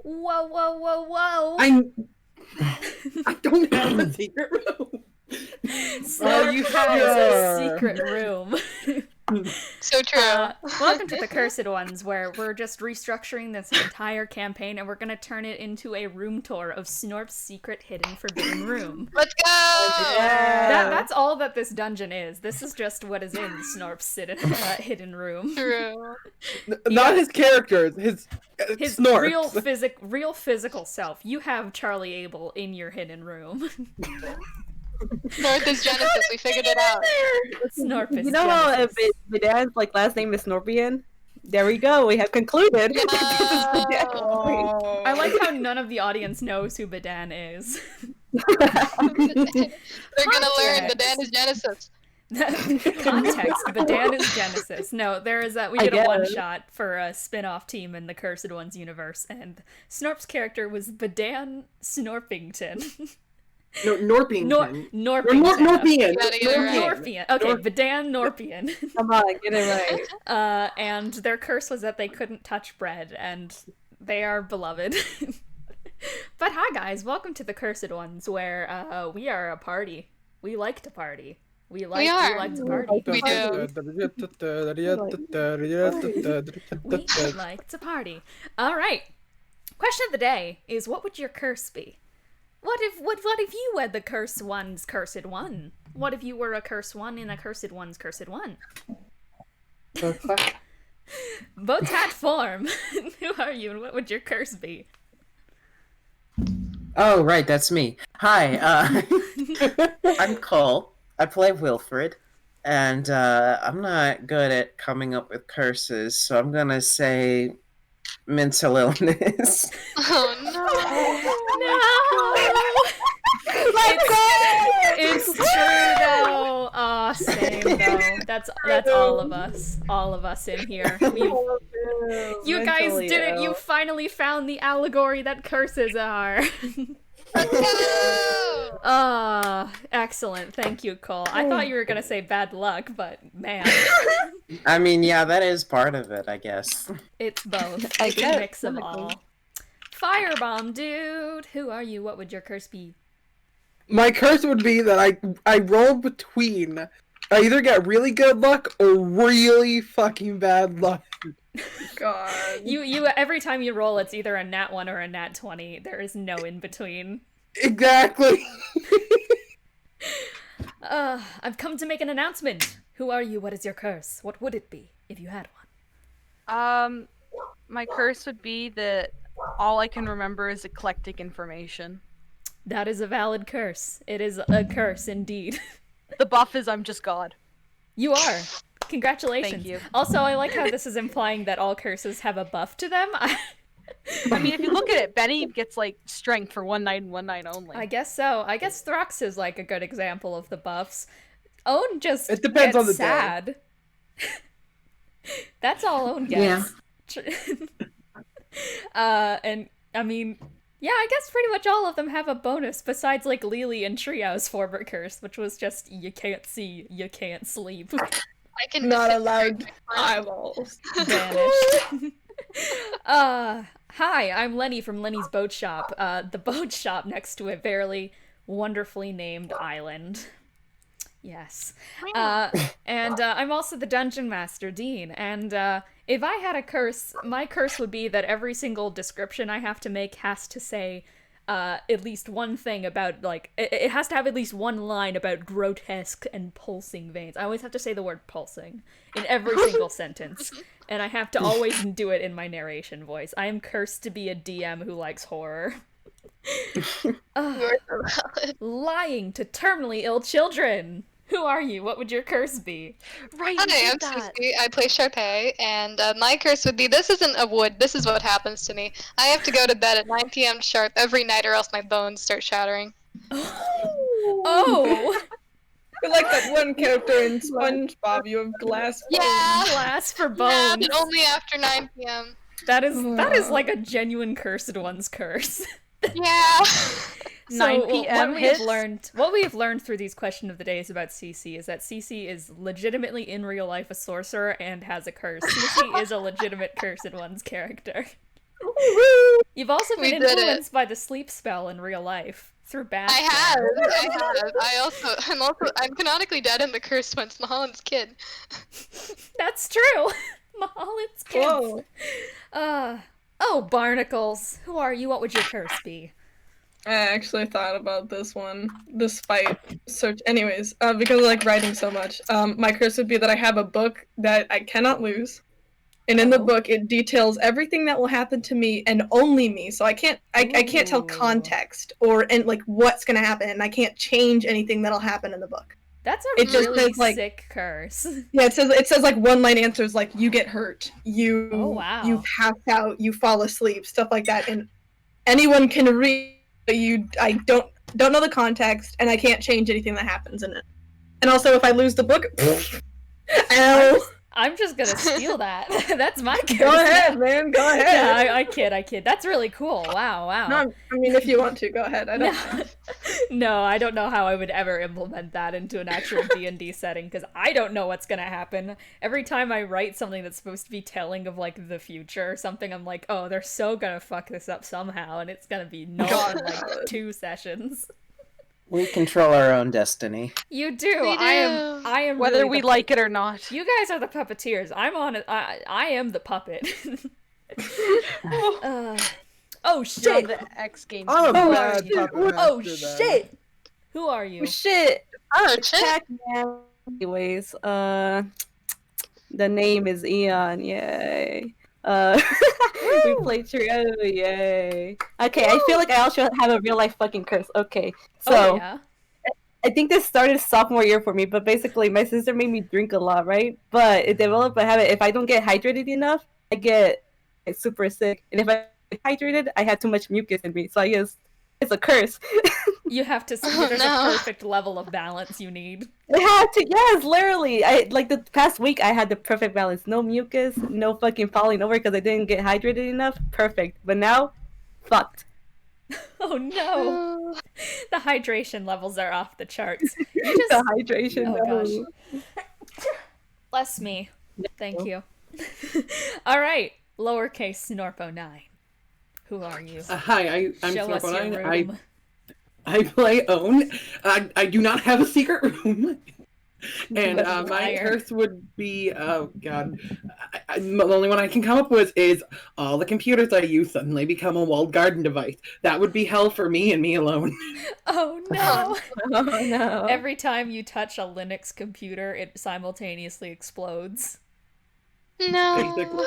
Whoa, whoa, whoa, whoa! I don't have a secret room. Snarf has a secret room. So true. Welcome to the Cursed Ones, where we're just restructuring this entire campaign, and we're gonna turn it into a room tour of Snorp's secret hidden forbidden room. Let's go! Yeah. That's all that this dungeon is. This is just what is in Snorp's hidden room. True. Not his characters, his Snorp's. real physical self. You have Charlie Abel in your hidden room. North is Genesis. We figured it out. Snorp is You know how Genesis. Bedan's last name is Snorpian? There we go. We have concluded. Yo! I like how none of the audience knows who Bedan is. They're gonna learn the Dan is Genesis. Context, Bedan is Genesis. No, there is we did a one-shot for a spin-off team in the Cursed Ones universe, and Snorp's character was Bedan Snorpington. No, Norpington. Norpington. Norpian. Norpian. Okay, Bedan Norpian. Come on, get it right. And their curse was that they couldn't touch bread, and they are beloved. But hi guys, welcome to the Cursed Ones, where we are a party. We like to party. We like to party. We do. We like to party. Alright. Question of the day is, what would your curse be? What if you were the Cursed One's Cursed One? What if you were a Cursed One in a Cursed One's Cursed One? Botat form. Who are you and what would your curse be? Oh, right, that's me. Hi, I'm Cole. I play Wilfred, and I'm not good at coming up with curses, so I'm gonna say mental illness. Oh No! It's true though. Aw, same though. That's all of us. All of us in here. You guys did it. You finally found the allegory that curses are. Excellent. Thank you, Cole. I thought you were gonna say bad luck, but man. I mean, yeah, that is part of it, I guess. It's both. It's a mix of all. Firebomb, dude. Who are you? What would your curse be? My curse would be that I roll between. I either get really good luck or really fucking bad luck. God. You every time you roll, it's either a nat 1 or a nat 20. There is no in between. Exactly. I've come to make an announcement. Who are you? What is your curse? What would it be if you had one? My curse would be that all I can remember is eclectic information. That is a valid curse. It is a curse indeed. The buff is I'm just God. You are. Congratulations. Thank you. Also, I like how this is implying that all curses have a buff to them. I mean, if you look at it, Bennie gets, strength for one night and one night only. I guess so. I guess Throx is, a good example of the buffs. Own just It depends gets on the sad. That's all Own gets. Yeah. And, I mean... Yeah, I guess pretty much all of them have a bonus, besides, Lelee and Triao's Forbidden Curse, which was just, you can't see, you can't sleep. I can Not allowed eyeballs. Vanished. Hi, I'm Lenny from Lenny's Boat Shop, the boat shop next to a very wonderfully named island. Yes. And I'm also the Dungeon Master, Dean, and if I had a curse, my curse would be that every single description I have to make has to say at least one thing about, it has to have at least one line about grotesque and pulsing veins. I always have to say the word pulsing in every single sentence, and I have to always do it in my narration voice. I am cursed to be a DM who likes horror. Lying to terminally ill children. Who are you? What would your curse be? Right, Hi, I'm Susie. I play Charpay, and my curse would be, this isn't a wood, this is what happens to me. I have to go to bed at 9 p.m. sharp every night or else my bones start shattering. Oh! You're like that one character in SpongeBob, you have glass bones. Yeah! Glass for Yeah, bones. but only after 9 p.m. That is like a genuine Cursed One's curse. Yeah! So 9 p.m. what we have learned through these question of the days about CC is that CC is legitimately in real life a sorcerer and has a curse. CC is a legitimate Cursed One's character. You've also We been did it. influenced by the sleep spell in real life through bad. I have. I'm canonically dead in the cursed ones, Mulholland's kid. That's true. Mulholland's kids. Whoa. Oh, barnacles. Who are you? What would your curse be? I actually thought about this one, despite search. Anyways, because I like writing so much, my curse would be that I have a book that I cannot lose, and in the book it details everything that will happen to me and only me. So I can't tell context or like what's gonna happen, and I can't change anything that'll happen in the book. That's a It just really says, like- sick curse. Yeah, it says like one line answers like you get hurt, you Oh, wow. you pass out, you fall asleep, stuff like that, and anyone can read. But I don't know the context, and I can't change anything that happens in it. And also, if I lose the book, ow. I'm just gonna steal that. That's my curse. Go ahead, man. Go ahead. Yeah, I kid. That's really cool. Wow. No, I mean, if you want to, go ahead. I don't know. No, I don't know how I would ever implement that into an actual D&D setting, because I don't know what's gonna happen. Every time I write something that's supposed to be telling of, like, the future or something, I'm like, oh, they're so gonna fuck this up somehow, and it's gonna be null in, like, 2 sessions. We control our own destiny. You do. We do. I am Whether really we the like it or not. You guys are the puppeteers. I'm on it. I am the puppet. Oh You're shit! on the X Games. I'm a Who bad are you? puppet Oh master then. shit! Who are you? Oh, shit. Oh, shit. Pac-Man. Anyways, the name is Eon. Yay. We play Triao. Yay. Okay, I feel like I also have a real life fucking curse. Okay, so. Oh yeah. I think this started sophomore year for me, but basically my sister made me drink a lot, right? But it developed a habit. If I don't get hydrated enough, I get super sick. And if I get hydrated, I had too much mucus in me. So I guess it's a curse. You have to. There's no. a perfect level of balance you need. I had to, yes, literally. I like the past week I had the perfect balance. No mucus, no fucking falling over because I didn't get hydrated enough. Perfect. But now, fucked. Oh no! The hydration levels are off the charts. You just. The hydration. Oh no. gosh. Bless me. Thank you. All right, lowercase Snorpo9. Who are you? Hi, I'm Show us your Snorpo9. room. I play Own. I do not have a secret room. And my Liar. curse would be, oh god, the only one I can come up with is all the computers I use suddenly become a walled garden device. That would be hell for me and me alone. Oh no! Oh no. Every time you touch a Linux computer, it simultaneously explodes. No. Basically.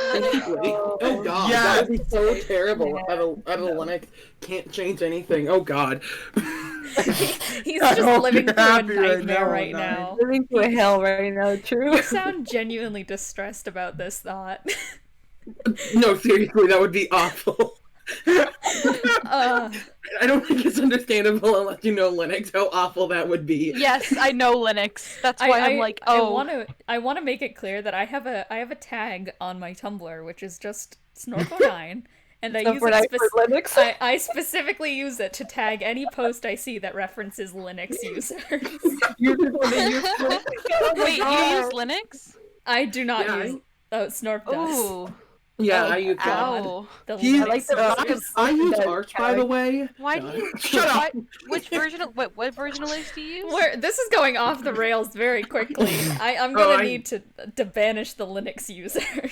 Oh god, Yeah. that would be so terrible. Out of Linux, can't change anything. Oh god. He's I just hope living you're through a happy right nightmare now, right Nine. now. Living through hell right now, true. You sound genuinely distressed about this thought. No, seriously, that would be awful. Uh, I don't think it's understandable unless you know Linux how awful that would be. Yes, I know Linux. That's why I'm like, oh. I want to make it clear that I have a tag on my Tumblr, which is just Snorpo9, and I use For it for Linux. I specifically use it to tag any post I see that references Linux users. You just want to use Linux? Wait, you use Linux? I do not Yeah, use. Oh, Snorp does. Ooh. Yeah, Oh, I use that. Ow. The He- Linux I like the- users. I use that Arch, by the way. Why do you? Shut up! Which version of what version of Linux do you use? This is going off the rails very quickly. I'm Oh, gonna need to banish the Linux users.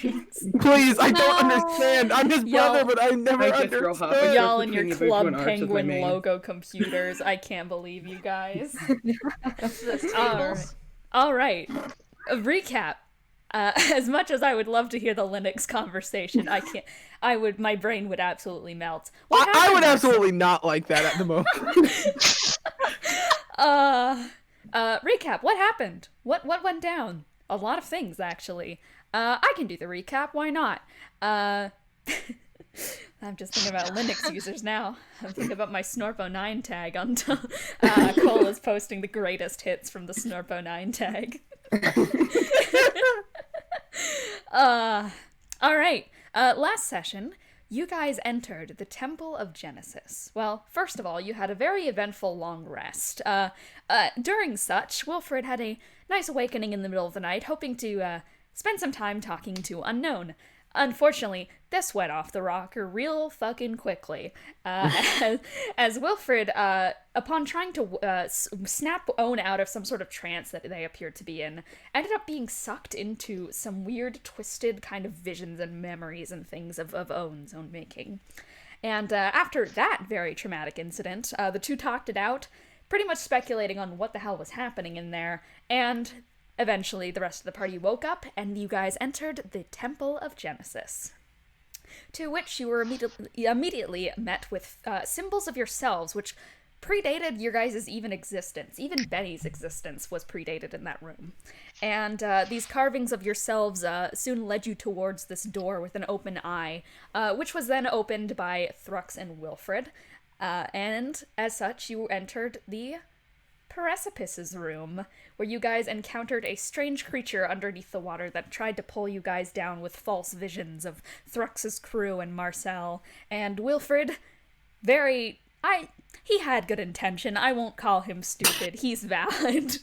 Please, I No. don't understand. I'm his Y'all- brother, but I never I just drove off. understood. Y'all and your Between you, Club between Arch is my Penguin main. logo computers. I can't believe you guys. The Alright. Alright. A recap. As much as I would love to hear the Linux conversation, I can't. My brain would absolutely melt. What I happened would this- absolutely not like that at the moment. Recap. What happened? What went down? A lot of things, actually. I can do the recap. Why not? I'm just thinking about Linux users now. I'm thinking about my Snorpo9 tag on Cole is posting the greatest hits from the Snorpo9 tag. All right. Last session, you guys entered the Temple of Genesis. Well, first of all, you had a very eventful long rest. During such, Wilfred had a nice awakening in the middle of the night, hoping to spend some time talking to Unknown. Unfortunately, this went off the rocker real fucking quickly. As Wilfred, upon trying to snap Owen out of some sort of trance that they appeared to be in, ended up being sucked into some weird, twisted kind of visions and memories and things of Owen's own making. And after that very traumatic incident, the two talked it out, pretty much speculating on what the hell was happening in there, and eventually the rest of the party woke up, and you guys entered the Temple of Genesis, to which you were immediately met with symbols of yourselves, which predated your guys' even existence. Even Benny's existence was predated in that room. And these carvings of yourselves soon led you towards this door with an open eye, which was then opened by Thrux and Wilfred. And as such, you entered the Precipice's room, where you guys encountered a strange creature underneath the water that tried to pull you guys down with false visions of Thrux's crew and Marcel. And Wilfred, he had good intention. I won't call him stupid. He's valid.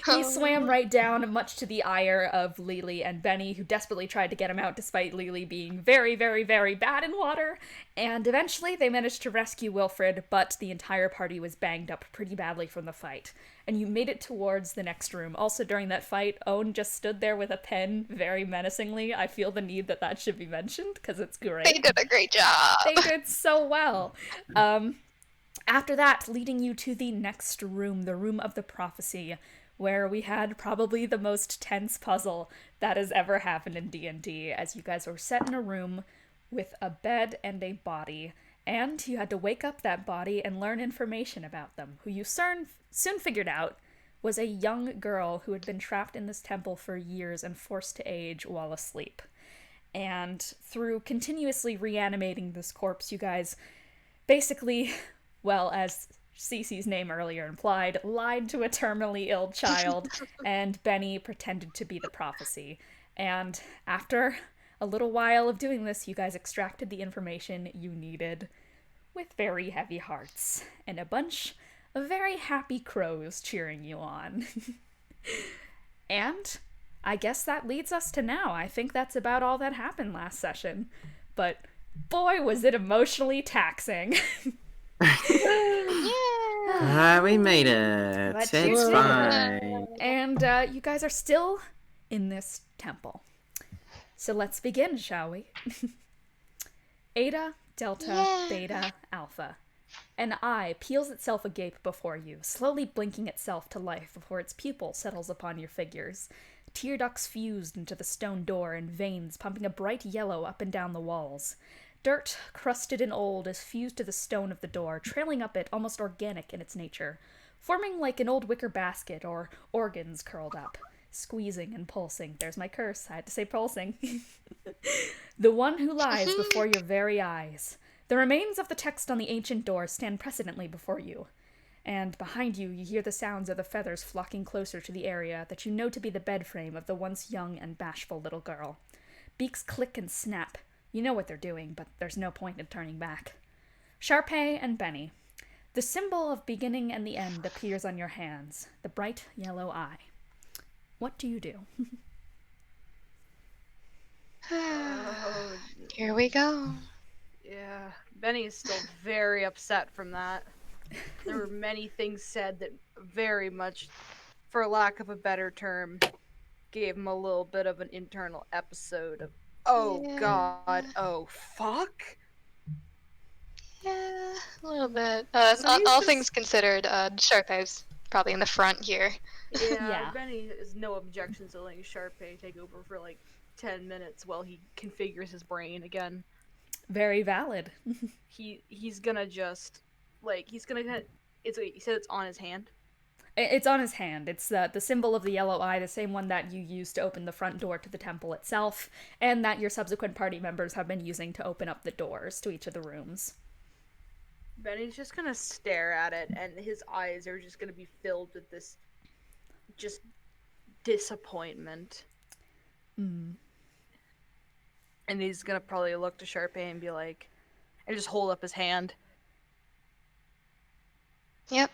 He swam right down, much to the ire of Lelee and Bennie, who desperately tried to get him out despite Lelee being very, very, very bad in water. And eventually they managed to rescue Wilfred, but the entire party was banged up pretty badly from the fight. And you made it towards the next room. Also during that fight, Owen just stood there with a pen very menacingly. I feel the need that should be mentioned, because it's great. They did a great job. They did so well. After that, leading you to the next room, the Room of the Prophecy, where we had probably the most tense puzzle that has ever happened in D&D, as you guys were set in a room with a bed and a body, and you had to wake up that body and learn information about them, who you soon figured out was a young girl who had been trapped in this temple for years and forced to age while asleep. And through continuously reanimating this corpse, you guys basically, well, as Cece's name earlier implied, lied to a terminally ill child, and Bennie pretended to be the prophecy. And after a little while of doing this, you guys extracted the information you needed with very heavy hearts, and a bunch of very happy crows cheering you on. And I guess that leads us to now. I think that's about all that happened last session. But boy, was it emotionally taxing. We made it. But It's you did. fine. And you guys are still in this temple. So let's begin, shall we? Eta, Delta, Beta, Alpha. An eye peels itself agape before you, slowly blinking itself to life before its pupil settles upon your figures. Tear ducts fused into the stone door and veins pumping a bright yellow up and down the walls. Dirt, crusted and old, is fused to the stone of the door, trailing up it almost organic in its nature, forming like an old wicker basket or organs curled up, squeezing and pulsing. There's my curse, I had to say pulsing. The one who lies before your very eyes. The remains of the text on the ancient door stand precedently before you, and behind you you hear the sounds of the feathers flocking closer to the area that you know to be the bed frame of the once young and bashful little girl. Beaks click and snap. You know what they're doing, but there's no point in turning back. Charpay and Bennie. The symbol of beginning and the end appears on your hands, the bright yellow eye. What do you do? Here we go. Yeah, Benny is still very upset from that. There were many things said that very much, for lack of a better term, gave him a little bit of an internal episode of, oh Yeah. God, oh fuck. Yeah, a little bit. So he's All just- things considered, Charpay's probably in the front here. Yeah, Yeah. Benny has no objections to letting Charpay take over for like 10 minutes while he configures his brain again. Very valid. He's gonna just he's gonna he said it's on his hand. It's on his hand. It's the symbol of the yellow eye, the same one that you used to open the front door to the temple itself, and that your subsequent party members have been using to open up the doors to each of the rooms. Benny's just gonna stare at it, and his eyes are just gonna be filled with this just disappointment. Mm. And he's gonna probably look to Charpay and be like, and just hold up his hand. Yep.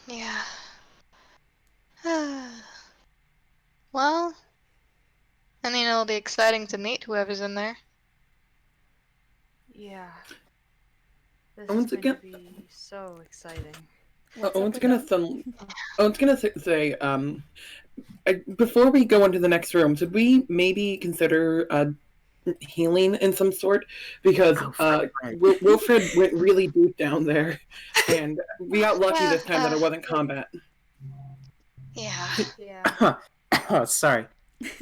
Yeah. Well, I mean, it'll be exciting to meet whoever's in there. Yeah. This Once is going to again- be so exciting. What's Owen's up gonna with them? say, before we go into the next room, should we maybe consider healing in some sort? Because right. Wilfred went really deep down there, and we got lucky Yeah, this time that it wasn't combat. Yeah. Yeah. Oh, sorry.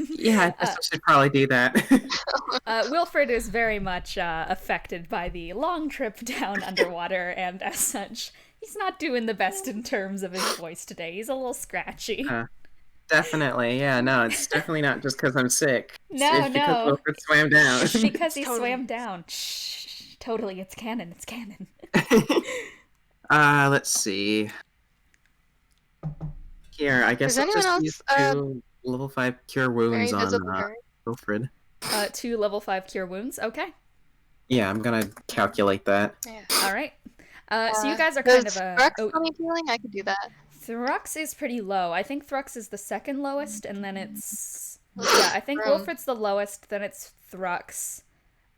Yeah, I guess I should probably do that. Wilfred is very much affected by the long trip down underwater, and as such, he's not doing the best in terms of his voice today. He's a little scratchy. Definitely, yeah, no, it's definitely not just because I'm sick. No, It's because no. Wilfred swam down. Because he Totally. swam down. Shh. Totally, it's canon. It's canon. Let's see. Here, I guess Does I'll just anyone use else, 2 level 5 cure Very wounds on visible hurt? Wilfred. 2 level 5 cure wounds. Okay. Yeah, I'm gonna calculate that. Yeah. All right. So you guys are kind Does of a. Thrux Oh, tell me healing? I could do that. Thrux is pretty low. I think Thrux is the second lowest, and then it's. Yeah, I think Wilfred's the lowest. Then it's Thrux.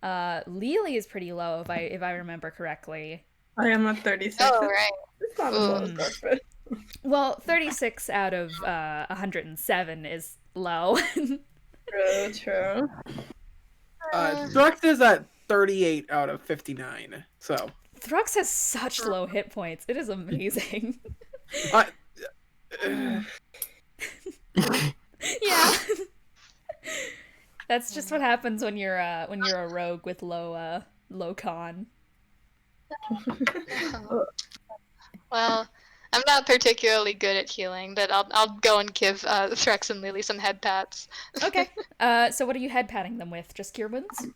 Lelee is pretty low, if I remember correctly. I am at 36. Oh, right. It's not as low as Wilfred. Well, 36 out of 107 is low. True, true. Thrux is at 38 out of 59. So Thrux has such low hit points. It is amazing. Yeah. That's just what happens when you're a rogue with low con. Well, I'm not particularly good at healing, but I'll go and give Threx and Lelee some head pats. Okay. So what are you head patting them with? Just cure wounds?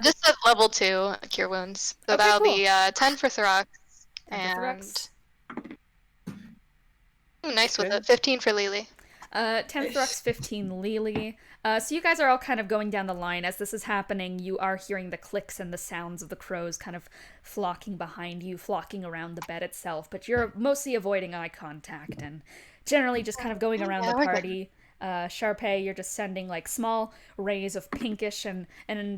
Just at level 2 cure wounds. So Okay, that'll cool. be 10 for Throx. 10 for And Thrux. Ooh, nice with Okay. it. 15 for Lelee. 10 Thrux, 15 Lelee. So you guys are all kind of going down the line. As this is happening, you are hearing the clicks and the sounds of the crows kind of flocking behind you, flocking around the bed itself, but you're mostly avoiding eye contact and generally just kind of going around Yeah, the we're good. party. Charpay, you're just sending like small rays of pinkish and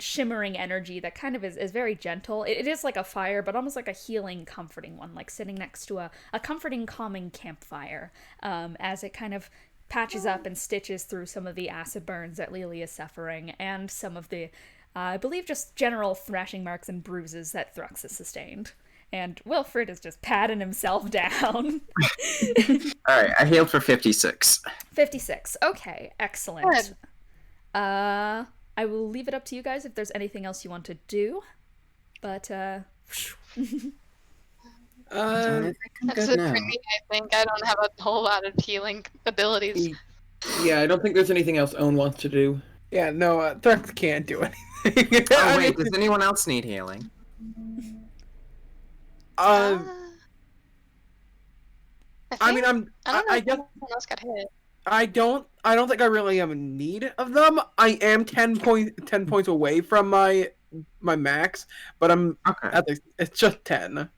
shimmering energy that kind of is very gentle. It is like a fire, but almost like a healing, comforting one, like sitting next to a comforting, calming campfire, as it kind of patches up and stitches through some of the acid burns that Lelee is suffering and some of the, I believe, just general thrashing marks and bruises that Thrux has sustained. And Wilfred is just patting himself down. Alright, I healed for 56. 56. Okay, excellent. Good. I will leave it up to you guys if there's anything else you want to do. But, I Uh, think I'm That's good it now. for me, I think. I don't have a whole lot of healing abilities. yeah, I don't think there's anything else Owen wants to do. Yeah, no, Threx can't do anything. Oh wait, does anyone else need healing? uh, I mean, I don't know I if guess someone else got hit. I don't think I really am in need of them. I am 10 points away from my max, but I'm Okay. it's just 10.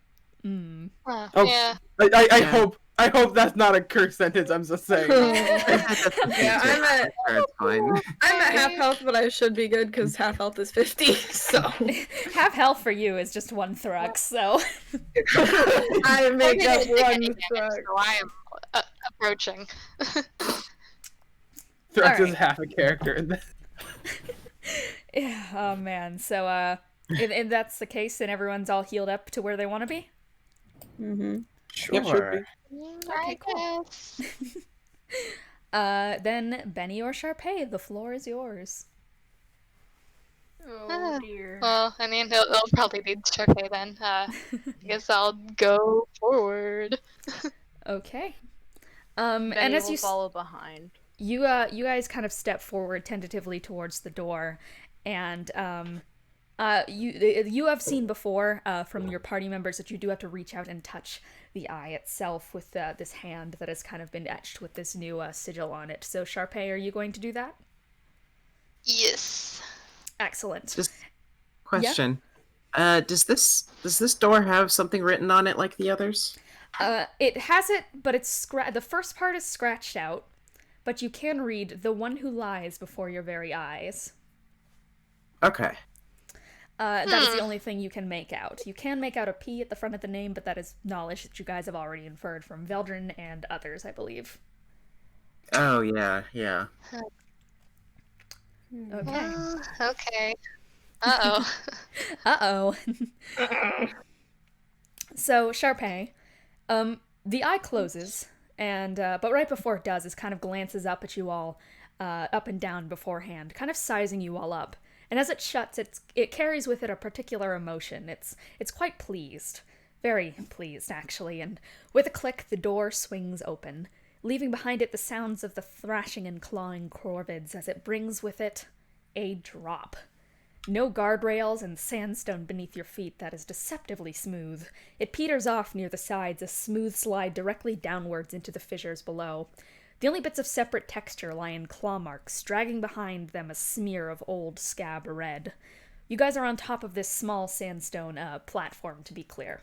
mm. Oh, Oh. yeah. I hope that's not a curse sentence. I'm just saying. Yeah, That's fine. I'm at half health, but I should be good because half health is 50. So Half health for you is just 1 Thrux, so. I make I up didn't take one any damage, struck. so I am approaching. Threx is Alright. half a character in this. Yeah, oh man. So, if that's the case, then everyone's all healed up to where they want to be? Mm-hmm. Yep, should be. I cool. guess. Then Bennie or Charpay, the floor is yours. Oh dear. Well, I mean, it'll probably be Charpay then. I guess I'll go forward. Okay. Benny And as will you follow behind. you guys kind of step forward tentatively towards the door, and you have seen before from your party members that you do have to reach out and touch the eye itself with this hand that has kind of been etched with this new sigil on it. So Charpay, are you going to do that? Yes. Excellent. Just question. Does this door have something written on it like the others? It has it, but it's the first part is scratched out, but you can read "The one who lies before your very eyes." Okay. That is the only thing you can make out. You can make out a P at the front of the name, but that is knowledge that you guys have already inferred from Veldrin and others, I believe. Oh, yeah. Okay. Okay. Uh-oh. Uh-oh. So, Charpay, the eye closes, and but right before it does, it kind of glances up at you all, up and down beforehand, kind of sizing you all up. And as it shuts, it carries with it a particular emotion. It's quite pleased. Very pleased, actually, and with a click, the door swings open, leaving behind it the sounds of the thrashing and clawing corvids as it brings with it a drop. No guardrails and sandstone beneath your feet that is deceptively smooth. It peters off near the sides, a smooth slide directly downwards into the fissures below. The only bits of separate texture lie in claw marks, dragging behind them a smear of old scab red. You guys are on top of this small sandstone platform, to be clear.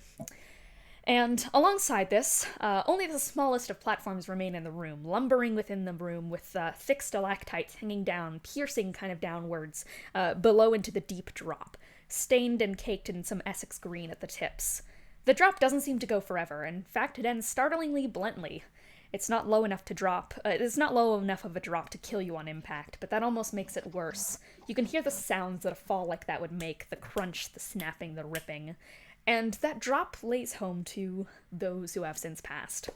And alongside this, only the smallest of platforms remain in the room, lumbering within the room with thick stalactites hanging down, piercing kind of downwards, below into the deep drop, stained and caked in some Essex green at the tips. The drop doesn't seem to go forever. In fact, it ends startlingly bluntly. It's not low enough to drop. It's not low enough of a drop to kill you on impact, but that almost makes it worse. You can hear the sounds that a fall like that would make, the crunch, the snapping, the ripping. And that drop lays home to those who have since passed.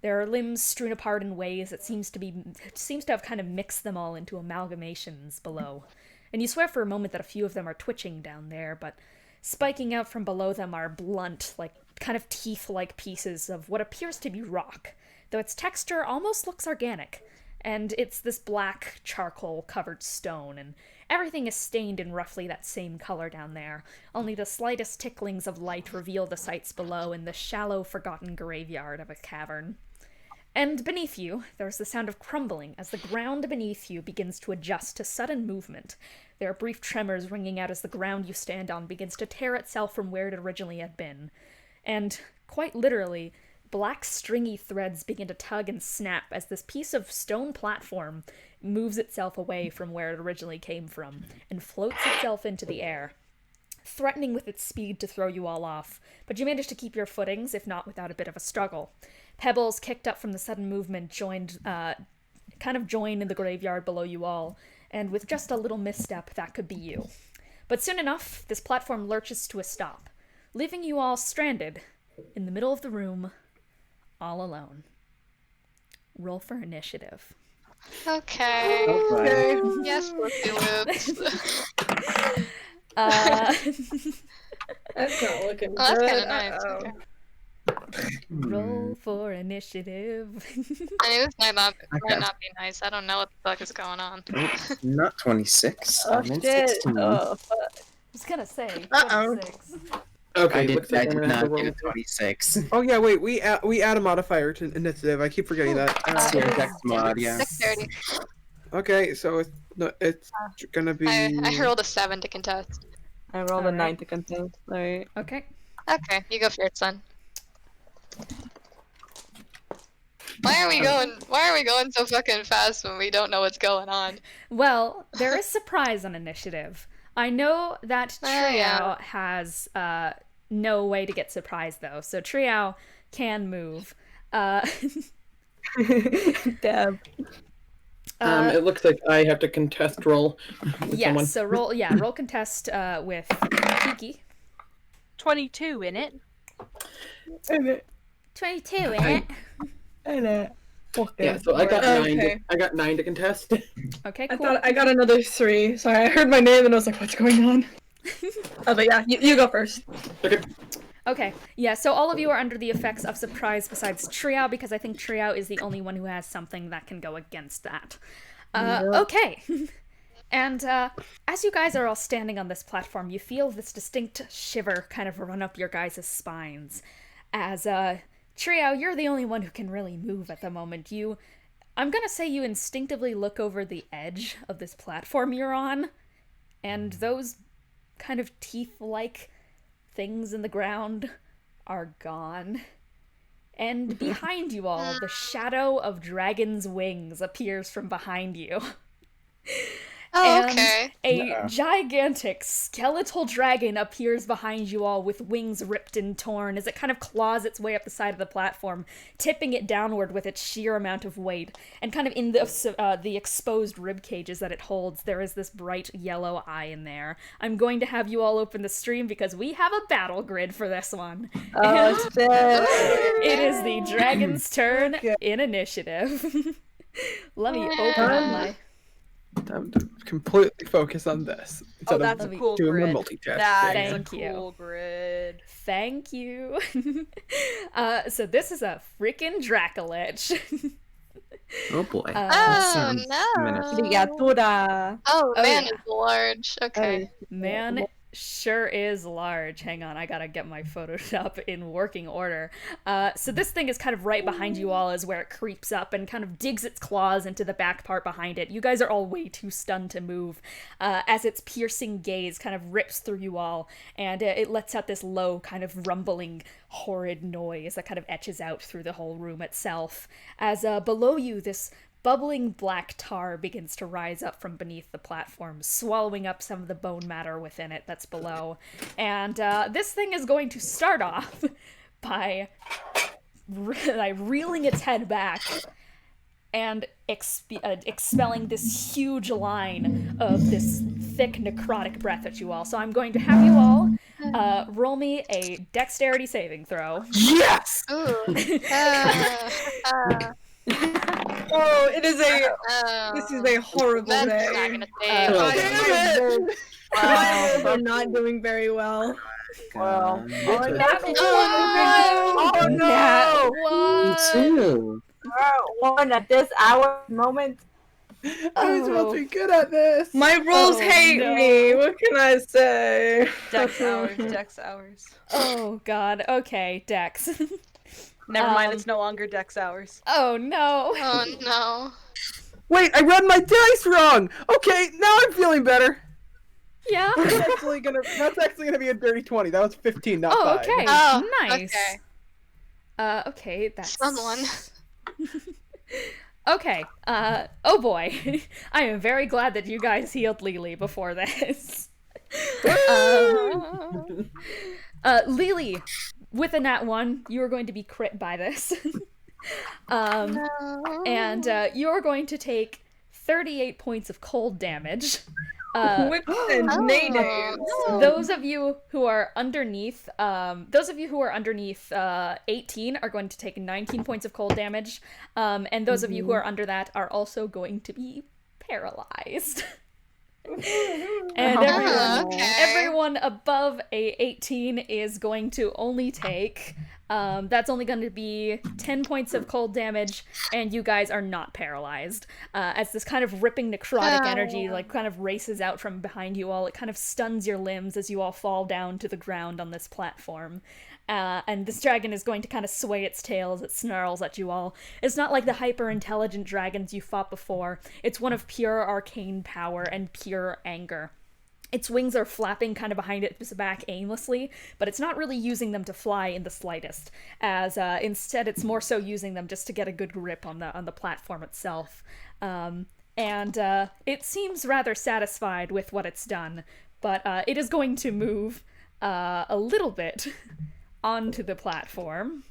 There are limbs strewn apart in ways that seems to have kind of mixed them all into amalgamations below. And you swear for a moment that a few of them are twitching down there, but spiking out from below them are blunt, like kind of teeth-like pieces of what appears to be rock, though its texture almost looks organic. And it's this black, charcoal-covered stone, and everything is stained in roughly that same color down there. Only the slightest ticklings of light reveal the sights below in the shallow, forgotten graveyard of a cavern. And beneath you, there's the sound of crumbling as the ground beneath you begins to adjust to sudden movement. There are brief tremors ringing out as the ground you stand on begins to tear itself from where it originally had been. And, quite literally, black stringy threads begin to tug and snap as this piece of stone platform moves itself away from where it originally came from and floats itself into the air, threatening with its speed to throw you all off, but you manage to keep your footings, if not without a bit of a struggle. Pebbles kicked up from the sudden movement join in the graveyard below you all, and with just a little misstep, that could be you. But soon enough, this platform lurches to a stop, leaving you all stranded in the middle of the room, all alone. Roll for initiative. Okay. Okay. Yes, let's do it. That's not looking Oh, that's good. kind of nice. Uh-oh. Okay. Roll for initiative. I mean, this might not Okay. be nice. I don't know what the fuck is going on. Not 26. Oh I'm in shit! 16. Oh fuck! I was gonna say, Uh-oh. 26. Okay, I did looks like I'm gonna have not to roll get a 26. Oh yeah, wait. We add a modifier to initiative. I keep forgetting that. It's your it is dex mod, yeah. Dexterity. Okay, so it's gonna be. I rolled a 7 to contest. I rolled a Alright. 9 to contest. Alright. Okay. Okay, you go first, son. Why are we going so fucking fast when we don't know what's going on? Well, there is surprise on initiative. I know that Triao yeah. has no way to get surprised though, so Triao can move. Dab. It looks like I have to contest roll with someone. Yes, so roll contest with Kiki. 22 in it. 22 in it. Yeah, so I got Okay. 9. I got 9 to contest. Okay, I cool. thought I got another 3. Sorry, I heard my name and I was like, what's going on? But yeah, you go first. Okay. Okay, yeah, so all of you are under the effects of surprise besides Triao, because I think Triao is the only one who has something that can go against that. Okay. And as you guys are all standing on this platform, you feel this distinct shiver kind of run up your guys' spines. As, Triao, you're the only one who can really move at the moment. I'm gonna say you instinctively look over the edge of this platform you're on, and those kind of teeth-like things in the ground are gone. And behind you all, the shadow of dragon's wings appears from behind you. Oh, And okay. a gigantic skeletal dragon appears behind you all with wings ripped and torn as it kind of claws its way up the side of the platform, tipping it downward with its sheer amount of weight. And kind of in the exposed rib cages that it holds, there is this bright yellow eye in there. I'm going to have you all open the stream because we have a battle grid for this one. Oh, shit. It is the dragon's turn in initiative. Let me open up my... Time to completely focus on this. Oh, instead of that's a cool doing grid. the multitasking. That is a Thank you. cool grid. Thank you. So this is a freaking Dracolich. Oh boy. Oh, Sounds no. Criatura. Oh, Oh, man, yeah. it's large. Okay. Man sure is large. Hang on, I gotta get my Photoshop in working order. So this thing is kind of right behind you all is where it creeps up and kind of digs its claws into the back part behind it. You guys are all way too stunned to move as its piercing gaze kind of rips through you all, and it lets out this low kind of rumbling horrid noise that kind of etches out through the whole room itself. As below you, this bubbling black tar begins to rise up from beneath the platform, swallowing up some of the bone matter within it that's below. And this thing is going to start off by reeling its head back and expelling this huge line of this thick necrotic breath at you all. So I'm going to have you all roll me a dexterity saving throw. Yes! Ooh. Oh, it is a. This is a horrible That's day. not gonna save. Oh, Damn it! My rolls are not doing very well. Well, Oh, Oh, no! me too. One at this hour moment. I was supposed to be good at this. My rolls Oh, hate no. me. What can I say? Dex hours, Dex hours. Oh god, okay, Dex. Never mind, it's no longer Dex hours. Oh no. Oh, no. Wait, I read my dice wrong. Okay, now I'm feeling better. Yeah. That's actually gonna be a dirty 20. That was 15, not Oh, 5. okay. Oh, Nice. okay. Okay, that's Someone. Okay. Oh boy. I am very glad that you guys healed Lelee before this. Lelee, with a nat 1, you are going to be crit by this. And you're going to take 38 points of cold damage. Whips and nades. Those of you who are underneath 18 are going to take 19 points of cold damage, and those of you who are under that are also going to be paralyzed. And everyone above a 18 is going to only take that's only going to be 10 points of cold damage, and you guys are not paralyzed. As this kind of ripping necrotic energy like kind of races out from behind you all, it kind of stuns your limbs as you all fall down to the ground on this platform. And this dragon is going to kind of sway its tail as it snarls at you all. It's not like the hyper-intelligent dragons you fought before. It's one of pure arcane power and pure anger. Its wings are flapping kind of behind its back aimlessly, but it's not really using them to fly in the slightest, as instead it's more so using them just to get a good grip on the platform itself. And it seems rather satisfied with what it's done, but it is going to move a little bit onto the platform.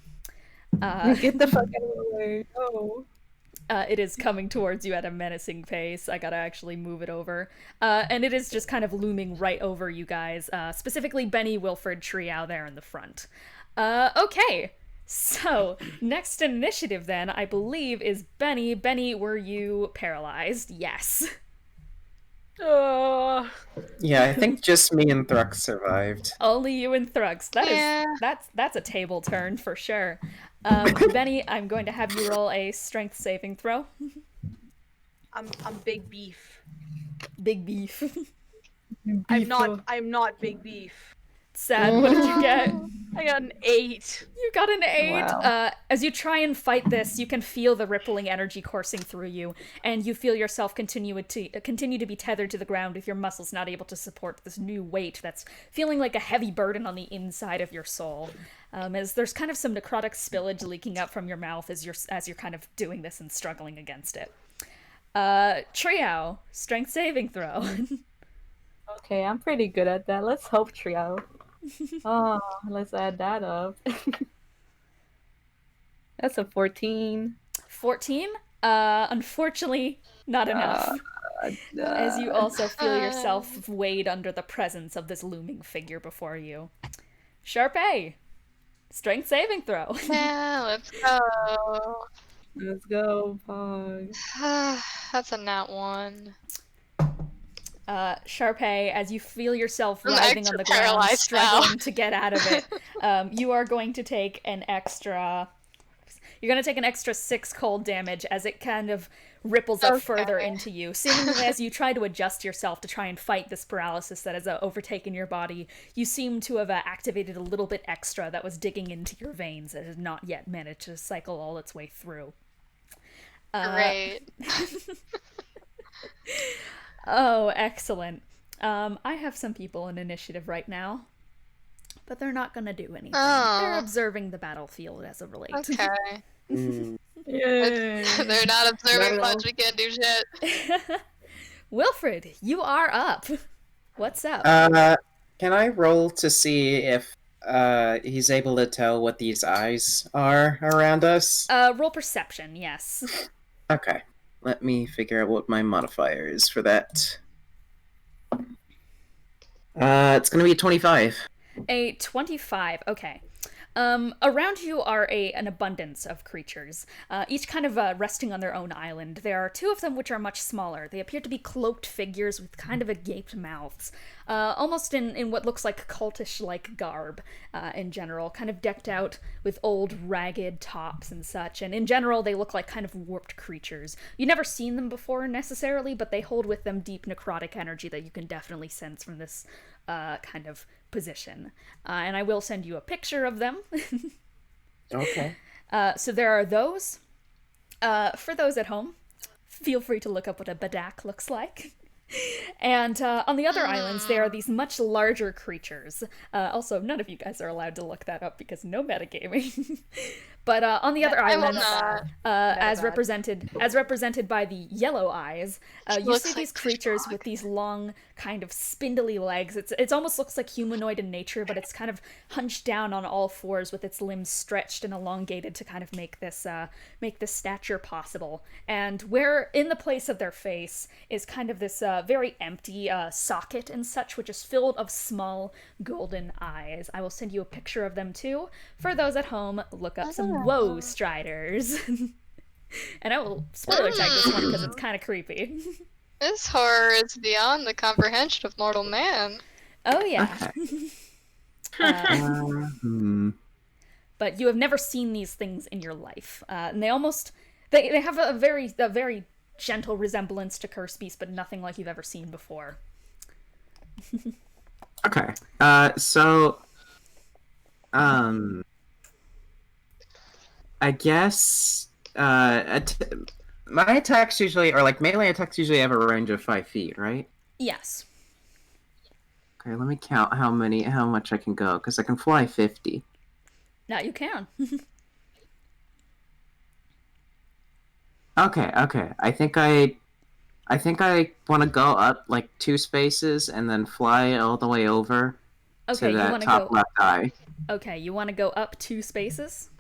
Get the fuck out of the way. Oh. It is coming towards you at a menacing pace. I gotta actually move it over. And it is just kind of looming right over you guys, specifically Bennie, Wilfred, Triao there in the front. Okay, so next initiative then, I believe, is Bennie. Bennie, were you paralyzed? Yes. Yeah, I think just me and Thrux survived. Only you and Thrux. Yeah. That's a table turn for sure. Bennie, I'm going to have you roll a strength saving throw. I'm big beef. Big beef. I'm not big beef. Sad, what did you get? I got an 8. You got an 8. Wow. As you try and fight this, you can feel the rippling energy coursing through you, and you feel yourself continue to be tethered to the ground with your muscles not able to support this new weight that's feeling like a heavy burden on the inside of your soul. As there's kind of some necrotic spillage leaking out from your mouth as you're kind of doing this and struggling against it. Triao, strength saving throw. Okay, I'm pretty good at that. Let's hope, Trio. Oh, let's add that up. That's a 14. 14? Unfortunately, not enough. As you also feel yourself weighed under the presence of this looming figure before you. Charpay, strength saving throw. Yeah, let's go. Let's go, Pog. That's a nat 1. Sharpay, as you feel yourself I'm writhing on the ground, paralyzed struggling now. to get out of it, you are going to take an extra... You're going to take an extra 6 cold damage as it kind of ripples up further into you. Seemingly, as you try to adjust yourself to try and fight this paralysis that has overtaken your body, you seem to have activated a little bit extra that was digging into your veins that has not yet managed to cycle all its way through. Great. Oh, excellent. I have some people in initiative right now, but they're not going to do anything. Oh. They're observing the battlefield as of late. Okay. Yay. They're not observing Not at much. We can't do shit. Wilfred, you are up. What's up? Can I roll to see if he's able to tell what these eyes are around us? Roll perception, yes. Okay. Let me figure out what my modifier is for that. It's gonna be a 25. A 25, okay. Around you are an abundance of creatures, each kind of resting on their own island. There are 2 of them which are much smaller. They appear to be cloaked figures with kind of agaped mouths, almost in what looks like cultish-like garb in general, kind of decked out with old, ragged tops and such, and in general they look like kind of warped creatures. You've never seen them before necessarily, but they hold with them deep necrotic energy that you can definitely sense from this kind of position. And I will send you a picture of them. Okay. So there are those. For those at home, feel free to look up what a badak looks like. And on the other islands, there are these much larger creatures. Also, none of you guys are allowed to look that up because no metagaming. But on the other I will islands, not. as represented by the yellow eyes, you Looks see like these the creatures dog. with these long, kind of spindly legs. It almost looks like humanoid in nature, but it's kind of hunched down on all fours with its limbs stretched and elongated to kind of make this stature possible. And where in the place of their face is kind of this very empty socket and such, which is filled of small golden eyes. I will send you a picture of them too. For those at home, look up some woe striders. And I will spoiler tag this one because it's kind of creepy. This horror is beyond the comprehension of mortal man. Oh yeah. But you have never seen these things in your life, and they have a very gentle resemblance to curse beasts, but nothing like you've ever seen before. Okay. So I guess my attacks usually, or like melee attacks usually have a range of 5 feet, right? Yes. Okay, let me count how much I can go, because I can fly 50. Now you can. Okay. I think I want to go up like 2 spaces and then fly all the way over Okay, to you that want to top go. left eye. Okay, you want to go up 2 spaces.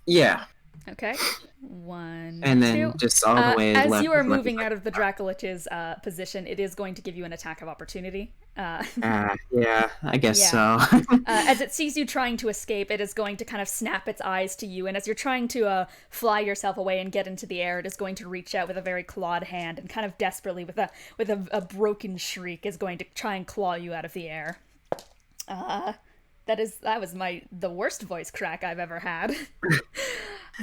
Yeah, Okay. 1, and then 2. just all the way As left. you are as much moving as out of the Dracolich's position, it is going to give you an attack of opportunity. yeah, I guess so. As it sees you trying to escape, it is going to kind of snap its eyes to you, and as you're trying to fly yourself away and get into the air, it is going to reach out with a very clawed hand and kind of desperately, with a broken shriek, is going to try and claw you out of the air. That was the worst voice crack I've ever had.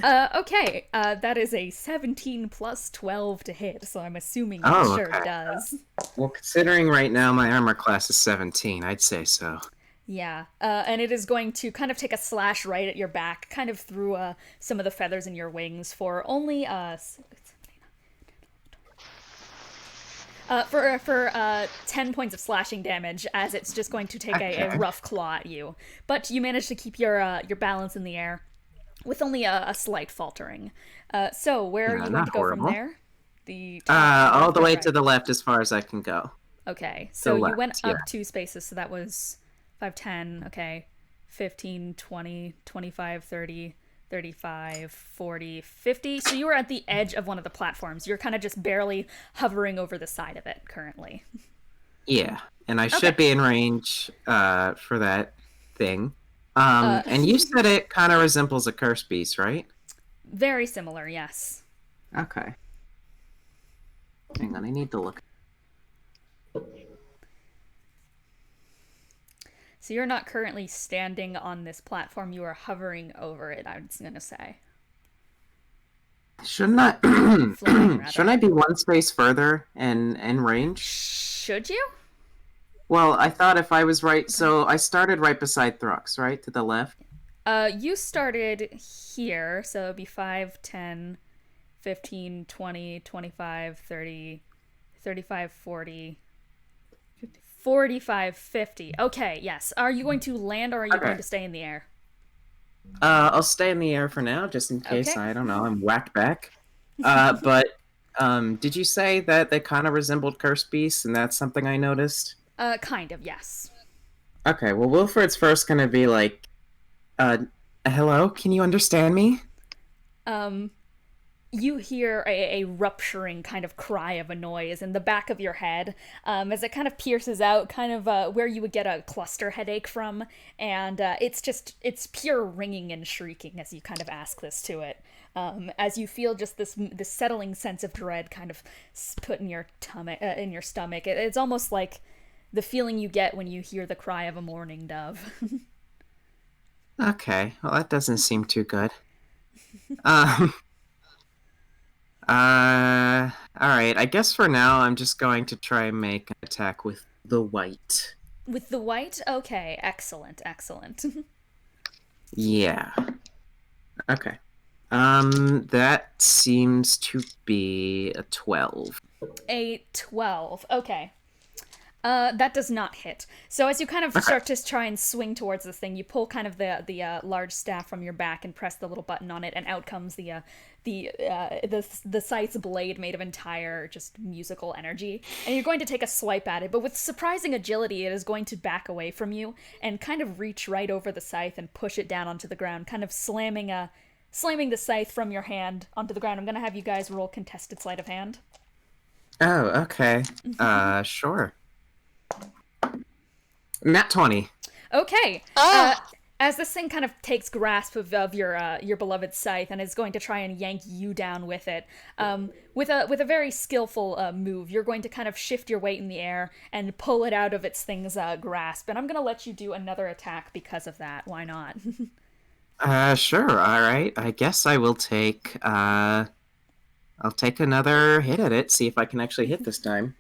Okay, that is a 17 plus 12 to hit, so I'm assuming it Oh, sure okay. does. Well, considering right now my armor class is 17, I'd say so. Yeah, and it is going to kind of take a slash right at your back, kind of through some of the feathers in your wings for only 10 points of slashing damage, as it's just going to take a rough claw at you. But you manage to keep your balance in the air with only a slight faltering. So where are you going to go from there? The top, all the way right? to the left as far as I can go. Okay, so left, you went up yeah. 2 spaces, so that was 5, 10, okay, 15, 20, 25, 30, 35, 40, 50. So you were at the edge of one of the platforms. You're kind of just barely hovering over the side of it currently. Yeah, and I should be in range for that thing. And you said it kind of resembles a curse beast, right? Very similar, yes. Okay. Hang on, I need to look. So you're not currently standing on this platform, you are hovering over it, I was gonna say. Shouldn't I Flying, rather. shouldn't I be one space further in range? Should you? Well, I thought if I was right, so I started right beside Thrux, right? To the left? You started here, so it'd be 5, 10, 15, 20, 25, 30, 35, 40, 45, 50. Okay, yes. Are you going to land or are you going to stay in the air? I'll stay in the air for now, just in case, Okay. I don't know, I'm whacked back. But did you say that they kind of resembled cursed beasts, and that's something I noticed? Kind of, yes. Okay, well, Wilfred's first gonna be like, hello, can you understand me? You hear a rupturing kind of cry of a noise in the back of your head, as it kind of pierces out, kind of where you would get a cluster headache from, and it's pure ringing and shrieking as you kind of ask this to it, as you feel just this settling sense of dread kind of put in your stomach. It's almost like the feeling you get when you hear the cry of a mourning dove. Okay, well, that doesn't seem too good. Alright, I guess for now I'm just going to try and make an attack with the white. With the white? Okay, excellent. Yeah. Okay. That seems to be a 12. A 12. Okay. That does not hit. So as you kind of start to try and swing towards this thing, you pull kind of the large staff from your back and press the little button on it, and out comes the scythe's blade made of entire just musical energy. And you're going to take a swipe at it, but with surprising agility, it is going to back away from you and kind of reach right over the scythe and push it down onto the ground, kind of slamming the scythe from your hand onto the ground. I'm going to have you guys roll contested sleight of hand. Oh, okay. Sure. Nat 20. Okay. As this thing kind of takes grasp of your beloved scythe and is going to try and yank you down with it, with a very skillful move, you're going to kind of shift your weight in the air and pull it out of its thing's grasp. And I'm going to let you do another attack because of that. Why not? Sure. All right. I guess I will take. I'll take another hit at it. See if I can actually hit this time.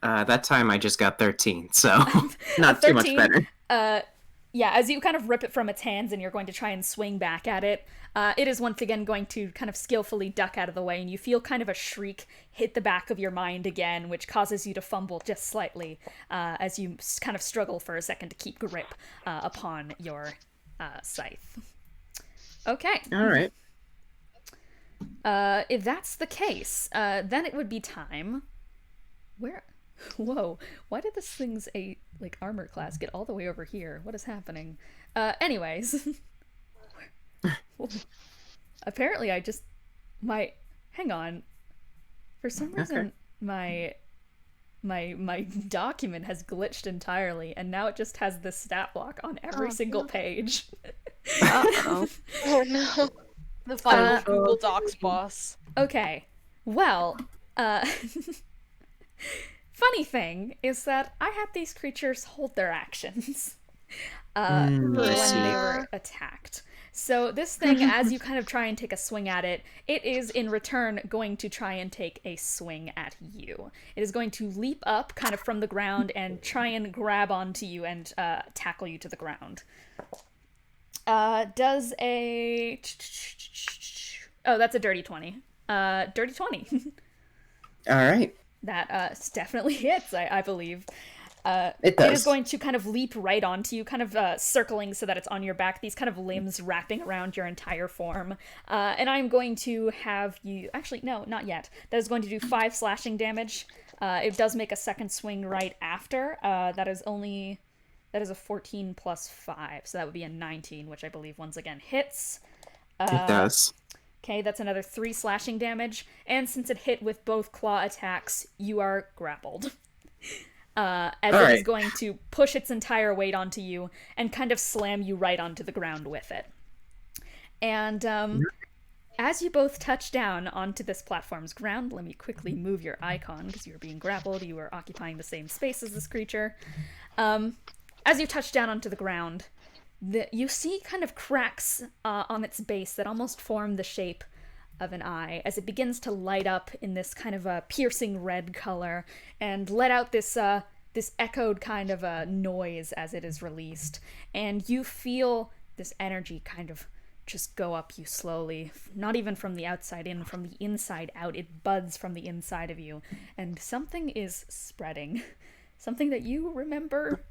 That time I just got 13, so not 13, too much better. Yeah, as you kind of rip it from its hands and you're going to try and swing back at it, it is once again going to kind of skillfully duck out of the way, and you feel kind of a shriek hit the back of your mind again, which causes you to fumble just slightly as you kind of struggle for a second to keep grip upon your scythe. Okay. All right. If that's the case, then it would be time... Whoa, why did this thing's armor class get all the way over here? What is happening? Anyways. Apparently hang on. For some reason, my document has glitched entirely, and now it just has this stat block on every single page. Uh-oh. Oh no. The final Google Docs boss. Okay, well, funny thing is that I had these creatures hold their actions when they were attacked. So this thing, as you kind of try and take a swing at it, it is in return going to try and take a swing at you. It is going to leap up kind of from the ground and try and grab onto you and tackle you to the ground. Does a... Oh, that's a dirty 20. Dirty 20. All right. That definitely hits, I believe. It does. It is going to kind of leap right onto you, kind of circling so that it's on your back, these kind of limbs wrapping around your entire form. And I'm going to have you... Actually, no, not yet. That is going to do 5 slashing damage. It does make a second swing right after. That is a 14 plus 5, so that would be a 19, which I believe once again hits. It does. Okay, that's another 3 slashing damage, and since it hit with both claw attacks, you are grappled. As it is going to push its entire weight onto you and kind of slam you right onto the ground with it. And as you both touch down onto this platform's ground, let me quickly move your icon, because you are being grappled, you are occupying the same space as this creature. As you touch down onto the ground, you see kind of cracks on its base that almost form the shape of an eye as it begins to light up in this kind of a piercing red color and let out this echoed kind of a noise as it is released. And you feel this energy kind of just go up you slowly, not even from the outside in, from the inside out. It buds from the inside of you, and something is spreading. Something that you remember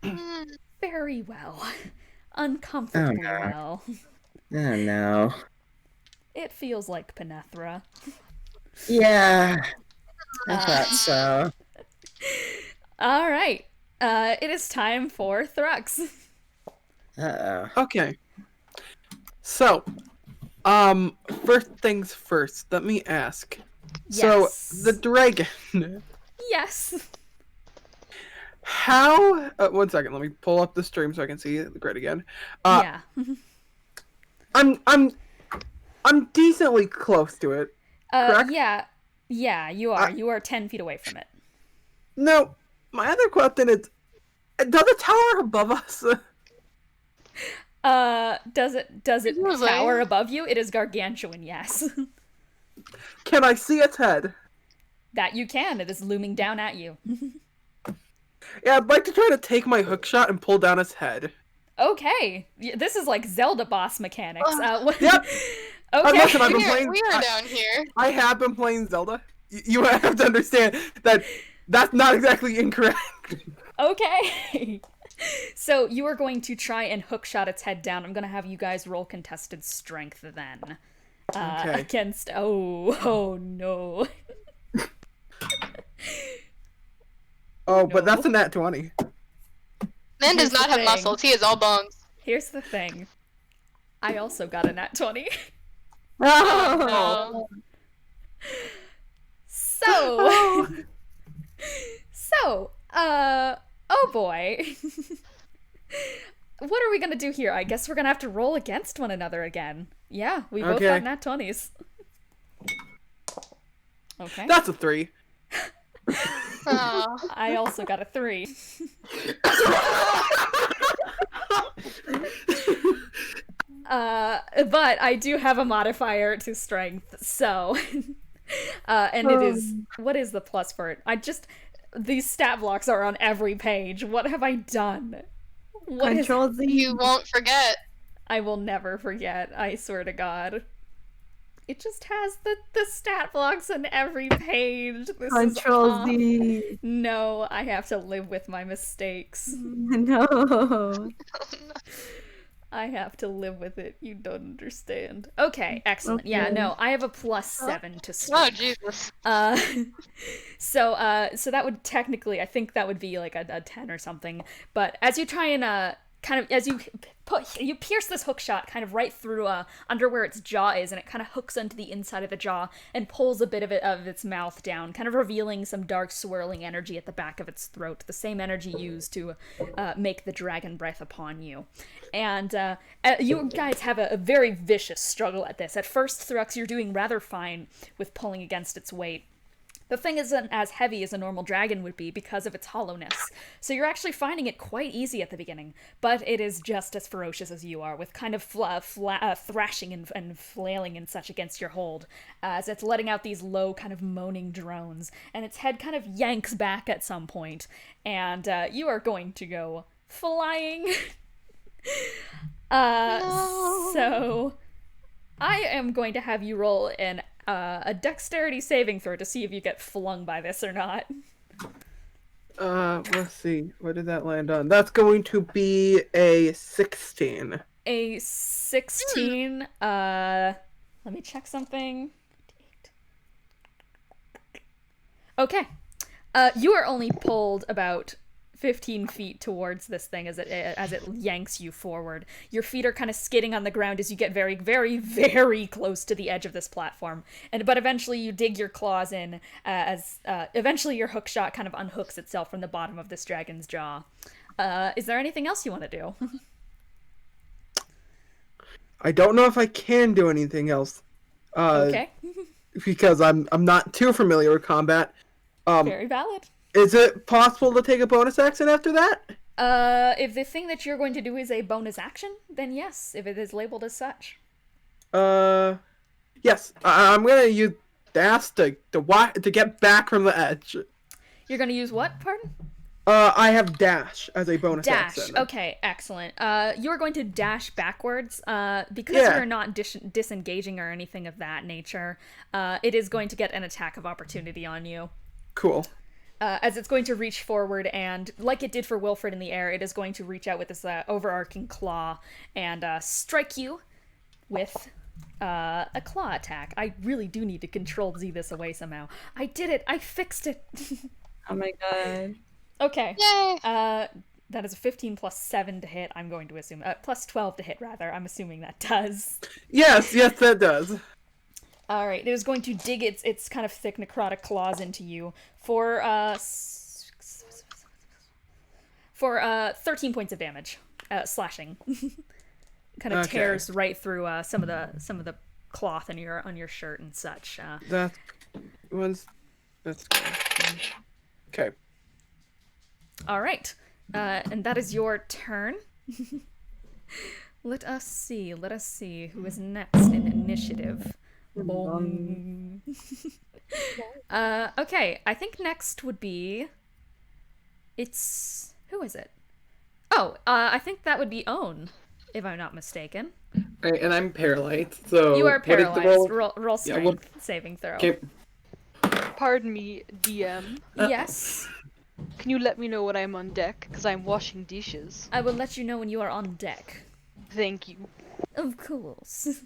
very well. Uncomfortably well. Oh no. It feels like Penethra. Yeah. I thought so. Alright. It is time for Thrux. Uh-oh. Okay. So, first things first, let me ask. Yes. So, the dragon. Yes. How... one second, let me pull up the stream so I can see the grid again. Yeah. I'm decently close to it, correct? Yeah. Yeah, you are. You are 10 feet away from it. No, my other question is, does the tower above us? Does it tower above you? It is gargantuan, yes. Can I see its head? That you can. It is looming down at you. Yeah, I'd like to try to take my hook shot and pull down its head. Okay. This is like Zelda boss mechanics. Yep. Okay. Listen, I've been playing, We are down here. I have been playing Zelda. You have to understand that that's not exactly incorrect. Okay. So you are going to try and hookshot its head down. I'm going to have you guys roll contested strength then. Okay. Against... Oh no. Oh, but that's a nat 20. Man does not have muscles. He is all bones. Here's the thing. I also got a nat 20. Oh. So, oh boy. What are we gonna do here? I guess we're gonna have to roll against one another again. Yeah, we both got nat 20s. Okay. That's a 3. Oh. I also got a 3. But I do have a modifier to strength, so... and it is... What is the plus for it? These stat blocks are on every page. What have I done? Control Z. You won't forget. I will never forget, I swear to God. It just has the stat blocks on every page. This Control is Z. No, I have to live with my mistakes. No. I have to live with it. You don't understand. Okay, excellent. Okay. Yeah, no, I have a +7 to Oh, strength. Jesus. So that would technically, I think that would be like a 10 or something. But as you try and you pierce this hook shot kind of right through under where its jaw is, and it kind of hooks onto the inside of the jaw and pulls a bit of its mouth down, kind of revealing some dark swirling energy at the back of its throat, the same energy used to make the dragon breath upon you. And you guys have a very vicious struggle at this. At first, Thrux, you're doing rather fine with pulling against its weight. The thing isn't as heavy as a normal dragon would be because of its hollowness, so you're actually finding it quite easy at the beginning, but it is just as ferocious as you are, with kind of thrashing and flailing and such against your hold, as it's letting out these low kind of moaning drones, and its head kind of yanks back at some point, and you are going to go flying. No. So I am going to have you roll a dexterity saving throw to see if you get flung by this or not. Let's see. What did that land on? That's going to be a 16. A 16. Let me check something. Okay. You are only pulled about 15 feet towards this thing as it yanks you forward. Your feet are kind of skidding on the ground as you get very, very, very close to the edge of this platform. But eventually you dig your claws in as eventually your hook shot kind of unhooks itself from the bottom of this dragon's jaw. Is there anything else you want to do? I don't know if I can do anything else. Okay. Because I'm not too familiar with combat. Very valid. Is it possible to take a bonus action after that? If the thing that you're going to do is a bonus action, then yes, if it is labeled as such. Yes. I'm gonna use dash to get back from the edge. You're going to use what, pardon? I have dash as a bonus Dash. action. Okay, excellent. You're going to dash backwards. Because Yeah. you're not disengaging or anything of that nature, it is going to get an attack of opportunity on you. Cool. As it's going to reach forward, and like it did for Wilfred in the air, it is going to reach out with this overarching claw and strike you with a claw attack. I really do need to Control Z this away somehow. I did it! I fixed it! Oh my god. Okay. Yay! That is a 15 plus 7 to hit, I'm going to assume. Plus 12 to hit, rather. I'm assuming that does. Yes, that does. Alright, it is going to dig its kind of thick necrotic claws into you for 13 points of damage. Slashing. Kind of Okay. tears right through some of the cloth on your shirt and such. That's okay. Alright. And that is your turn. Let us see who is next in initiative. Boom. Okay, I think next would be... Who is it? Oh, I think that would be Own, if I'm not mistaken. Right, and I'm paralyzed, so... You are what is the paralyzed. roll? Roll Yeah, strength saving throw. Okay. Pardon me, DM. Yes, Can you let me know when I'm on deck? Because I'm washing dishes. I will let you know when you are on deck. Thank you. Of course.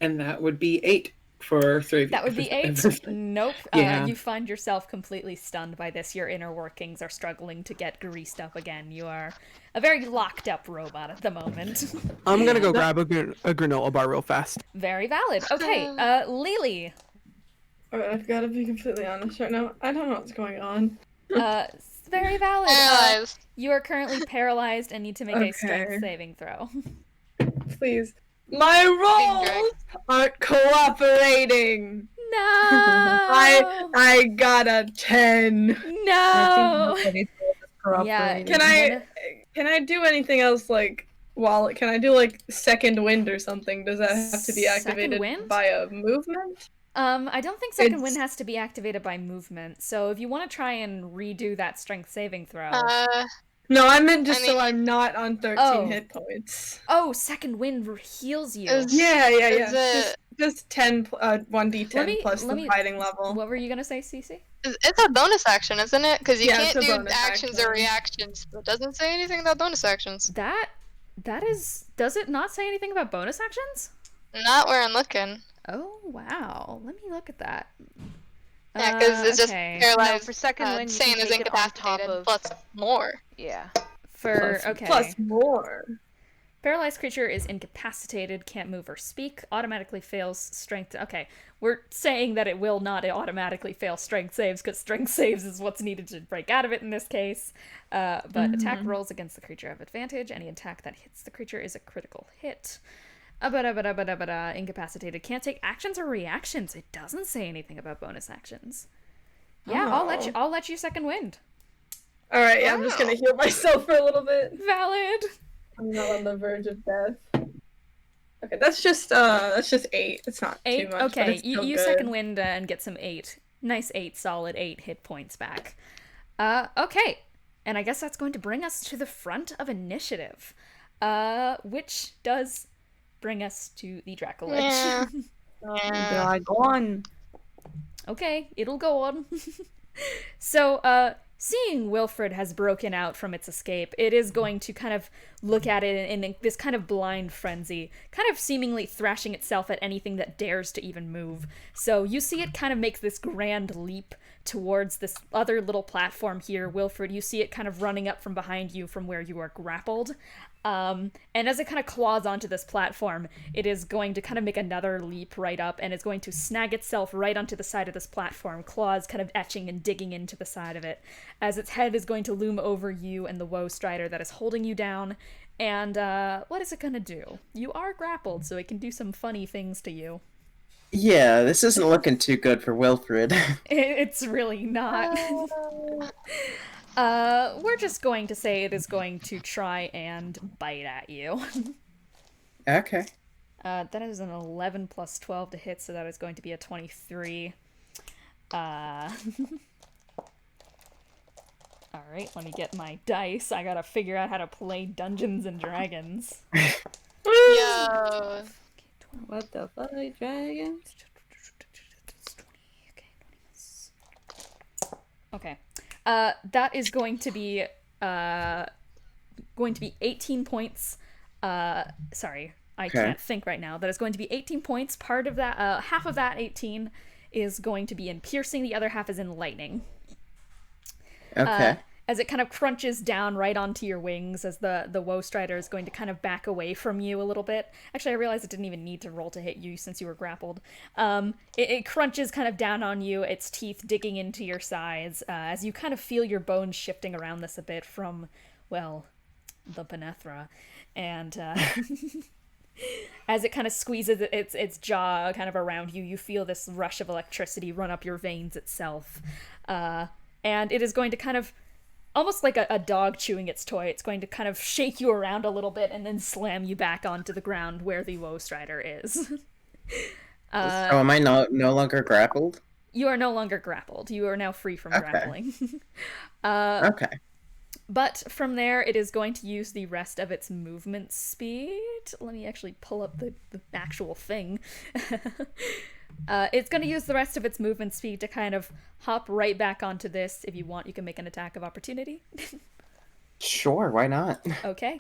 And that would be 8 for 3 of you. That would be 8. Nope. Yeah. You find yourself completely stunned by this. Your inner workings are struggling to get greased up again. You are a very locked up robot at the moment. I'm gonna go grab a granola bar real fast. Very valid. Okay, Lelee. Alright, I've got to be completely honest right now. I don't know what's going on. Very valid. Paralyzed. You are currently paralyzed and need to make a Okay. strength saving throw. Please. My rolls aren't cooperating. No. I got a 10. No. Yeah. Can I do anything else like can I do like second wind or something? Does that have to be Second activated wind? by a movement? I don't think second It's- wind has to be activated by movement. So if you want to try and redo that strength saving throw. No, I meant just I so mean- I'm not on 13 Oh. hit points. Oh, second wind heals you. Is- Yeah. Is Just 10 1d10 Let me- plus let the me- fighting level. What were you gonna say, Cece? It's a bonus action, isn't it? Because you Yeah, it's can't a do bonus actions action. or reactions. It doesn't say anything about bonus actions. That is. Does it not say anything about bonus actions? Not where I'm looking. Oh wow. Let me look at that. Yeah, because it's just okay. paralyzed. No, for second wind, you same can as take it on top incapacitated of- plus more. Yeah. Plus more. Paralyzed creature is incapacitated, can't move or speak, automatically fails strength. Okay, we're saying that it will not automatically fail strength saves because strength saves is what's needed to break out of it in this case. But attack rolls against the creature have advantage. Any attack that hits the creature is a critical hit. Incapacitated. Can't take actions or reactions. It doesn't say anything about bonus actions. Yeah, I'll let you second wind. All right, yeah, I'm just gonna heal myself for a little bit. Valid. I'm not on the verge of death. Okay, that's just 8. It's not 8. too much. Okay, but it's you still second good. wind and get some 8. Nice 8, solid 8 hit points back. Okay, and I guess that's going to bring us to the front of initiative, which does bring us to the Dracolich. Dragon. Okay, it'll go on. So, seeing Wilfred has broken out from its escape, it is going to kind of look at it in this kind of blind frenzy, kind of seemingly thrashing itself at anything that dares to even move. So you see it kind of make this grand leap towards this other little platform here. Wilfred, you see it kind of running up from behind you from where you are grappled. And as it kind of claws onto this platform, it is going to kind of make another leap right up, and it's going to snag itself right onto the side of this platform, claws kind of etching and digging into the side of it, as its head is going to loom over you and the Woe Strider that is holding you down. And what is it going to do? You are grappled, so it can do some funny things to you. Yeah, this isn't looking too good for Wilfred. It's really not. We're just going to say it is going to try and bite at you. Okay. That is an 11 plus 12 to hit, so that is going to be a 23. Alright, let me get my dice. I gotta figure out how to play Dungeons and Dragons. Yo. What the fuck, dragon? Okay. That is going to be 18 points. Sorry, I can't think right now. That is going to be 18 points. Part of that, half of that 18 is going to be in piercing. The other half is in lightning. Okay. As it kind of crunches down right onto your wings, as the Woe Strider is going to kind of back away from you a little bit. Actually, I realized it didn't even need to roll to hit you since you were grappled. It crunches kind of down on you, its teeth digging into your sides, as you kind of feel your bones shifting around this a bit from, well, the Penethra. And as it kind of squeezes its jaw kind of around you, you feel this rush of electricity run up your veins itself. And it is going to kind of, almost like a dog chewing its toy, it's going to kind of shake you around a little bit and then slam you back onto the ground where the Woe Strider is. So am I no longer grappled? You are no longer grappled. You are now free from grappling. Okay. But from there, it is going to use the rest of its movement speed. Let me actually pull up the actual thing. It's going to use the rest of its movement speed to kind of hop right back onto this. If you want, you can make an attack of opportunity. Sure, why not? Okay.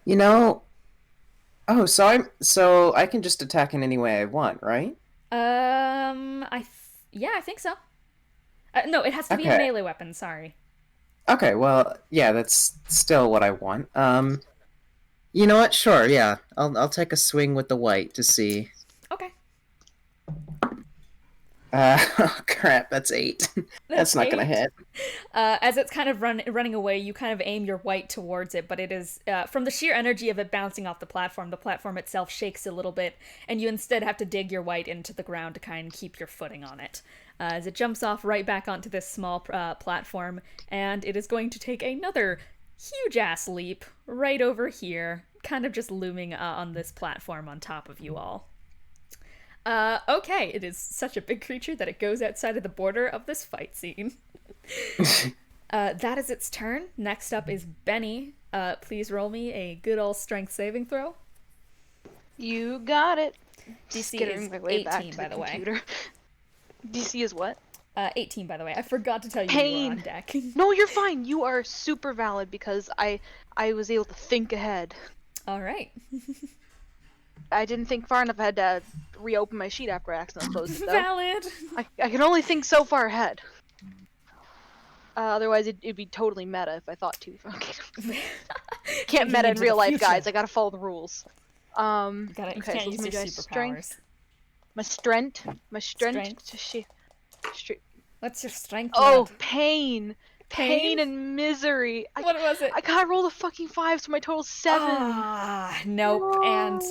You know, so I can just attack in any way I want, right? I think so. No, it has to be a melee weapon, sorry. Okay, well, yeah, that's still what I want. You know what? Sure, yeah. I'll take a swing with the white to see. Okay. Oh crap, that's 8. That's not 8. gonna hit. As it's kind of running away, you kind of aim your white towards it, but it is, from the sheer energy of it bouncing off the platform itself shakes a little bit, and you instead have to dig your white into the ground to kind of keep your footing on it. As it jumps off right back onto this small platform, and it is going to take another huge-ass leap right over here, kind of just looming on this platform on top of you all. Okay, it is such a big creature that it goes outside of the border of this fight scene. That is its turn. Next up is Bennie. Please roll me a good old strength saving throw. You got it. DC Skittering is my way back 18, to by the the way. computer. DC is what? 18, by the way. I forgot to tell you Pain. you were on deck. No, you're fine. You are super valid because I was able to think ahead. All right. I didn't think far enough. I had to reopen my sheet after I accidentally closed it, though. Valid. I can only think so far ahead. Otherwise, it'd be totally meta if I thought too. Can't meta in into real the life, future. guys. I gotta follow the rules. You Okay, can't so use my your strength. superpowers. My strength. What's your strength? Oh, mod? pain. pain and misery. What was it? I rolled a fucking 5, so my total's 7. Nope. And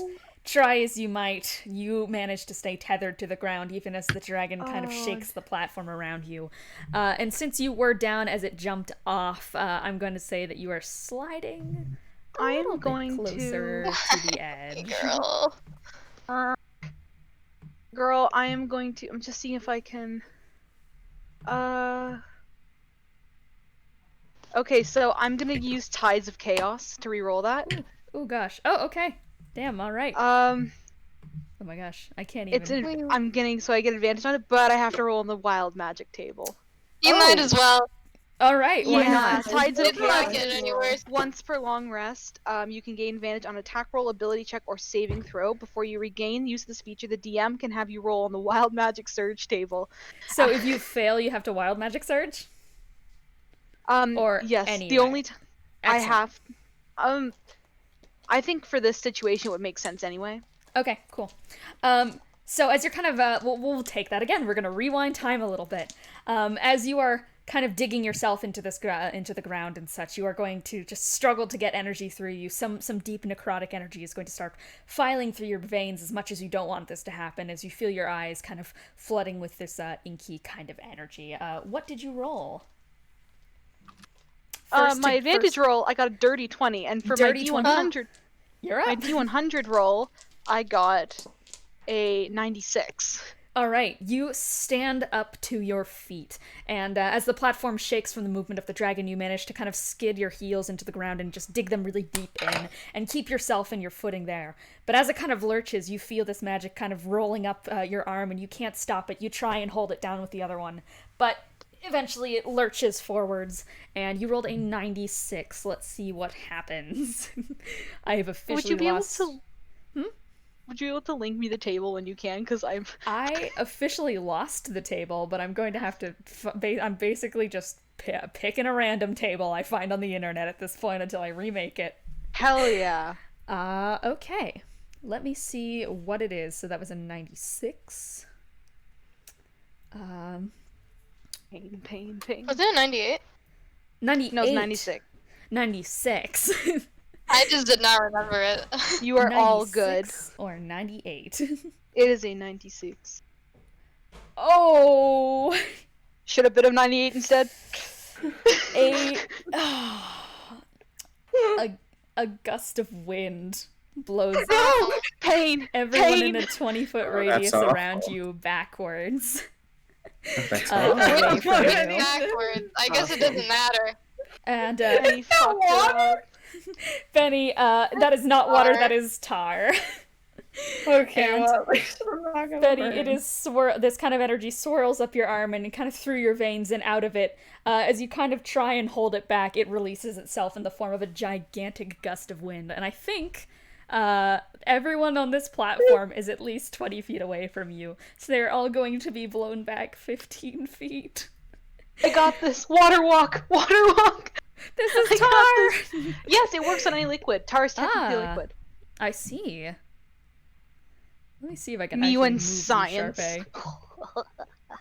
try as you might, you manage to stay tethered to the ground even as the dragon kind of shakes the platform around you. And since you were down as it jumped off, I'm going to say that you are sliding I am going closer to the edge. Girl, I am going to. I'm just seeing if I can. Okay, so I'm gonna use Tides of Chaos to reroll that. Oh gosh. Oh, okay. Damn. All right. Um, Oh my gosh. I can't even. I'm getting so I get advantage on it, but I have to roll on the Wild Magic table. You might as well. All right. Why Yeah, not? Tides of It's not Chaos. getting any worse. Once per long rest, you can gain advantage on attack roll, ability check, or saving throw. Before you regain use of this feature, the DM can have you roll on the Wild Magic Surge table. So if you fail, you have to wild magic surge. Or yes, anyway. the only I Excellent. have. I think for this situation, it would make sense anyway. Okay, cool. So as you're kind of, we'll take that again. We're gonna rewind time a little bit. As you are kind of digging yourself into this into the ground and such, you are going to just struggle to get energy through you. Some deep necrotic energy is going to start filing through your veins as much as you don't want this to happen, as you feel your eyes kind of flooding with this inky kind of energy. What did you roll? My advantage roll, I got a dirty 20, and for Dirty my 20? D100, You're up. my D100 roll, I got a 96. All right, you stand up to your feet, and as the platform shakes from the movement of the dragon, you manage to kind of skid your heels into the ground and just dig them really deep in, and keep yourself and your footing there. But as it kind of lurches, you feel this magic kind of rolling up your arm, and you can't stop it. You try and hold it down with the other one, but eventually it lurches forwards, and you rolled a 96. Let's see what happens. I have officially Would you be lost... able to... Would you be able to link me the table when you can? Because I officially lost the table, but I'm going to have to... I'm basically just picking a random table I find on the internet at this point until I remake it. Hell yeah. Okay. Let me see what it is. So that was a 96. Pain. Was it a 98? 98. No, it's 96. 96. I just did not remember it. You are all good. 96 or 98. It is a 96. Oh! Should have been a 98 instead. A gust of wind blows Pain! everyone in Pain. a 20-foot Oh, radius that's around awful. you backwards. That's Away from you. Backwards. I guess it doesn't matter. And Benny fucked it up. Benny, that is not water, that is tar. Okay, And- well, at least I'm not gonna Betty, burn. it is this kind of energy swirls up your arm and kind of through your veins and out of it. As you kind of try and hold it back, it releases itself in the form of a gigantic gust of wind. And I think everyone on this platform is at least 20 feet away from you. So they're all going to be blown back 15 feet. I got this. Water walk. This is I got tar! Yes, it works on any liquid. Tar is technically Ah. liquid. I see. Let me see if I can Me actually and move you, science. Sharpay.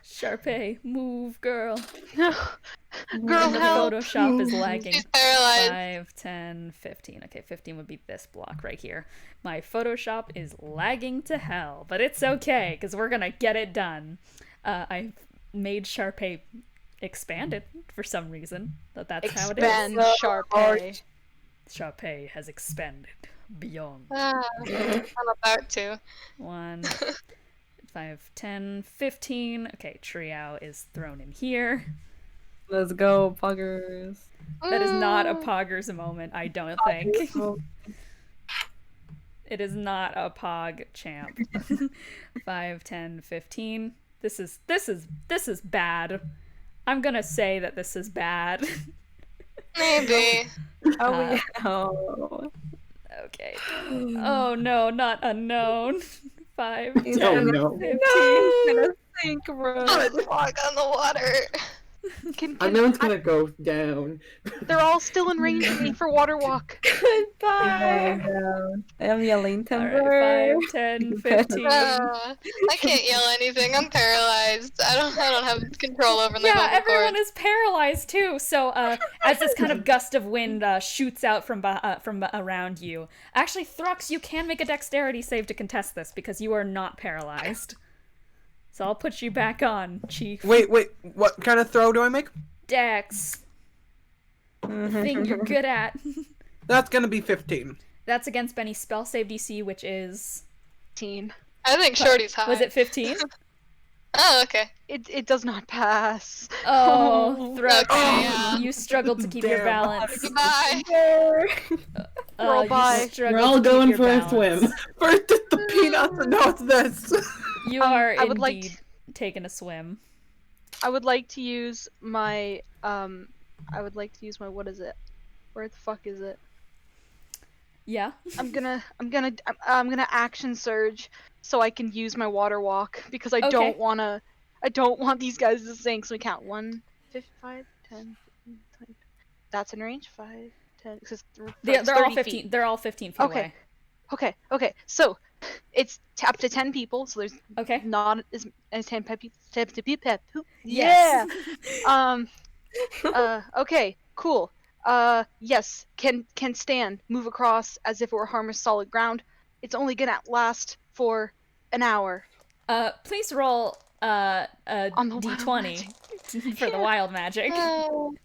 Sharpay, move, girl. Girl, The help. Photoshop is lagging. She's paralyzed. 5, 10, 15. Okay, 15 would be this block right here. My Photoshop is lagging to hell, but it's okay, because we're gonna get it done. I made Charpay expanded for some reason. That's how it is. Expand Charpay. Charpay has expanded beyond. I'm about to. 1, 5, 10, 15. Okay, Triao is thrown in here. Let's go, puggers. That is not a Poggers moment, I don't think. Oh, It is not a Pog champ. 5, 10, 15. This is bad. I'm gonna say that this is bad. Maybe. Uh, oh. Okay. Oh no, not unknown. 5, 10, Oh no. 15. No, I'm gonna sink, bro. Oh, it's fog on the water. Unknown's gonna go down. They're all still in range of me for water walk. Goodbye. I'm yelling timber. Alright, 5, 10, 15. I can't yell anything. I'm paralyzed. I don't have control over my Yeah, vocal everyone cords. is paralyzed too. So, as this kind of gust of wind shoots out from around you, actually, Thrux, you can make a dexterity save to contest this because you are not paralyzed. So I'll put you back on, Chief. Wait, what kind of throw do I make? Dex. The thing you're good at. That's gonna be 15. That's against Benny's spell save DC, which is 15. I think Shorty's high. Was it 15? Oh, okay. It does not pass. Oh, Thrux, Okay, yeah. you struggled to keep your Damn. balance. Goodbye. Roll You by. struggled We're all to keep going your for a balance. swim. First it's the peanuts, and now it's this. You are I would like indeed taking a swim. I would like to use my what is it? Where the fuck is it? Yeah. I'm gonna action surge so I can use my water walk because I Okay. don't want these guys to sink. So we count 1, 5, 10, 15, 20. That's in range. 5, 10. They're all 30 15. feet. They're all 15 feet Okay. away. Okay. So it's up to 10 people. So there's Okay. not as 10 people. Yes. Okay. Cool. Yes. Can stand. Move across as if it were harmless solid ground. It's only gonna last for an hour. Please roll a On the wild d20 for the wild magic. Oh,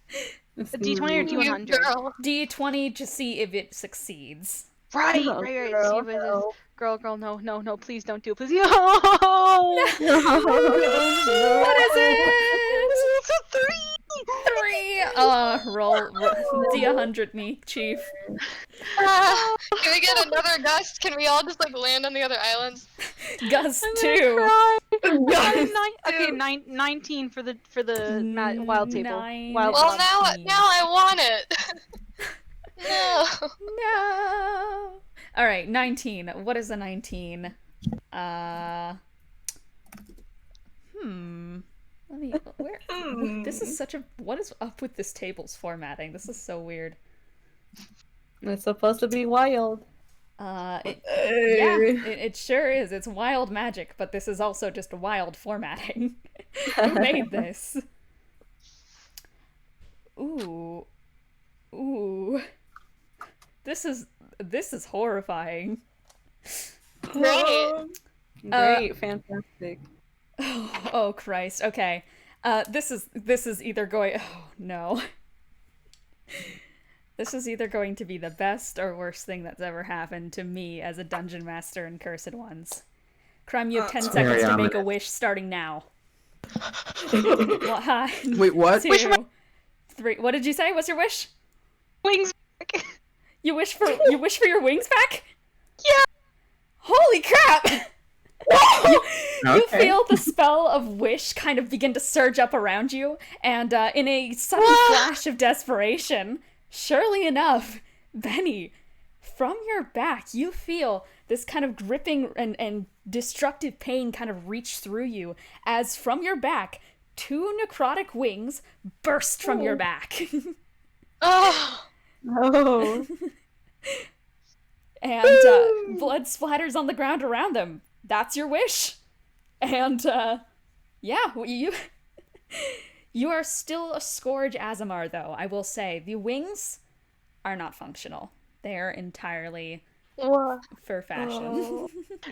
A D20 or you D100? girl. D20 to see if it succeeds. Right. Oh, See if girl, it is. no. Girl, no, please don't do it, please. No! What is it? It's a 3! 3. Roll D100 me, Chief. Can we get another gust? Can we all just like land on the other islands? Gust 2. Okay, 19 for the wild table. Nine. Wild Well, one. now I want it. No. No. All right, 19. What is a 19? Let me. Where? This is such a. What is up with this table's formatting? This is so weird. It's supposed to be wild. Yeah, it sure is. It's wild magic, but this is also just wild formatting. Who made this? Ooh. This is horrifying. Great. Great, fantastic. Oh Christ. Okay. This is either going. Oh no. This is either going to be the best or worst thing that's ever happened to me as a dungeon master in Cursed Ones. Crumb, you have 10 seconds to make a wish starting now. Wait, what? 2, 3. What did you say? What's your wish? Wings. You wish for your wings back? Yeah. Holy crap! You Okay. feel the spell of wish kind of begin to surge up around you, and in a sudden flash of desperation, surely enough, Benny, from your back, you feel this kind of gripping and destructive pain kind of reach through you, as from your back, 2 necrotic wings burst from your back. Oh. Oh. And blood splatters on the ground around them. That's your wish. And yeah, you are still a Scourge Azamar, though. I will say the wings are not functional. They are entirely for fashion.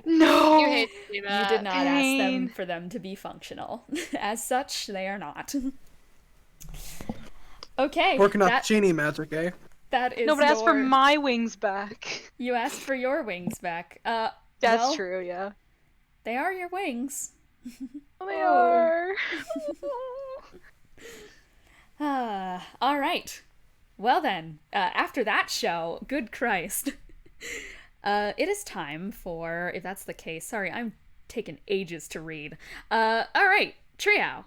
No. You hate to see You that. did not ask them Pain. for them to be functional. As such, they are not. Okay, Working on that, genie magic, eh? that is No, but as for your- my wings back. You asked for your wings back. That's well, true, yeah. They are your wings. They are. All right. Well then, after that show, good Christ. It is time for, if that's the case, sorry, I'm taking ages to read. All right, Triao.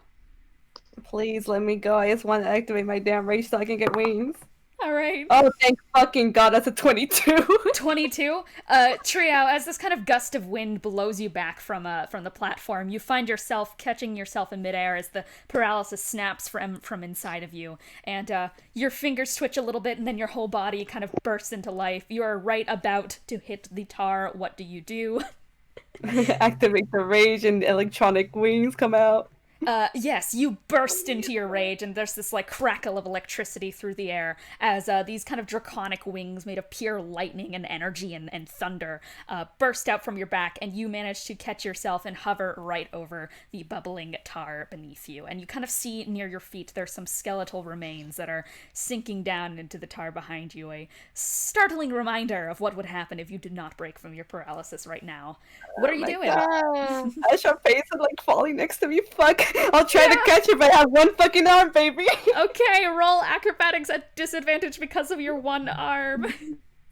Please let me go. I just want to activate my damn rage so I can get wings. All right. Oh, thank fucking God, that's a 22. 22. Triao, as this kind of gust of wind blows you back from the platform, you find yourself catching yourself in midair as the paralysis snaps from inside of you, and your fingers twitch a little bit, and then your whole body kind of bursts into life. You are right about to hit the tar. What do you do? Activate the rage and electronic wings come out. Yes, you burst into your rage, and there's this, like, crackle of electricity through the air as these kind of draconic wings made of pure lightning and energy and thunder burst out from your back, and you manage to catch yourself and hover right over the bubbling tar beneath you. And you kind of see near your feet there's some skeletal remains that are sinking down into the tar behind you, a startling reminder of what would happen if you did not break from your paralysis right now. What are you doing? Charpay is, like, falling next to me. Fuck. I'll try to catch it, but I have one fucking arm, baby. Okay, roll acrobatics at disadvantage because of your one arm.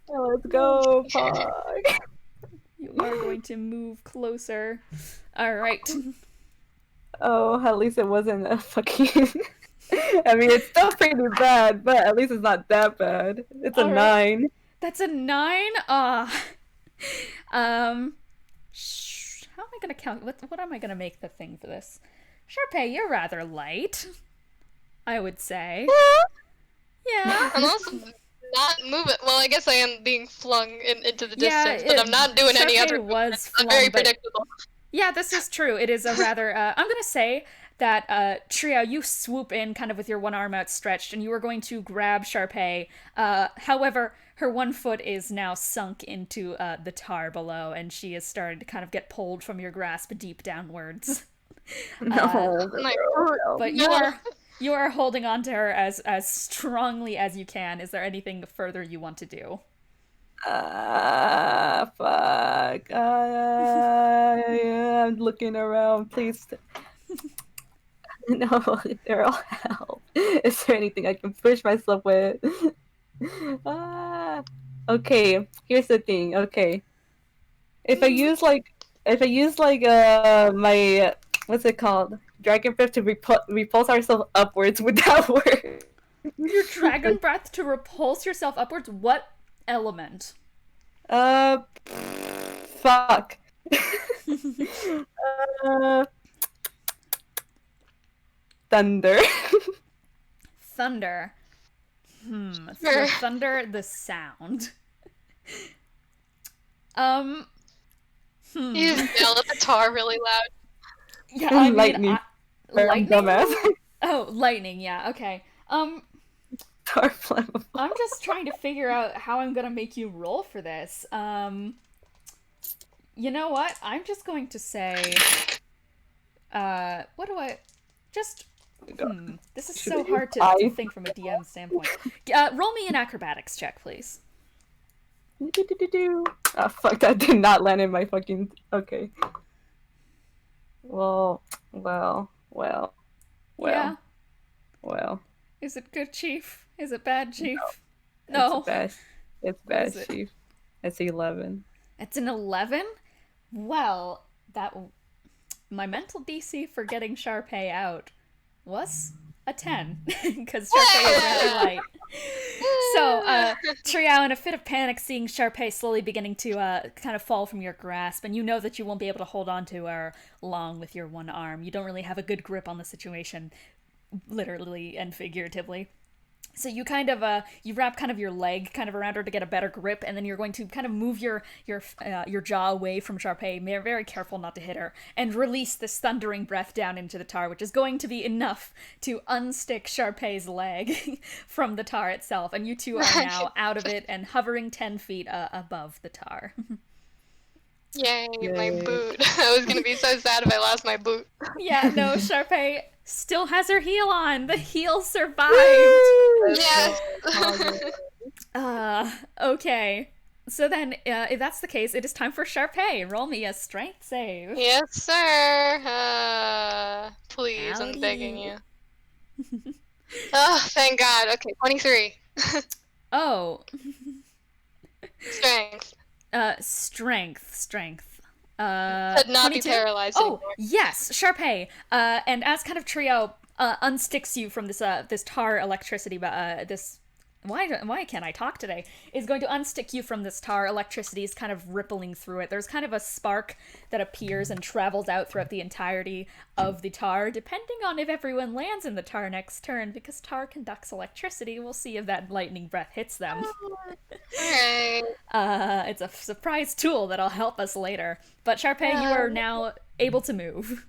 Let's go, fuck. You are going to move closer. Alright. Oh, at least it wasn't a fucking... I mean, it's still pretty bad, but at least it's not that bad. It's a 9. That's a 9? How am I gonna count? What am I gonna make the thing for this? Charpay, you're rather light, I would say. Yeah. I'm also not moving. Well, I guess I am being flung into the distance, but I'm not doing any other. Was flung, very predictable. Yeah, this is true. It is a rather. I'm gonna say that Triao, you swoop in kind of with your one arm outstretched, and you are going to grab Charpay. However, her one foot is now sunk into the tar below, and she is starting to kind of get pulled from your grasp deep downwards. But you are holding on to her as strongly as you can. Is there anything further you want to do? Fuck. I'm looking around. Please. No, girl, help. Is there anything I can push myself with? Okay, here's the thing. Okay. If I use like my what's it called? Dragon breath to repulse ourselves upwards, would that work? Your dragon breath to repulse yourself upwards? What element? Fuck. Thunder. Thunder. So thunder, the sound. You just yell at the tar really loud. Yeah, I mean, lightning. Lightning? Dumbass. Oh, lightning, yeah, okay. Tar flammable. I'm just trying to figure out how I'm gonna make you roll for this. You know what? I'm just going to say, what do I, just, this is so hard to think from a DM standpoint. Roll me an acrobatics check, please. Oh, fuck, that did not land in my fucking, okay. Well. Yeah. Well. Is it good, Chief? Is it bad, Chief? No. No. It's bad, Chief. It's 11. It's an 11? Well, my mental DC for getting Charpay out was a 10, because Charpay is rather light. So, Triao, in a fit of panic, seeing Charpay slowly beginning to kind of fall from your grasp, and you know that you won't be able to hold on to her long with your one arm. You don't really have a good grip on the situation, literally and figuratively. So you kind of, you wrap kind of your leg kind of around her to get a better grip, and then you're going to kind of move your jaw away from Charpay, very careful not to hit her, and release this thundering breath down into the tar, which is going to be enough to unstick Charpay's leg from the tar itself, and you two are now out of it and hovering 10 feet above the tar. Yay, my boot. I was gonna be so sad if I lost my boot. Yeah, no, Charpay still has her heel on. The heel survived. Yes. Okay. So then, if that's the case, it is time for Charpay. Roll me a strength save. Yes, sir. Please, I'm begging you. Oh, thank God. Okay, 23. Oh. Strength. Strength. Could not 22? be paralyzed Oh, anymore. yes, Charpay. And as kind of Triao unsticks you from this tar electricity, this why can't I talk today, is going to unstick you from this tar. Electricity is kind of rippling through it. There's kind of a spark that appears and travels out throughout the entirety of the tar, depending on if everyone lands in the tar next turn, because tar conducts electricity. We'll see if that lightning breath hits them. Alright. It's a surprise tool that'll help us later. But Charpay, you are now able to move.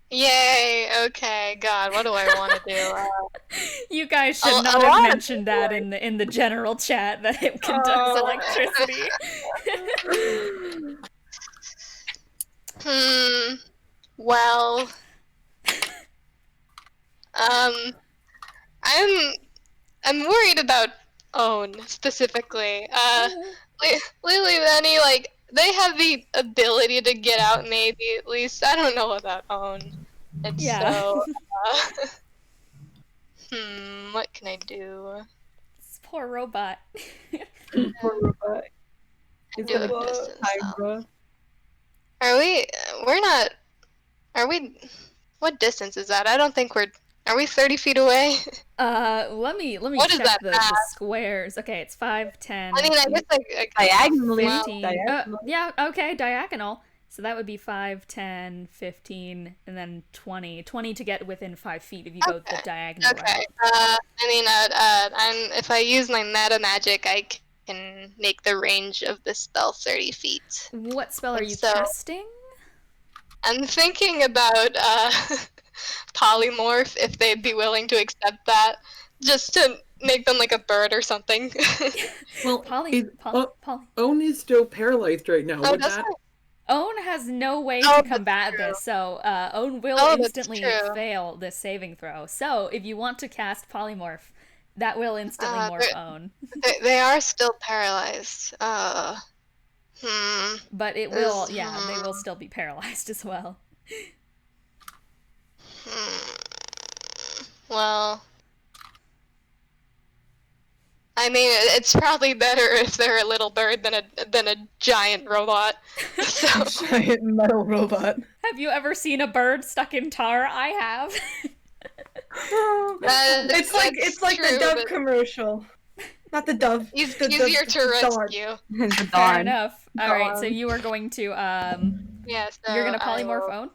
Yay, okay, God, what do I want to do? You guys should not have mentioned that in the general chat, that it conducts electricity. Well, I'm worried about Own specifically. Lelee, Bennie, like, they have the ability to get out, maybe, at least. I don't know about Own. And so, what can I do? This poor robot. Poor robot. Do a distance spell. What distance is that? I don't think are we 30 feet away? Let me What is check that the squares. Okay, it's 5, 10. I mean, I guess like Diagonally. 15. Diagonal. Yeah, okay, diagonal. So that would be 5, 10, 15, and then 20. 20 to get within 5 feet if you go the diagonal route. Okay. If I use my meta magic, I can make the range of the spell 30 feet. What spell are you casting? I'm thinking about polymorph, if they'd be willing to accept that, just to make them like a bird or something. Well, Poly. Own is still paralyzed right now. Would that... Own has no way to combat this, so Own will instantly fail this saving throw. So if you want to cast polymorph, that will instantly morph Own. They are still paralyzed. But it will, they will still be paralyzed as well. Well, I mean, it's probably better if they're a little bird than a giant robot. So. Giant metal robot. Have you ever seen a bird stuck in tar? I have. It's like true, the Dove commercial. Not the Dove. Easier to rescue. Fair enough. All right, so you are going to you're gonna polymorph Own.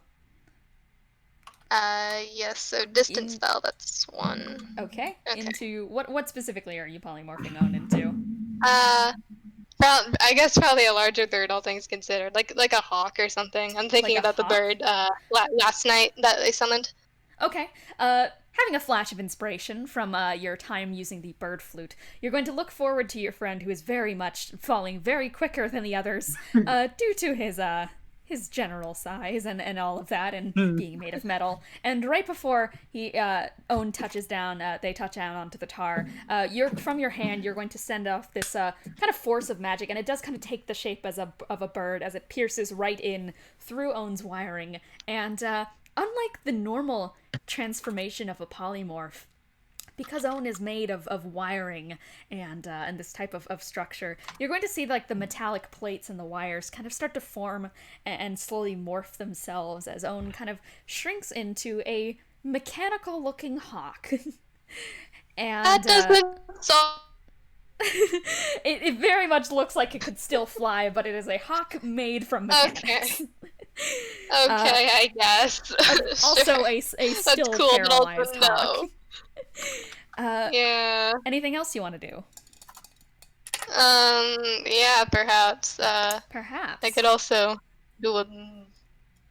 Yes. So distance spell. That's one. Okay. Into what specifically are you polymorphing Own into? I guess probably a larger bird, all things considered, like a hawk or something. I'm thinking about the bird last night that they summoned. Okay. Having a flash of inspiration from your time using the bird flute, you're going to look forward to your friend who is very much falling very quicker than the others due to his general size and all of that, and being made of metal. And right before Own touches down, they touch down onto the tar. From your hand, you're going to send off this kind of force of magic, and it does kind of take the shape of a bird as it pierces right in through Own's wiring. And unlike the normal transformation of a polymorph, because Own is made of wiring and this type of structure, you're going to see like the metallic plates and the wires kind of start to form and slowly morph themselves as Own kind of shrinks into a mechanical-looking hawk. And that doesn't it very much looks like it could still fly, but it is a hawk made from mechanics. Okay, I guess. Also a still cool, paralyzed hawk. Yeah. Anything else you want to do? Yeah, perhaps. Perhaps. I could also do a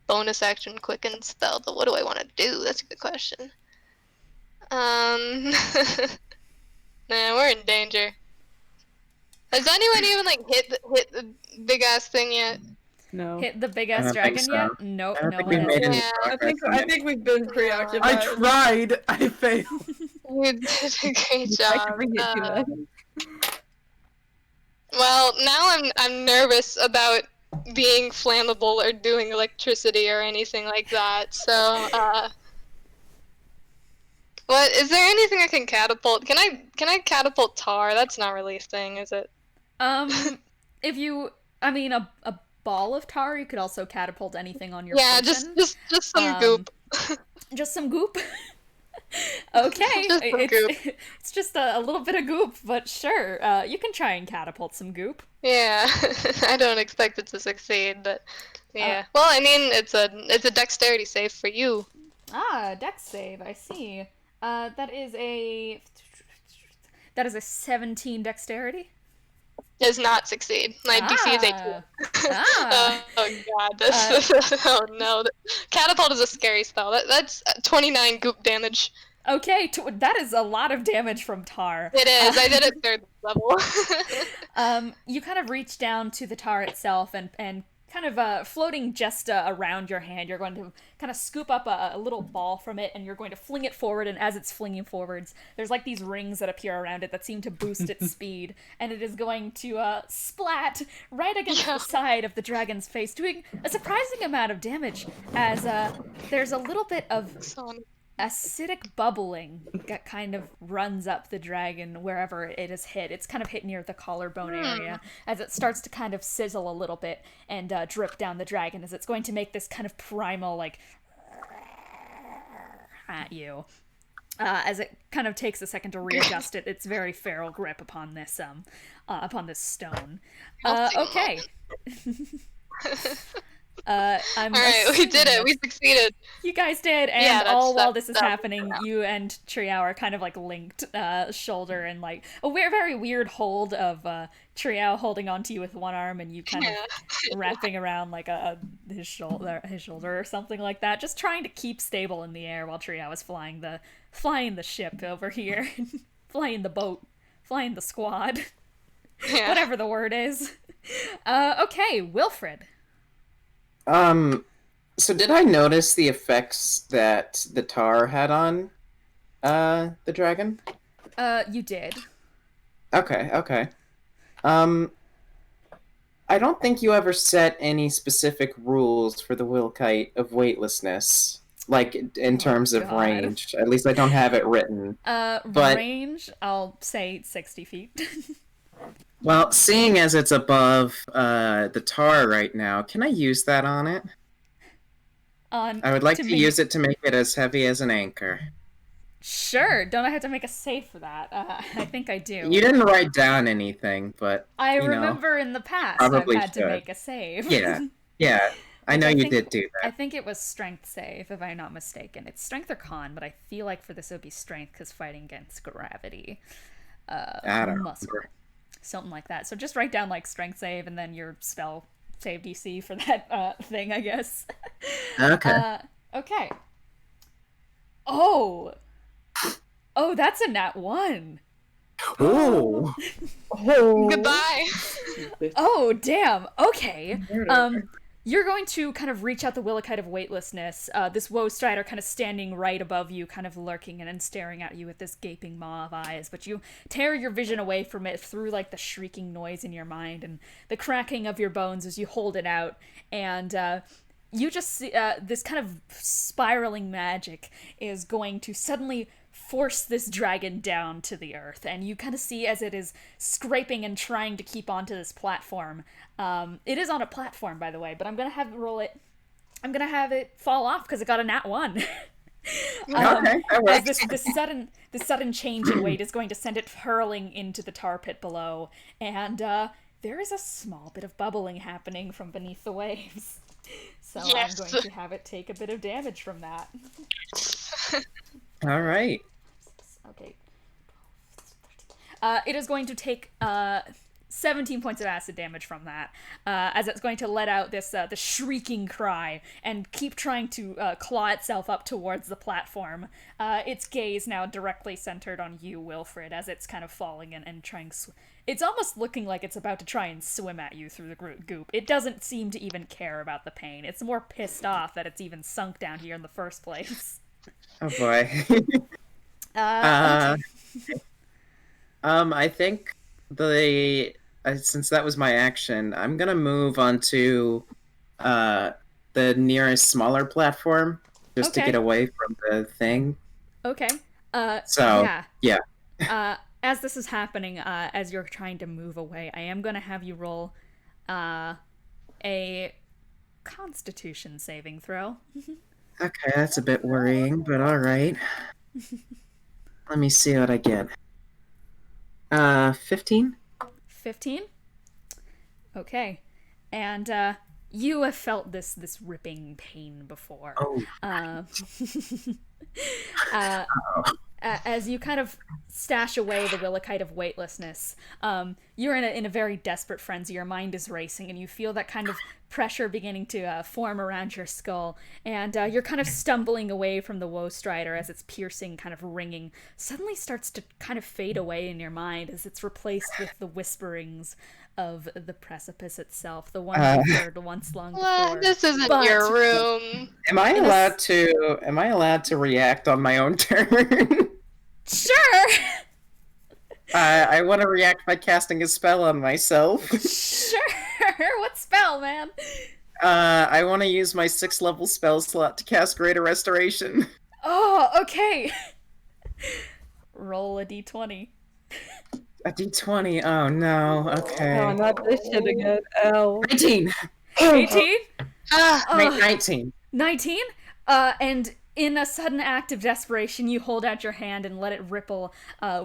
bonus action quicken spell, but what do I want to do? That's a good question. Nah, we're in danger. Has anyone even like hit the big ass thing yet? No. Hit the big ass dragon yet? Nope, no one has. Yeah, I think we've been preoccupied. I tried. I failed. You did a great job. Well, now I'm nervous about being flammable or doing electricity or anything like that. So, what is there anything I can catapult? Can I catapult tar? That's not really a thing, is it? If you, I mean, a ball of tar, you could also catapult anything on your yeah, person. just some goop. Just some goop. Okay, Just some goop. it's just a little bit of goop, but sure, you can try and catapult some goop. Yeah, I don't expect it to succeed, but yeah. Well, I mean, it's a dexterity save for you. Ah, dex save, I see. That is a 17 dexterity. Does not succeed. My DC is 18. Ah. Oh god, this oh no. Catapult is a scary spell. That's 29 goop damage. Okay, that is a lot of damage from tar. It is. I did it 3rd level. You kind of reach down to the tar itself and kind of floating just around your hand, you're going to kind of scoop up a little ball from it, and you're going to fling it forward, and as it's flinging forwards, there's like these rings that appear around it that seem to boost its speed, and it is going to splat right against the side of the dragon's face, doing a surprising amount of damage, as there's a little bit of acidic bubbling that kind of runs up the dragon wherever it is hit. It's kind of hit near the collarbone area as it starts to kind of sizzle a little bit and drip down the dragon as it's going to make this kind of primal, like, at you. As it kind of takes a second to readjust its very feral grip upon this stone. Okay. Alright, we did it. We succeeded. You guys did, and while this is happening, you and Triao are kind of like linked shoulder and like a very weird hold of Triao holding onto you with one arm and you kind of wrapping around like his shoulder or something like that, just trying to keep stable in the air while Triao is flying the ship over here, flying the boat, flying the squad, whatever the word is. Okay, Wilfred. So did I notice the effects that the tar had on the dragon? You did. Okay. I don't think you ever set any specific rules for the Wilkite of weightlessness, like in terms of range. At least I don't have it written. But range, I'll say 60 feet. Well, seeing as it's above the tar right now, can I use that on it? I would like to use it to make it as heavy as an anchor. Sure. Don't I have to make a save for that? I think I do. You didn't write down anything, but I remember in the past I've had to make a save. Yeah. I know you did do that. I think it was strength save, if I'm not mistaken. It's strength or con, but I feel like for this it would be strength because fighting against gravity. I don't know. Something like that. So just write down like strength save and then your spell save DC for that thing, I guess. Okay. Okay. Oh, that's a nat 1. Ooh. Goodbye. Oh, damn. Okay. You're going to kind of reach out the Willikite of weightlessness. This Woe Strider kind of standing right above you, kind of lurking and staring at you with this gaping maw of eyes. But you tear your vision away from it through like the shrieking noise in your mind and the cracking of your bones as you hold it out. And you just see this kind of spiraling magic is going to suddenly force this dragon down to the earth, and you kind of see as it is scraping and trying to keep onto this platform. It is on a platform, by the way, but I'm gonna have it roll it. I'm gonna have it fall off because it got a nat 1. Okay, as this sudden change in weight is going to send it hurling into the tar pit below, and there is a small bit of bubbling happening from beneath the waves. So yes. I'm going to have it take a bit of damage from that. All right. Okay. It is going to take 17 points of acid damage from that, as it's going to let out this the shrieking cry and keep trying to claw itself up towards the platform. Its gaze now directly centered on you, Wilfred, as it's kind of falling and trying. It's almost looking like it's about to try and swim at you through the goop. It doesn't seem to even care about the pain. It's more pissed off that it's even sunk down here in the first place. Oh boy. I think since that was my action, I'm gonna move onto the nearest smaller platform just to get away from the thing. Okay. Yeah. As this is happening, as you're trying to move away, I am gonna have you roll a Constitution saving throw. Okay, that's a bit worrying, but all right. Let me see what I get. 15? 15? Okay. And you have felt this ripping pain before. Oh. As you kind of stash away the Willakite of weightlessness, you're in a very desperate frenzy. Your mind is racing, and you feel that kind of pressure beginning to form around your skull. And you're kind of stumbling away from the Woe Strider as its piercing kind of ringing suddenly starts to kind of fade away in your mind as it's replaced with the whisperings of the precipice itself, the one you heard once long before. This isn't But- your room. Am I allowed to react on my own turn? Sure! I want to react by casting a spell on myself. Sure! What spell, man? I want to use my 6th level spell slot to cast Greater Restoration. Oh, okay. Roll a d20. A d20. Oh no. Okay. No, not this shit again. Ow. 19. 18? Ah, Oh, 19. 19? And in a sudden act of desperation, you hold out your hand and let it ripple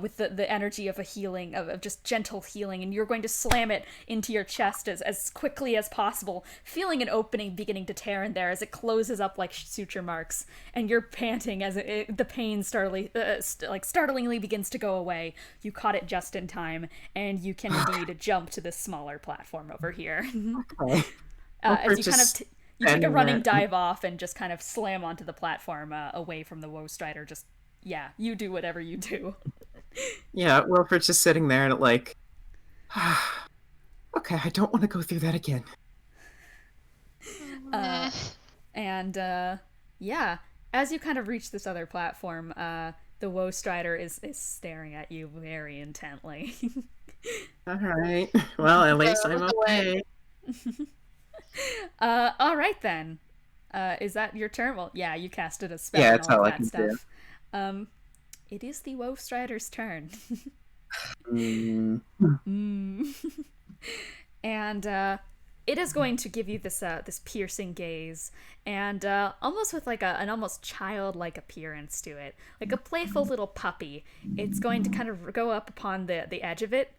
with the energy of a healing, of just gentle healing, and you're going to slam it into your chest as quickly as possible, feeling an opening beginning to tear in there as it closes up like suture marks, and you're panting as the pain startlingly begins to go away. You caught it just in time, and you can indeed jump to this smaller platform over here. Okay. As you kind of... You take a running there. dive off and just kind of slam onto the platform away from the Woe Strider. Just, yeah, you do whatever you do. Yeah, Wilfred's just sitting there and like, okay, I don't want to go through that again. Yeah, as you kind of reach this other platform, the Woe Strider is staring at you very intently. All right. Well, at least I'm okay. All right then. Is that your turn? Well, yeah, you casted a spell Yeah, and that's all all I that can stuff. It is the Woe Strider's turn. Mm. And it is going to give you this this piercing gaze, and almost with like an almost childlike appearance to it, like a playful little puppy. It's going to kind of go up upon the edge of it,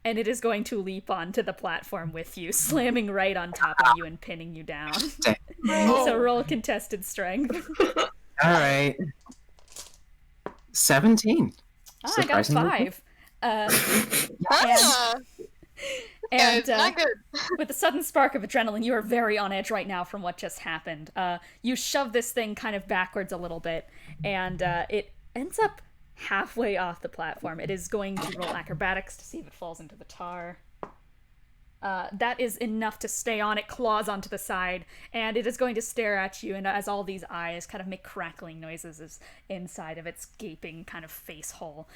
and it is going to leap onto the platform with you, slamming right on top of you and pinning you down. So roll contested strength. All right. 17. Oh, I got Surprisingly 5. ah, And not good. with a sudden spark of adrenaline, you are very on edge right now from what just happened. You shove this thing kind of backwards a little bit, and it ends up halfway off the platform. It is going to roll acrobatics to see if it falls into the tar. That is enough to stay on. It claws onto the side, and it is going to stare at you, and as all these eyes kind of make crackling noises inside of its gaping kind of face hole,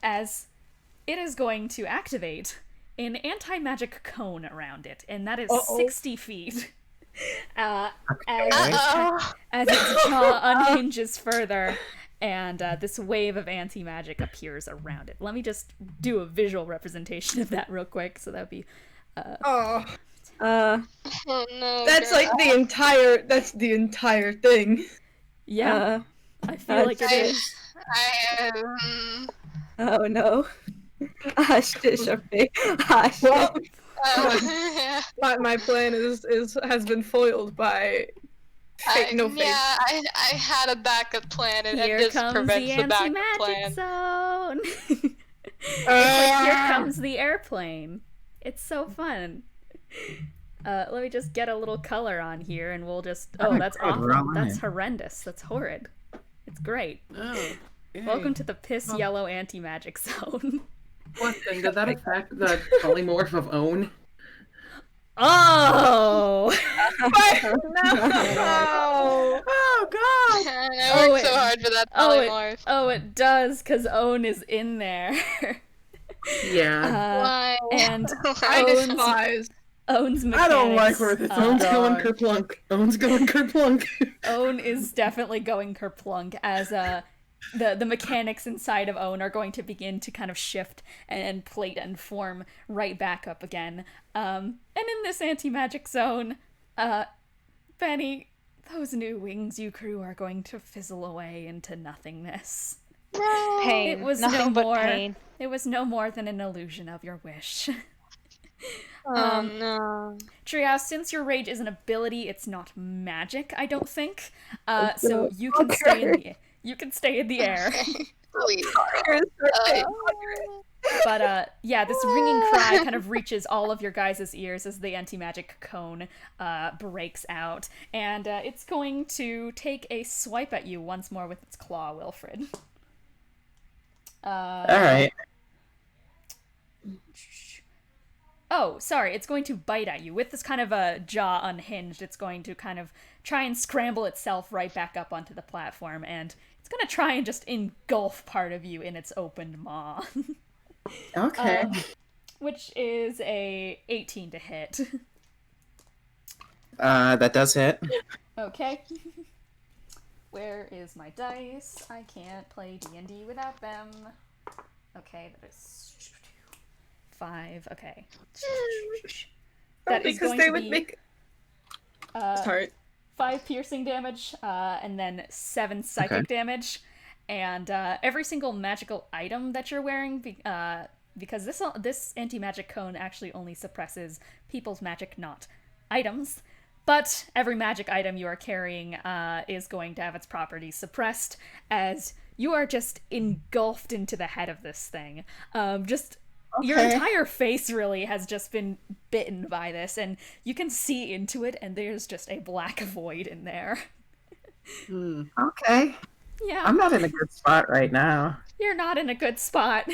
as it is going to activate an anti-magic cone around it, and that is 60 feet. As its jaw unhinges further, and this wave of anti-magic appears around it. Let me just do a visual representation of that real quick. So that would be... Oh, Oh no. that's girl. like that's the entire thing. Yeah, I feel like it is. Oh no. Ah, shit, Charpay. Ah, shit. Well, Yeah. my plan has been foiled by fate, no fate. Yeah, I had a backup plan, and Here it just comes prevents the the backup anti-magic plan. zone. It's like, here comes the airplane. It's so fun. Let me just get a little color on here, and we'll just... Oh, that's God, we're awful. all That's in. horrendous. That's horrid. It's great. Oh, Welcome to the piss yellow anti-magic zone. One thing, did that affect the polymorph of own? Oh! No! Oh god! I worked so hard for that polymorph. It does, because Own is in there. Yeah. Why? And I Own's, despise. Own's mechanics. I don't like where this Own's going kerplunk. Own's going kerplunk. Own is definitely going kerplunk as the mechanics inside of Own are going to begin to kind of shift and plate and form right back up again. And in this anti-magic zone, Bennie, those new wings you grew are going to fizzle away into nothingness. Pain. It was Nothing no but more. pain. It was no more than an illusion of your wish. Oh no. Triao, since your rage is an ability, it's not magic, I don't think. So you can stay in the air. Please. But yeah, this ringing cry kind of reaches all of your guys' ears as the anti-magic cone breaks out, and it's going to take a swipe at you once more with its claw, Wilfred. Alright. Oh, sorry, it's going to bite at you. With this kind of a jaw unhinged, it's going to kind of try and scramble itself right back up onto the platform, and it's going to try and just engulf part of you in its opened maw. Okay. Which is a 18 to hit. That does hit. Okay. Where is my dice? I can't play D&D without them. Okay, that is 5. Okay. That is because going they to would be make. Sorry. 5 piercing damage, and then 7 psychic damage. And every single magical item that you're wearing, because this anti-magic cone actually only suppresses people's magic, not items. But every magic item you are carrying is going to have its properties suppressed, as you are just engulfed into the head of this thing. Your entire face really has just been bitten by this, and you can see into it, and there's just a black void in there. Okay. Yeah. I'm not in a good spot right now. You're not in a good spot.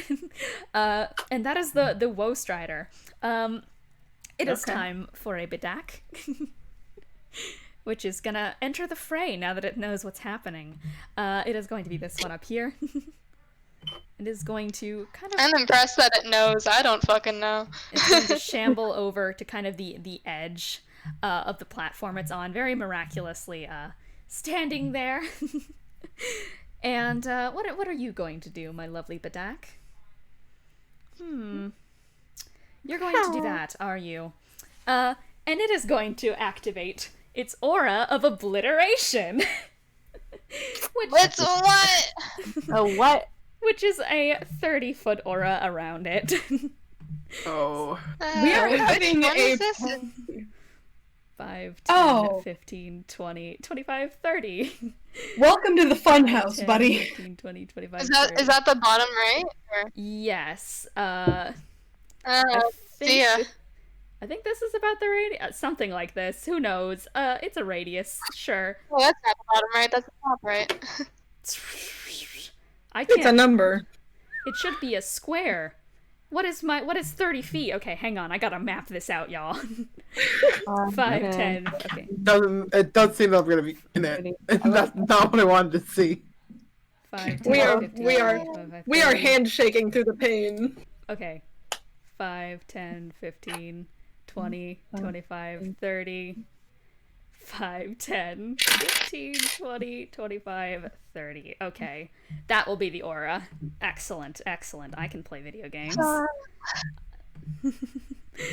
And that is the Woe Strider. It is time for a Bedak. Which is gonna enter the fray now that it knows what's happening. It is going to be this one up here. It is going to kind of... I'm impressed that it knows. I don't fucking know. It's going to shamble over to kind of the edge of the platform it's on, very miraculously standing there. And what are you going to do, my lovely Bedak? You're going to do that, are you? And it is going to activate its aura of obliteration. It's what? A what? Which is a 30-foot aura around it. Oh. We are having which one a. is this? 5, 10, 15, 20, 25, 30. Welcome to the funhouse, 10, buddy. 15, 20, 25, Is 30. that the bottom right? Or... Yes. See ya. I think this is about the radius. Something like this. Who knows? It's a radius. Sure. Well, that's not the bottom right. That's the top right. I It's a can't. number. It should be a square. What is 30 feet? Okay, hang on. I gotta map this out, y'all. 5, 10. Okay. It does seem that I'm gonna be in it. That's not what I wanted to see. 5, 10, We are 15, we are 25, we are 30. handshaking through the pain. Okay. 5, 10, 15, 20, 25, 30. 5, 10, 15, 20, 25, 30. Okay. That will be the aura. Excellent, excellent. I can play video games.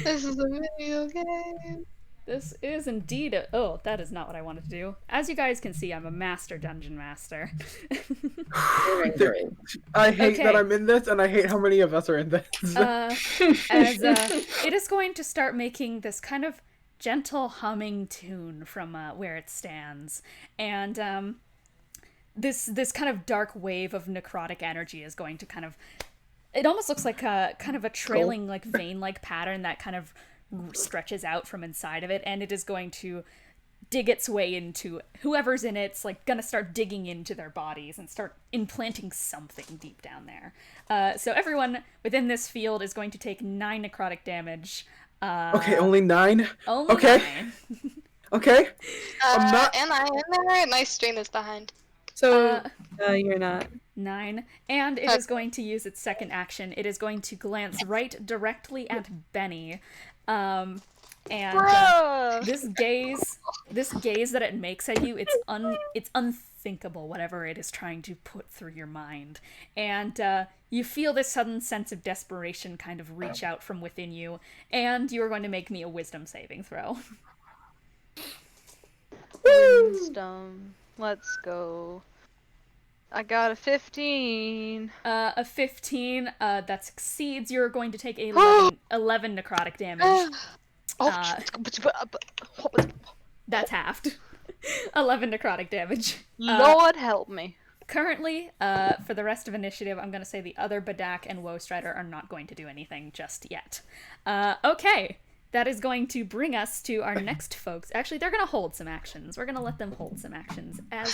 This is a video game. This is indeed a... Oh, that is not what I wanted to do. As you guys can see, I'm a master dungeon master. I hate Okay. that I'm in this, and I hate how many of us are in this. It is going to start making this kind of gentle humming tune from where it stands, and this kind of dark wave of necrotic energy is going to kind of... It almost looks like a kind of a trailing, like vein-like pattern that kind of stretches out from inside of it, and it is going to dig its way into whoever's in it. It's like gonna start digging into their bodies and start implanting something deep down there. So everyone within this field is going to take 9 necrotic damage. Okay, only 9? Only Okay. 9. Okay. I'm not... Am I in there? My stream is behind. So You're not. 9. And it is going to use its second action. It is going to glance right directly at Bennie. And this gaze that it makes at you, it's unthinkable, whatever it is trying to put through your mind. And you feel this sudden sense of desperation kind of reach out from within you, and you are going to make me a wisdom saving throw. Stone. Let's go. I got a 15. A 15, that succeeds. You're going to take 11 necrotic damage. That's halved. 11 necrotic damage. Lord help me. Currently, for the rest of initiative, I'm going to say the other Badak and Woe Strider are not going to do anything just yet. Okay, that is going to bring us to our next folks. Actually, they're going to hold some actions. We're going to let them hold some actions as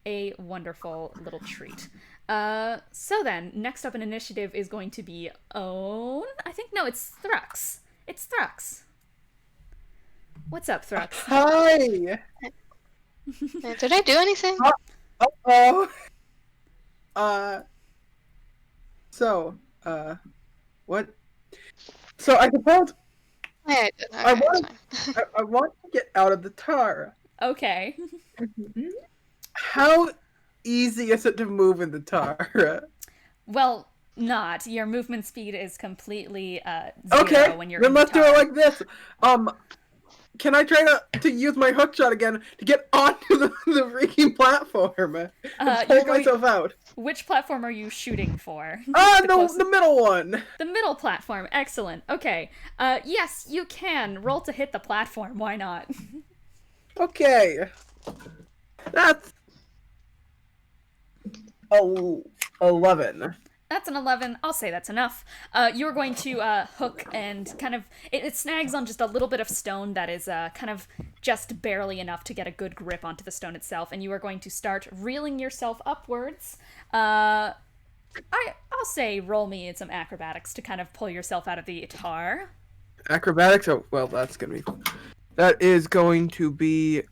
a wonderful little treat. So then, next up in initiative is going to be Own. I think, no, it's Thrux. It's Thrux. What's up, Thrux? Hi. Did I do anything? Uh-oh. What? So I suppose I did. I Okay, want- it's fine. I want to get out of the tar. Okay. How easy is it to move in the tar? Well, not. Your movement speed is completely zero Okay, when you're then in let's the do it tar. like this. Can I try to use my hook shot again to get onto the freaking platform and you're pull going- myself out? Which platform are you shooting for? The middle one. The middle platform. Excellent. Okay. Yes, you can. Roll to hit the platform. Why not? Okay. That's 11. That's an 11. I'll say that's enough. You're going to hook and kind of... It snags on just a little bit of stone that is kind of just barely enough to get a good grip onto the stone itself, and you are going to start reeling yourself upwards. I'll say roll me some acrobatics to kind of pull yourself out of the tar. Acrobatics? Oh, well, that's going to be... That is going to be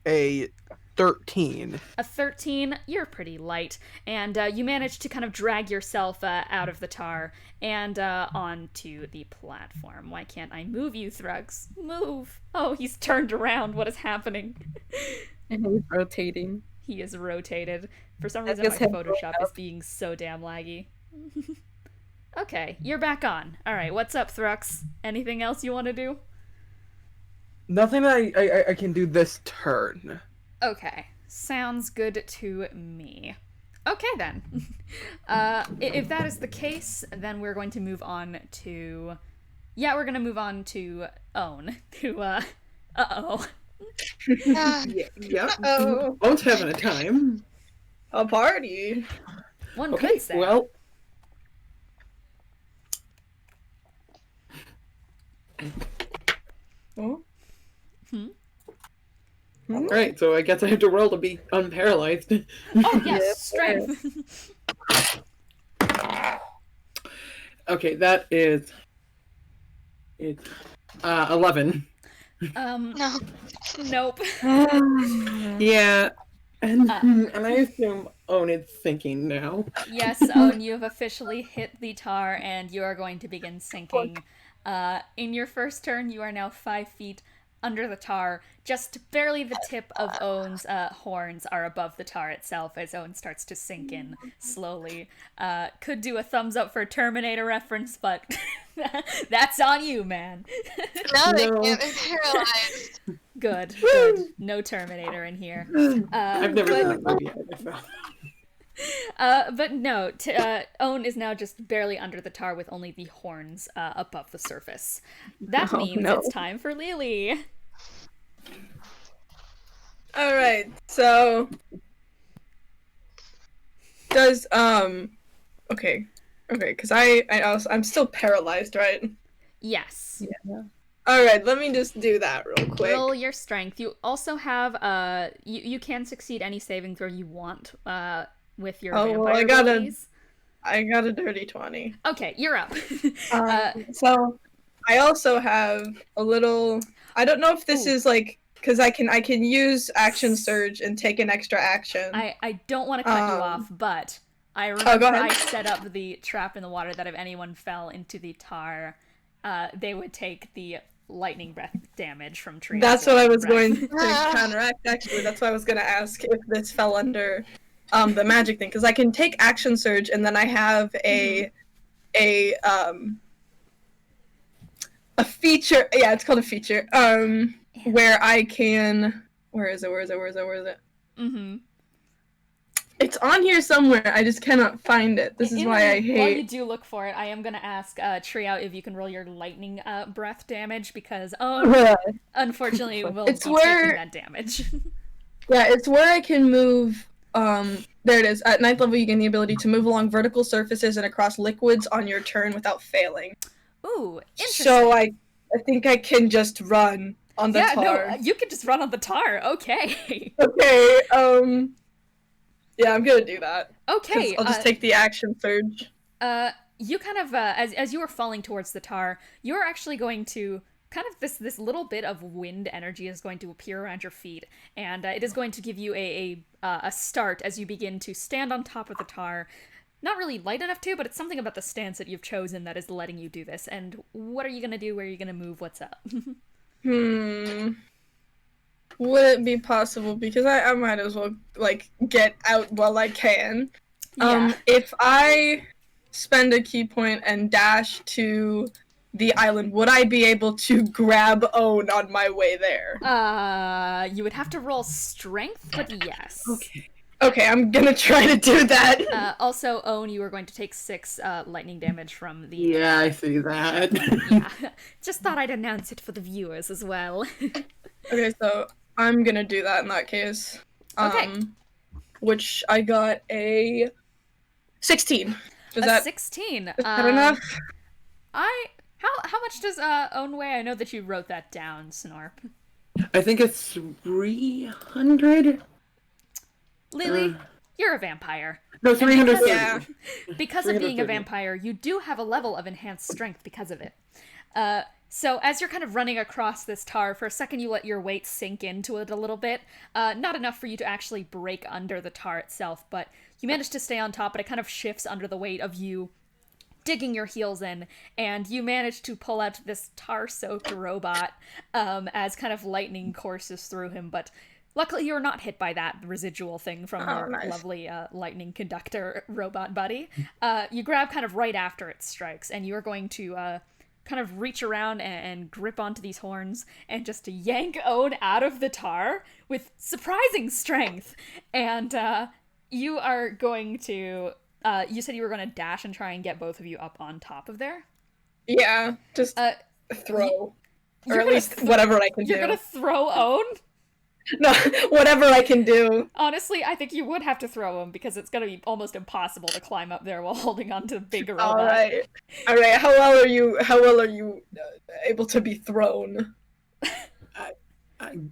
a 13. A 13, you're pretty light, and you manage to kind of drag yourself out of the tar and onto the platform. Why can't I move you, Thrugs? Move! Oh, he's turned around. What is happening? And he's rotating. He is rotated. For some I reason, my guess him Photoshop is being so damn laggy. Okay, you're back on. Alright, what's up, Thrux? Anything else you want to do? Nothing I can do this turn. Okay, sounds good to me. Okay, then. If that is the case, then we're going to move on to... Yeah, we're going to move on to Own. To, uh-oh. Yep. Oh, Owen's having a time. a party. One Okay, could say. well... Oh. Alright, so I guess I have to roll to be unparalyzed. Oh, yes, strength. Okay, that is... It's 11. No. Nope. Yeah. And I assume Owen is sinking now. Yes, Owen, you have officially hit the tar, and you are going to begin sinking. In your first turn, you are now 5 feet under the tar. Just barely the tip of Owen's horns are above the tar itself as Owen starts to sink in slowly. Could do a thumbs up for a Terminator reference, but that's on you, man. Now they No. can't be paralyzed. Good, good. No Terminator in here. I've never but- seen that movie either, so... But no, Owen is now just barely under the tar with only the horns above the surface. That Oh, means no. it's time for Lelee. All right. So does okay, because I'm still paralyzed, right? Yes. All right. Let me just do that real quick. Roll your strength. You also have you can succeed any saving throw you want with your Oh, vampire well, I got a- abilities. I got a dirty 20. Okay, you're up. So I also have a little. I don't know if this is like because I can use action surge and take an extra action. I don't want to cut you off, but I go remember ahead. I set up the trap in the water that if anyone fell into the tar, they would take the lightning breath damage from Triao. That's what I was going to Ah. counteract. Actually, that's why I was going to ask if this fell under the magic thing because I can take action surge and then I have a feature. Yeah, it's called a feature. Where I can Where is it? Mm-hmm. It's on here somewhere. I just cannot find it. This is why I hate. While you do look for it, I am gonna ask Triao if you can roll your lightning breath damage because unfortunately we'll be taking that damage. Yeah, it's where I can move. There it is. At 9th level, you gain the ability to move along vertical surfaces and across liquids on your turn without failing. Ooh, interesting. So I think I can just run on the tar. No, you can just run on the tar. Okay. Okay. Yeah, I'm gonna do that. Okay. I'll just take the action surge. You kind of as you are falling towards the tar, you're actually going to kind of this little bit of wind energy is going to appear around your feet, and it is going to give you a start as you begin to stand on top of the tar. Not really light enough to, but it's something about the stance that you've chosen that is letting you do this. And what are you gonna do? Where are you gonna move? What's up? Would it be possible, because I might as well like get out while I can. Yeah. If I spend a key point and dash to the island, would I be able to grab Own on my way there? You would have to roll strength, but yes. Okay, I'm gonna try to do that. Also, Own, you are going to take 6 lightning damage from the... Yeah, I see that. Yeah. Just thought I'd announce it for the viewers as well. Okay, so I'm gonna do that in that case. Okay. Which I got a 16. Is that 16. that enough? How much does Own weigh? I know that you wrote that down, Snorp. I think it's 300. Lelee, you're a vampire. No, 330. Yeah. Because of being a 330. vampire, you do have a level of enhanced strength because of it. So as you're kind of running across this tar, for a second you let your weight sink into it a little bit. Not enough for you to actually break under the tar itself, but you manage to stay on top, but it kind of shifts under the weight of you digging your heels in, and you manage to pull out this tar-soaked robot as kind of lightning courses through him, but luckily you're not hit by that residual thing from your lovely lightning conductor robot buddy. You grab kind of right after it strikes, and you're going to kind of reach around and grip onto these horns and just yank Own out of the tar with surprising strength. And you are going to... you said you were going to dash and try and get both of you up on top of there? Yeah, just throw. Or at gonna least whatever I can do. You're going to throw Own? No, whatever I can do. Honestly, I think you would have to throw him because it's going to be almost impossible to climb up there while holding on to the big robot. All right. How well are you able to be thrown?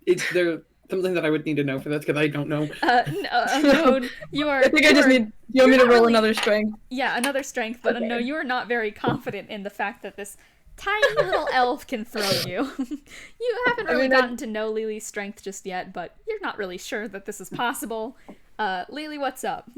Is there something that I would need to know for this? Because I don't know. No, you are... I think I just need... You want me to roll another strength? Yeah, another strength, but no, you are not very confident in the fact that this tiny little elf can throw you. You haven't really gotten to know Lelee's strength just yet, but you're not really sure that this is possible. Lelee, what's up?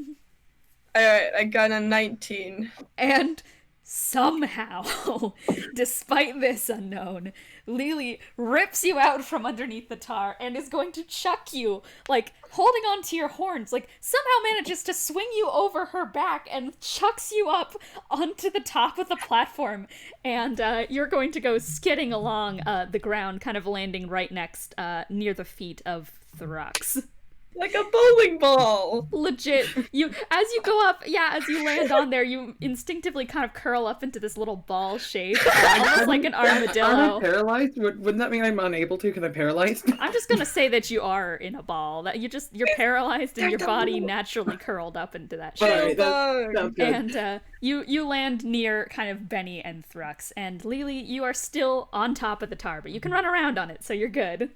Alright, I got a 19. And somehow, despite this unknown, Lelee rips you out from underneath the tar and is going to chuck you, like, holding onto your horns, like, somehow manages to swing you over her back and chucks you up onto the top of the platform, and you're going to go skidding along the ground, kind of landing right next, near the feet of Thrux. Like a bowling ball! Legit. As you go up, as you land on there, you instinctively kind of curl up into this little ball shape, almost like an armadillo. Am I paralyzed? Wouldn't that mean I'm unable to because I'm paralyzed? I'm just gonna say that you are in a ball. That you're paralyzed and your body naturally curled up into that shape. Alright, that sounds good. And you land near kind of Bennie and Thrux, and Lelee, you are still on top of the tar, but you can run around on it, so you're good.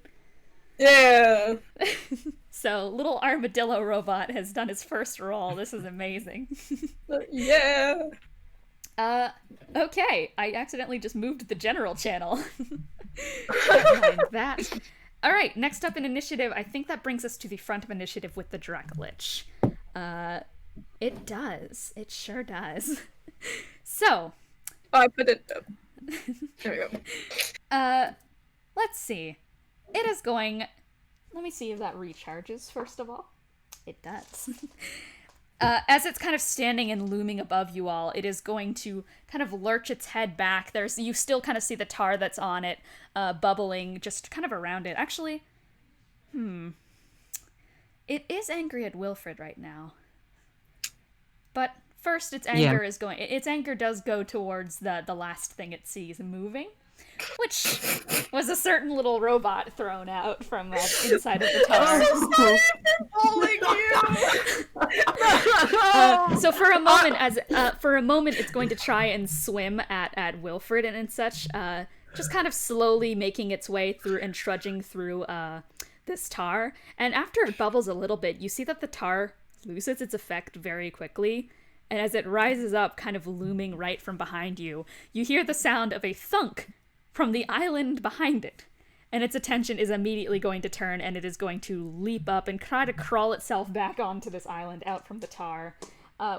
Yeah. So, little armadillo robot has done his first roll. This is amazing. Yeah. Okay. I accidentally just moved the general channel. Never mind that. Alright, next up in initiative, I think that brings us to the front of initiative with the Dracolich. It does. It sure does. So. Oh, I put it... There we go. Let's see. It is going... Let me see if that recharges, first of all. It does. As it's kind of standing and looming above you all, it is going to kind of lurch its head back. You still kind of see the tar that's on it, bubbling just kind of around it. Actually, It is angry at Wilfred right now. But first, its anger does go towards the last thing it sees moving, which was a certain little robot thrown out from inside of the tower. So for a moment, it's going to try and swim at Wilfred and such, just kind of slowly making its way through and trudging through this tar. And after it bubbles a little bit, you see that the tar loses its effect very quickly. And as it rises up, kind of looming right from behind you, you hear the sound of a thunk from the island behind it. And its attention is immediately going to turn, and it is going to leap up and try to crawl itself back onto this island out from the tar,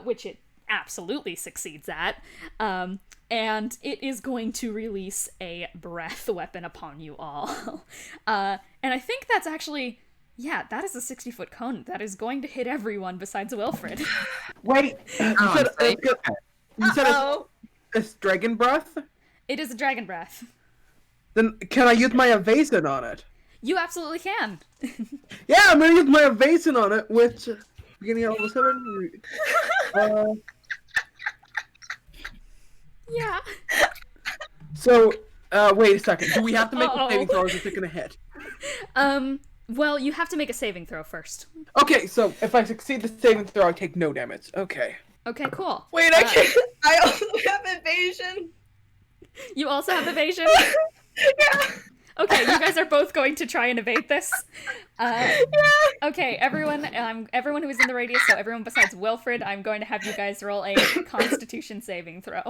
which it absolutely succeeds at. And it is going to release a breath weapon upon you all. And I think that's actually... Yeah, that is a 60-foot cone. That is going to hit everyone besides Wilfred. Wait, you said it's dragon breath? It is a dragon breath. Then can I use my evasion on it? You absolutely can. Yeah, I'm gonna use my evasion on it, which beginning of level 7. Yeah. So, wait a second. Do we have to make a saving throw, or is it gonna hit? Well, you have to make a saving throw first. Okay, so if I succeed the saving throw, I take no damage. Okay. Okay, cool. Wait, I can't. I also have evasion. You also have evasion? Yeah. Okay, you guys are both going to try and evade this. Yeah. Okay, everyone who is in the radius, so everyone besides Wilfred, I'm going to have you guys roll a Constitution saving throw.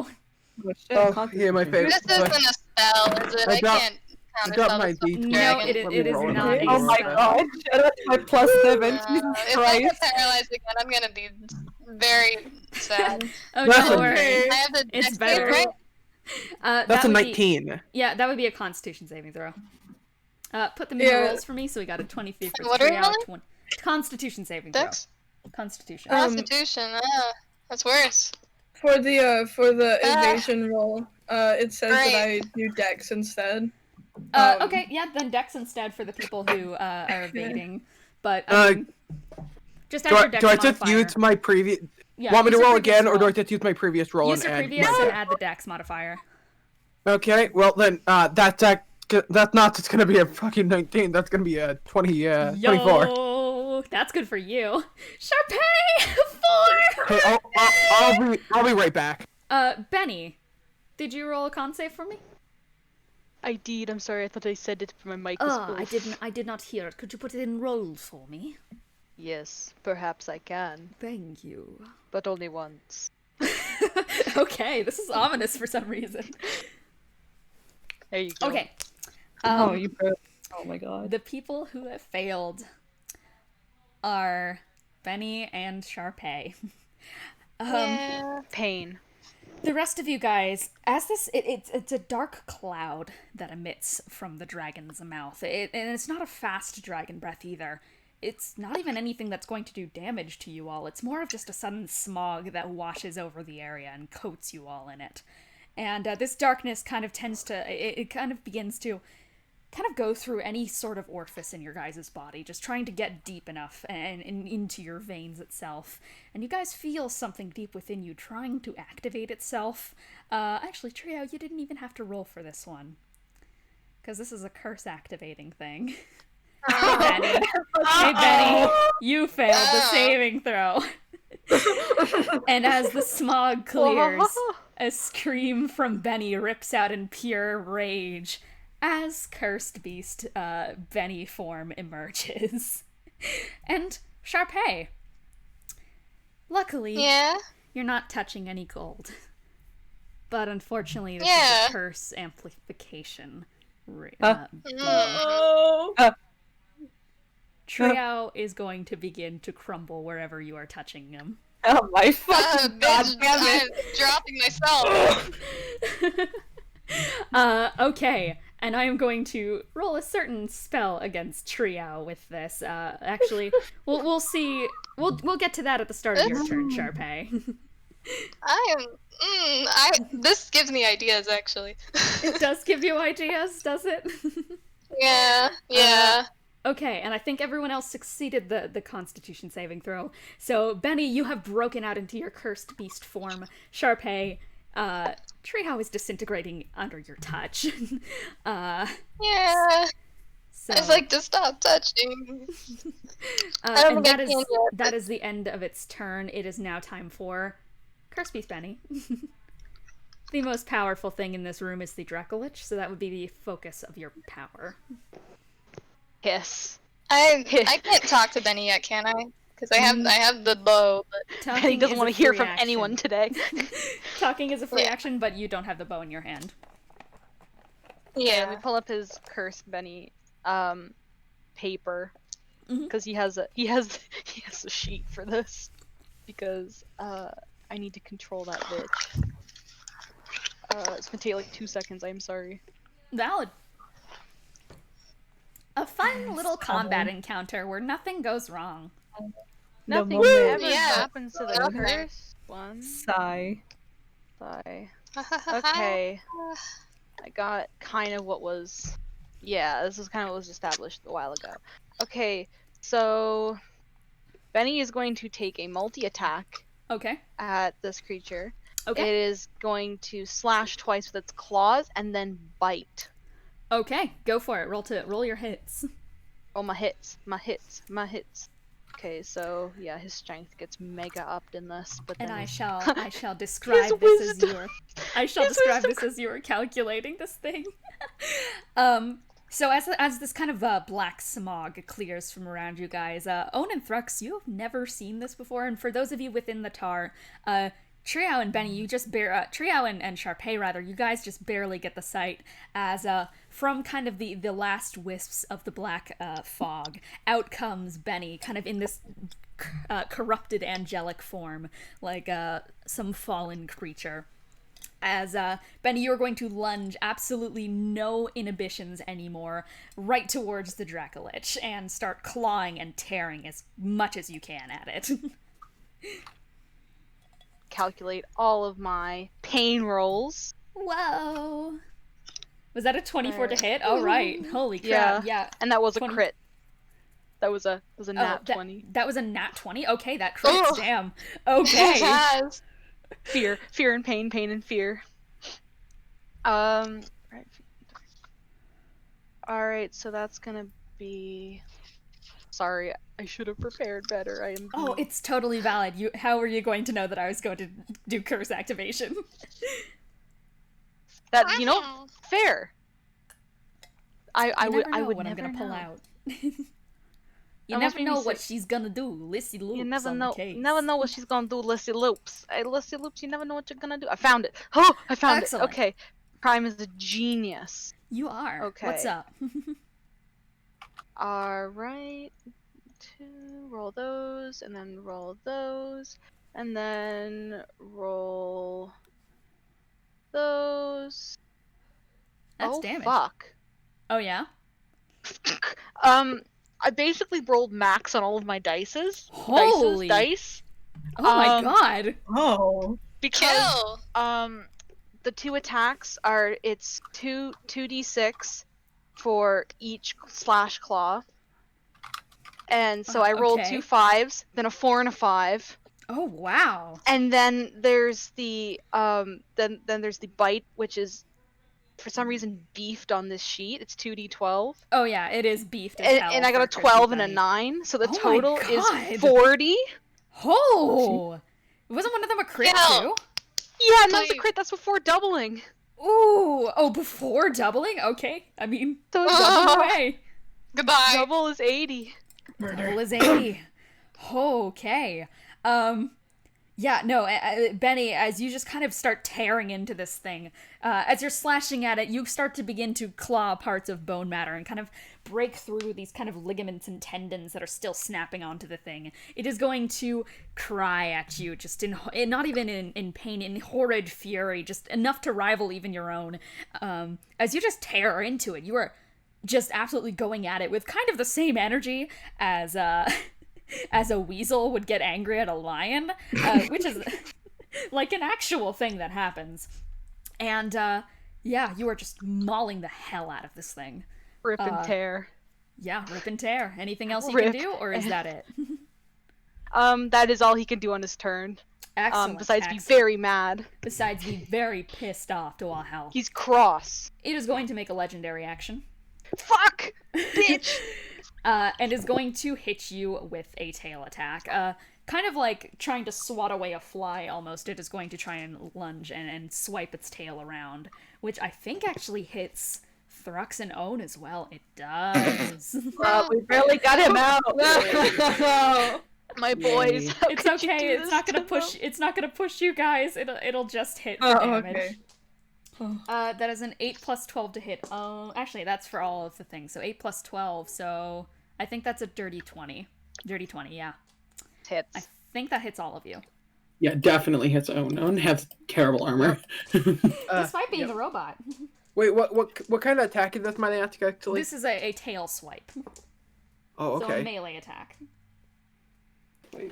Oh, yeah, my favorite. This isn't a spell, is it? I can't I count got my as a D20. No, it is roll it. not a Oh my spell. god, shut up, my plus 7. Jesus If I get Christ. paralyzed again, I'm gonna be very sad. Oh, That's don't a- worry. I have the It's dex better. save, right? That's a would be- 19. Yeah, that would be a Constitution saving throw. Put them in the rolls for me, so we got a 23 for What are we Triao, rolling? Constitution saving throw. Dex? Constitution. Constitution, that's worse. For the evasion roll, it says that I do dex instead. Okay, yeah, then Dex instead for the people who are evading. But just add Do your Dex I just modifier. use my previous... Yeah, Want me to use your roll previous again, or do I roll. just use my previous roll Use your and previous and add the Dex modifier. Okay, well then, that's not just gonna be a fucking 19, that's gonna be a 24. Yo, that's good for you. Charpay! 4! Hey, I'll be right back. Benny, did you roll a con save for me? I did. I'm sorry. I thought I said it, but my mic was off. I did not hear it. Could you put it in roll for me? Yes, perhaps I can, Thank you. but only once. Okay, this is ominous for some reason. There you go. Okay. Oh, you broke. Oh my god. The people who have failed are Benny and Charpay. Yeah. Pain. The rest of you guys, as this, it's a dark cloud that emits from the dragon's mouth. And it's not a fast dragon breath either. It's not even anything that's going to do damage to you all. It's more of just a sudden smog that washes over the area and coats you all in it. And this darkness kind of tends to, it kind of begins to kind of go through any sort of orifice in your guys' body, just trying to get deep enough and into your veins itself. And you guys feel something deep within you trying to activate itself. Actually, Triao, you didn't even have to roll for this one, because this is a curse activating thing. Hey, Benny. Hey, Benny. You failed the saving throw. And as the smog clears, a scream from Benny rips out in pure rage as Cursed Beast Benny form emerges. And Charpay, luckily, Yeah. you're not touching any gold. But unfortunately, this Yeah. is a curse amplification. Triao is going to begin to crumble wherever you are touching him. Oh my fucking god Bitch, damn it. I'm dropping myself. Okay, and I am going to roll a certain spell against Triao with this. Actually, we'll see. We'll get to that at the start of your turn, Charpay. This gives me ideas, actually. It does give you ideas, does it? Yeah. Okay, and I think everyone else succeeded the Constitution saving throw. So, Bennie, you have broken out into your cursed beast form. Charpay, Triao is disintegrating under your touch. Yeah. So, I'd like to stop touching. and that is the end of its turn. It is now time for Curse Beast Bennie. The most powerful thing in this room is the Dracolich, so that would be the focus of your power. Hiss. I can't talk to Bennie yet, can I? Because I have the bow. But... Bennie doesn't want to hear from anyone today. Talking is a free action, but you don't have the bow in your hand. Yeah. Let me pull up his Curse Bennie paper because he has a sheet for this because I need to control that bitch. It's gonna take like 2 seconds. I'm sorry. Valid. A fun little combat encounter where nothing goes wrong. Nothing moment. ever happens to the Okay. curse one. Sigh. Sigh. Okay. I got kind of what was... Yeah, this is kind of what was established a while ago. Okay, so... Bennie is going to take a multi-attack Okay. at this creature. Okay. It is going to slash twice with its claws and then bite. Okay, go for it. Roll your hits. Oh, my hits. Okay, so yeah, his strength gets mega upped in this, but then And I his- shall describe this as you were calculating this thing. So as this kind of black smog clears from around you guys, Owen and Thrux, you have never seen this before, and for those of you within the tar, Triao and Bennie, Triao and Charpay rather, you guys just barely get the sight as from kind of the last wisps of the black fog, out comes Bennie, kind of in this corrupted angelic form, like some fallen creature. As Bennie, you're going to lunge, absolutely no inhibitions anymore, right towards the Dracolich and start clawing and tearing as much as you can at it. calculate all of my pain rolls. Whoa. Was that a 24 to hit? Oh, right. Holy crap. Yeah. And that was 20... a crit. That was a nat 20. That was a nat 20? Okay, that crits. Damn. Okay. Fear and pain and fear. Right. Alright, so that's gonna be... Sorry, I should have prepared better. I am... Oh, it's totally valid. How were you going to know that I was going to do curse activation? That, fair. I would what never I'm gonna pull know. out. You never know what she's gonna do. Lissy loops. You never on know. the case. You never know what she's gonna do. Lissy loops. Hey, Lissy loops. You never know what you're gonna do. I found it. Oh, I found Excellent. it. Okay. Prime is a genius. You are. Okay. What's up? Alright. Roll those, and then roll those, and then roll those. That's oh, damage. Fuck. Oh yeah. I basically rolled max on all of my dices. Holy. Dice. Oh my god. Oh. Because the two attacks are it's 2d6 for each slash claw. And so I rolled okay. 2 5s, then a 4 and a 5. Oh wow. And then there's the then there's the bite, which is for some reason beefed on this sheet. It's 2d12. Oh yeah, it is beefed. As hell And I got a for 12 and a Bennie. 9, so the Oh my total God. is 40. Oh. Wasn't one of them a crit too? Yeah, and that's a crit. That's before doubling. Ooh. Oh, before doubling? Okay. I mean, So double away. Goodbye. double is 80. Double is 80. Okay. Yeah, no, Bennie, as you just kind of start tearing into this thing, as you're slashing at it, you start to begin to claw parts of bone matter and kind of break through these kind of ligaments and tendons that are still snapping onto the thing. It is going to cry at you, just not even in pain, in horrid fury, just enough to rival even your own. As you just tear into it, you are just absolutely going at it with kind of the same energy as a weasel would get angry at a lion, which is like an actual thing that happens. And yeah, you are just mauling the hell out of this thing. Rip and tear. Yeah, rip and tear. Anything else you Rip. can do, or is that it? That is all he can do on his turn. Excellent. Besides be excellent. very mad. Besides be very pissed off to all hell. He's cross. It is going to make a legendary action. Fuck! Bitch! And is going to hit you with a tail attack. Kind of like trying to swat away a fly almost. It is going to try and lunge and swipe its tail around, which I think actually hits Thrux and Own as well. It does. We barely got him out. My boys. how It's could you okay. do It's this not to gonna push. them? It's not gonna push you guys. It'll just hit for Oh, damage. okay. That is an 8 plus 12 to hit. Oh, actually, that's for all of the things. So 8 plus 12. So I think that's a dirty 20. Dirty 20. Yeah. Hits. I think that hits all of you, Yeah, definitely hits Own. Own has terrible armor. despite being yep. a robot. Wait, what kind of attack is this? Might I ask actually? This is a tail swipe. Oh, So a okay. melee attack. Wait.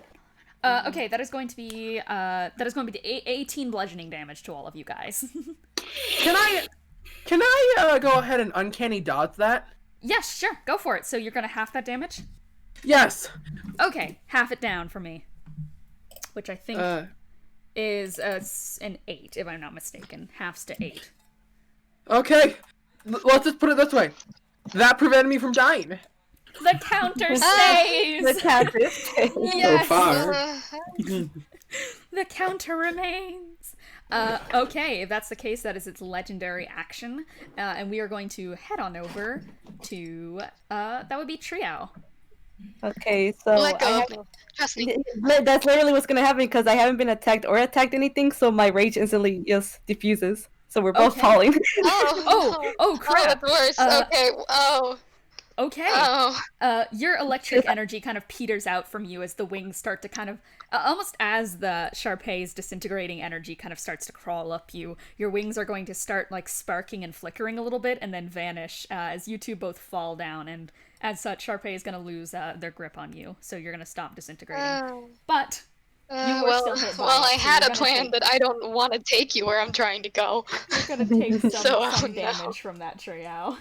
Okay, that is going to be 18 bludgeoning damage to all of you guys. Can I go ahead and uncanny dodge that? Yes, sure, go for it. So you're gonna half that damage? Yes. Okay, half it down for me. Which I think is an 8, if I'm not mistaken. Halves to 8. Okay. Let's just put it this way. That prevented me from dying. The counter stays! The counter stays. Yes! So far. The counter remains! Okay, if that's the case, that is its legendary action. And we are going to head on over to, that would be Triao. Okay, so Let go. I Trust me. that's literally what's gonna happen because I haven't been attacked or attacked anything, so my rage instantly just diffuses. So we're both Okay. falling. Oh, crap! Oh, that's worse. Okay. Oh. Okay. Oh. Your electric energy kind of peters out from you as the wings start to kind of, almost as the Charpay's disintegrating energy kind of starts to crawl up you, your wings are going to start like sparking and flickering a little bit and then vanish as you two both fall down, and as such, Charpay is going to lose their grip on you, so you're going to stop disintegrating. But you were still hit by well, it, I so had you're a gonna plan, take- but I don't want to take you where I'm trying to go. You're going to take some, So, some no. damage from that Triao.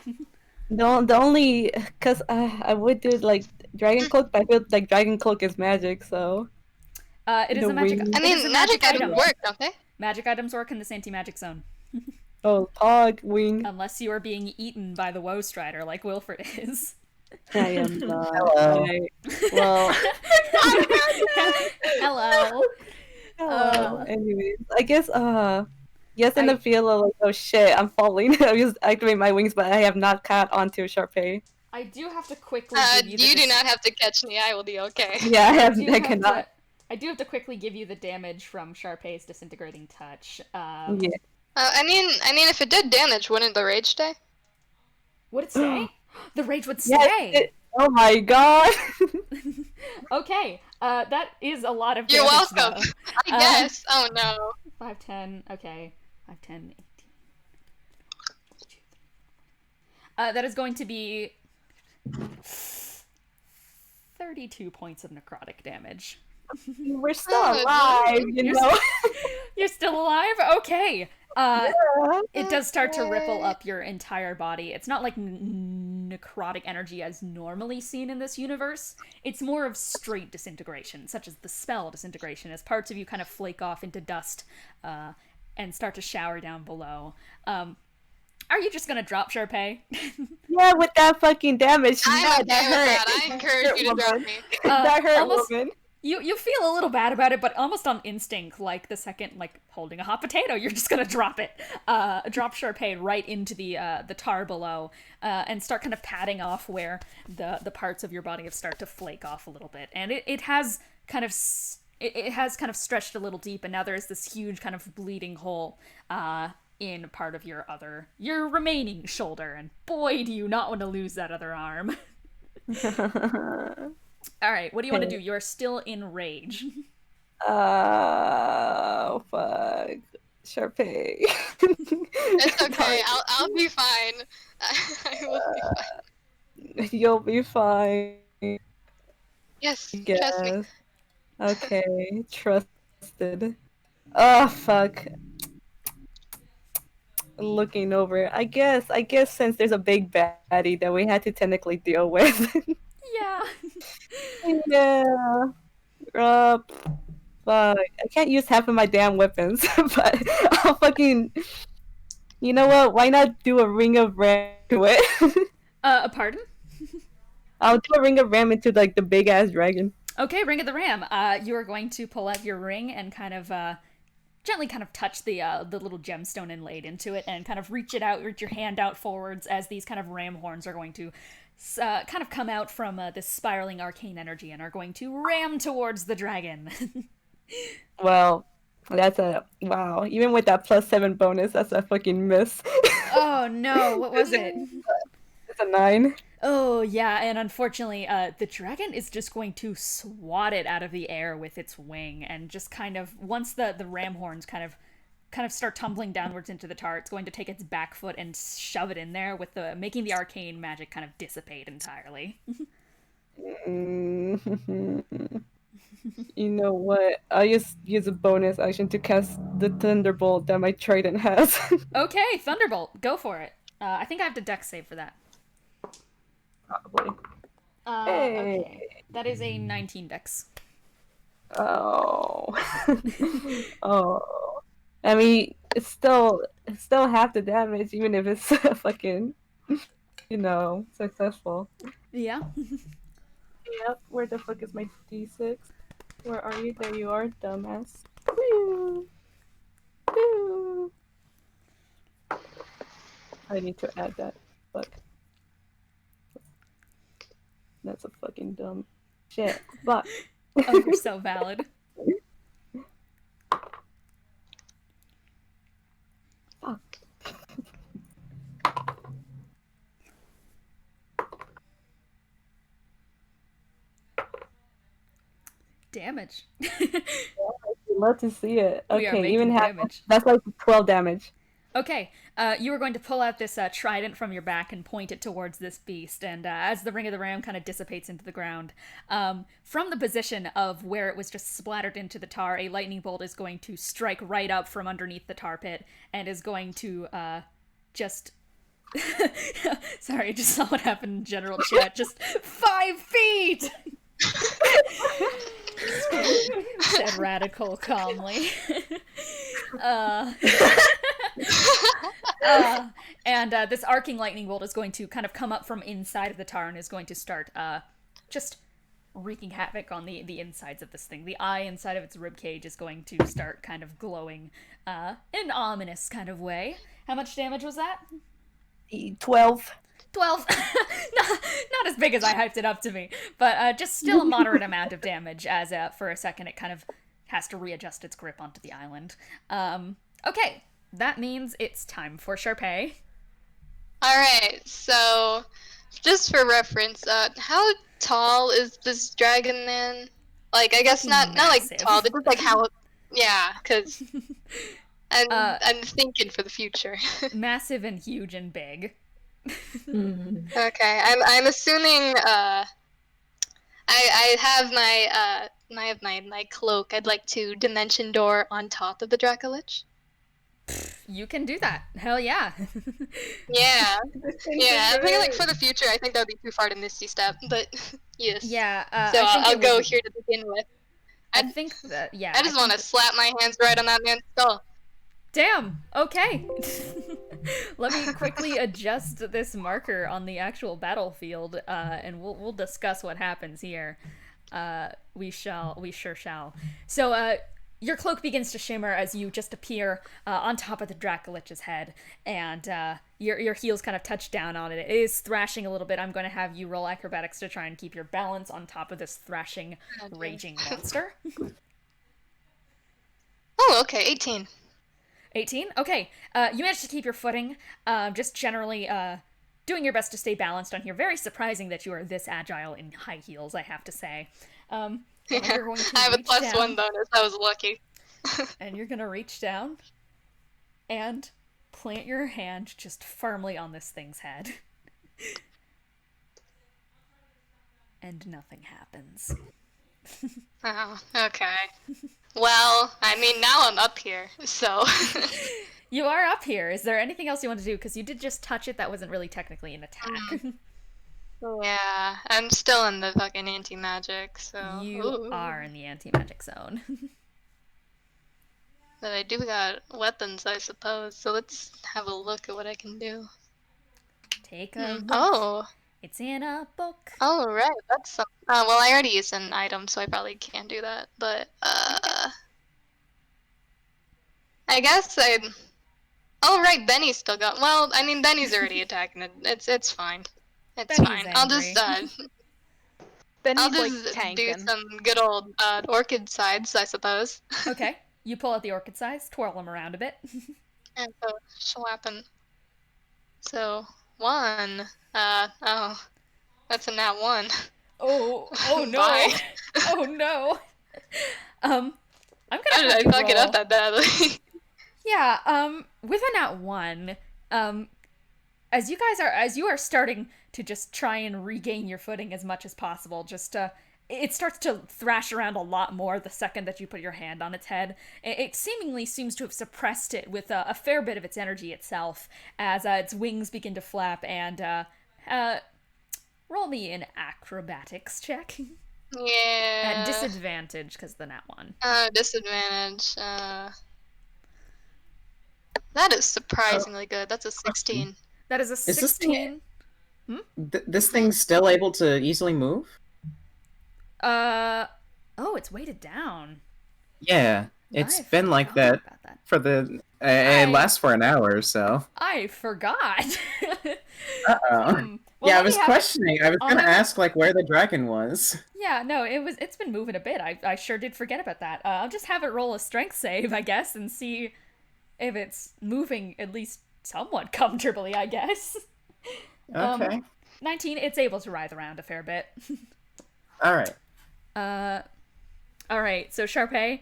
The only because I would do like Dragon Cloak, but I feel like Dragon Cloak is magic, so It is The a magic. wings. I it is a mean, magic items item. work, don't they? Magic items work in this anti-magic zone. oh Pog wing. Unless you are being eaten by the Woe Strider like Wilfred is. I am not. Hello. Well, Hello. anyways, I guess yes, in the field of like, oh shit, I'm falling. I just activate my wings, but I have not caught onto Charpay. I do have to quickly give you the You do not have to catch me. I will be okay. Yeah, I do cannot. have to- I do have to quickly give you the damage from Charpay's disintegrating touch. Yeah. I mean, if it did damage, wouldn't the rage stay? Would it stay? The rage would Yes, stay! oh my god. Okay, that is a lot of You're damage, welcome. though. I guess. Oh no. 5, 10, okay. 5, 10, 18. That is going to be 32 points of necrotic damage. We're still Oh, alive, you know. You're still alive? Okay. It does start to ripple up your entire body. It's not like necrotic energy as normally seen in this universe. It's more of straight disintegration, such as the spell disintegration, as parts of you kind of flake off into dust and start to shower down below. Are you just gonna drop Charpay? Yeah, with that fucking damage. I'm yeah, okay with that. I encourage you to drop me. That hurt, almost- woman. You feel a little bad about it, but almost on instinct, like the second, like holding a hot potato, you're just gonna drop it, drop Charpay right into the tar below, and start kind of patting off where the parts of your body have started to flake off a little bit, and it has kind of it has kind of stretched a little deep, and now there's this huge kind of bleeding hole, in part of your remaining shoulder, and boy, do you not want to lose that other arm. All right, what do you want to do? You're still in rage. Oh fuck, Charpay. It's okay. I'll be fine. I will be fine. You'll be fine. Yes, Yes. trust me. Okay, trusted. Oh fuck. looking over. I guess since there's a big baddie that we had to technically deal with. Yeah. Yeah. But I can't use half of my damn weapons. But I'll fucking. You know what? Why not do a ring of ram to it? Pardon? I'll do a ring of ram into like the big ass dragon. Okay, Ring of the Ram. You are going to pull out your ring and kind of gently kind of touch the little gemstone inlaid into it and kind of reach your hand out forwards as these kind of ram horns are going to kind of come out from this spiraling arcane energy and are going to ram towards the dragon. Well, that's a wow. Even with that +7 bonus, that's a fucking miss. Oh no, what was it? It's a 9. Oh yeah, and unfortunately, the dragon is just going to swat it out of the air with its wing, and just kind of once the ram horns kind of start tumbling downwards into the tar, it's going to take its back foot and shove it in there, with making the arcane magic kind of dissipate entirely. You know what? I'll just use a bonus action to cast the Thunderbolt that my trident has. Okay, Thunderbolt, go for it. I think I have to dex save for that. Probably. Okay. Hey. That is a 19 dex. Oh. Oh. I mean, it's still half the damage, even if it's fucking, successful. Yeah. Yep. Where the fuck is my D6? Where are you? There you are, dumbass. Woo. Woo. I need to add that. Fuck. That's a fucking dumb shit. Fuck. Oh, you're so valid. Fuck. Damage. I'd love to see it. We are Okay, making even half. damage. That's like 12 damage. Okay, you are going to pull out this trident from your back and point it towards this beast, and as the Ring of the Ram kind of dissipates into the ground, from the position of where it was just splattered into the tar, a lightning bolt is going to strike right up from underneath the tar pit, and is going to just... Sorry, I just saw what happened in general chat. Just 5 feet! Said Radicole calmly. And this arcing lightning bolt is going to kind of come up from inside of the tar and is going to start just wreaking havoc on the insides of this thing. The eye inside of its ribcage is going to start kind of glowing in an ominous kind of way. How much damage was that? 12. 12. Not as big as I hyped it up to be, but just still a moderate amount of damage as for a second it kind of has to readjust its grip onto the island. Okay, that means it's time for Charpay. Alright, so just for reference, how tall is this dragon man? Like, I guess not like Massive. tall, but just like how, yeah, because I'm thinking for the future. Massive and huge and big. Okay, I'm assuming I have my cloak. I'd like to dimension door on top of the Dracolich. You can do that. Hell yeah. Yeah. Yeah, I'm thinking like for the future, I think that would be too far to misty step, but yes. Yeah. So I think I'll it go would- here to begin with. I think that, yeah. I just want to slap my hands right on that man's skull. Damn. Okay. Let me quickly adjust this marker on the actual battlefield, and we'll discuss what happens here. We sure shall. So, your cloak begins to shimmer as you just appear on top of the Dracolich's head, and your heels kind of touch down on it. It is thrashing a little bit. I'm going to have you roll acrobatics to try and keep your balance on top of this thrashing, raging monster. Oh, okay, 18. 18? Okay. You managed to keep your footing, just generally doing your best to stay balanced on here. Very surprising that you are this agile in high heels, I have to say. Yeah, You're going to I have a reach +1 down, bonus. I was lucky. and you're going to reach down and plant your hand just firmly on this thing's head. And nothing happens. Oh, okay. Well, I mean, now I'm up here, so... you are up here. Is there anything else you want to do? Because you did just touch it. That wasn't really technically an attack. Yeah, I'm still in the fucking anti-magic, so... You are in the anti-magic zone. But I do got weapons, I suppose, so let's have a look at what I can do. Take a look. Oh! It's in a book. Oh, right, that's some... well, I already used an item, so I probably can't do that, but, I guess I'd... Oh, right, Benny's still got... Well, I mean, Benny's already attacking it. It's fine. It's Benny's fine. I'll angry. just, Benny's I'll like just do tanking. some good old, orchid sides, I suppose. Okay. You pull out the orchid size, twirl them around a bit. And so, slapping. So, 1. Oh. That's a nat 1. Oh no. Bye. Oh no. I'm How gonna did have I you fuck it roll. up that badly? Yeah, with a nat 1, as you are starting to just try and regain your footing as much as possible, it starts to thrash around a lot more the second that you put your hand on its head. It seemingly seems to have suppressed it with a fair bit of its energy itself, as its wings begin to flap, and roll me an acrobatics check. Yeah. At disadvantage, because the nat 1. Disadvantage. That is surprisingly good. That's a 16. That is a this 16. This thing's still able to easily move? Oh, it's weighted down. Yeah, it's I been like forgot that about that. for the... it lasts for an hour, so... I forgot. Uh-oh. Well, yeah, I let me was have- questioning. I was I'll gonna have- ask, like, where the dragon was. Yeah, no, it's been moving a bit. I sure did forget about that. I'll just have it roll a strength save, I guess, and see if it's moving at least somewhat comfortably, I guess. Okay. 19, it's able to writhe around a fair bit. Alright. Alright, so Charpay,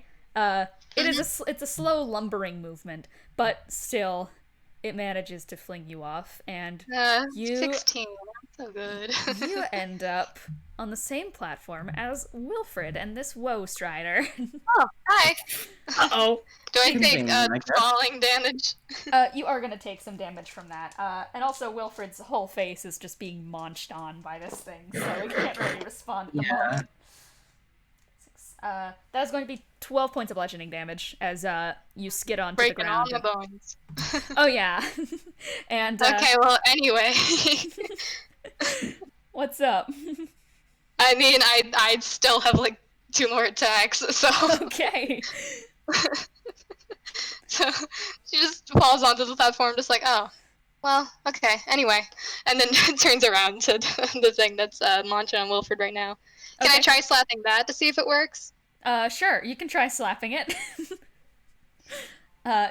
it's a slow lumbering movement, but still, it manages to fling you off, and you 16. That's so good. you end up on the same platform as Wilfred and this woe strider. Oh, hi. Uh-oh. Do I take Interesting, I guess. falling damage? You are gonna take some damage from that. And also Wilfred's whole face is just being munched on by this thing, so it can't really respond at the moment. That is going to be 12 points of bludgeoning damage as you skid onto the Breaking all ground. my bones. Oh yeah. And Okay, well, anyway. what's up? I mean, I'd still have, like, 2 more attacks, so... Okay. So, she just falls onto the platform, just like, oh, well, okay, anyway. And then turns around to the thing that's launching on Wilfred right now. Can I Okay. try slapping that to see if it works? Sure, you can try slapping it.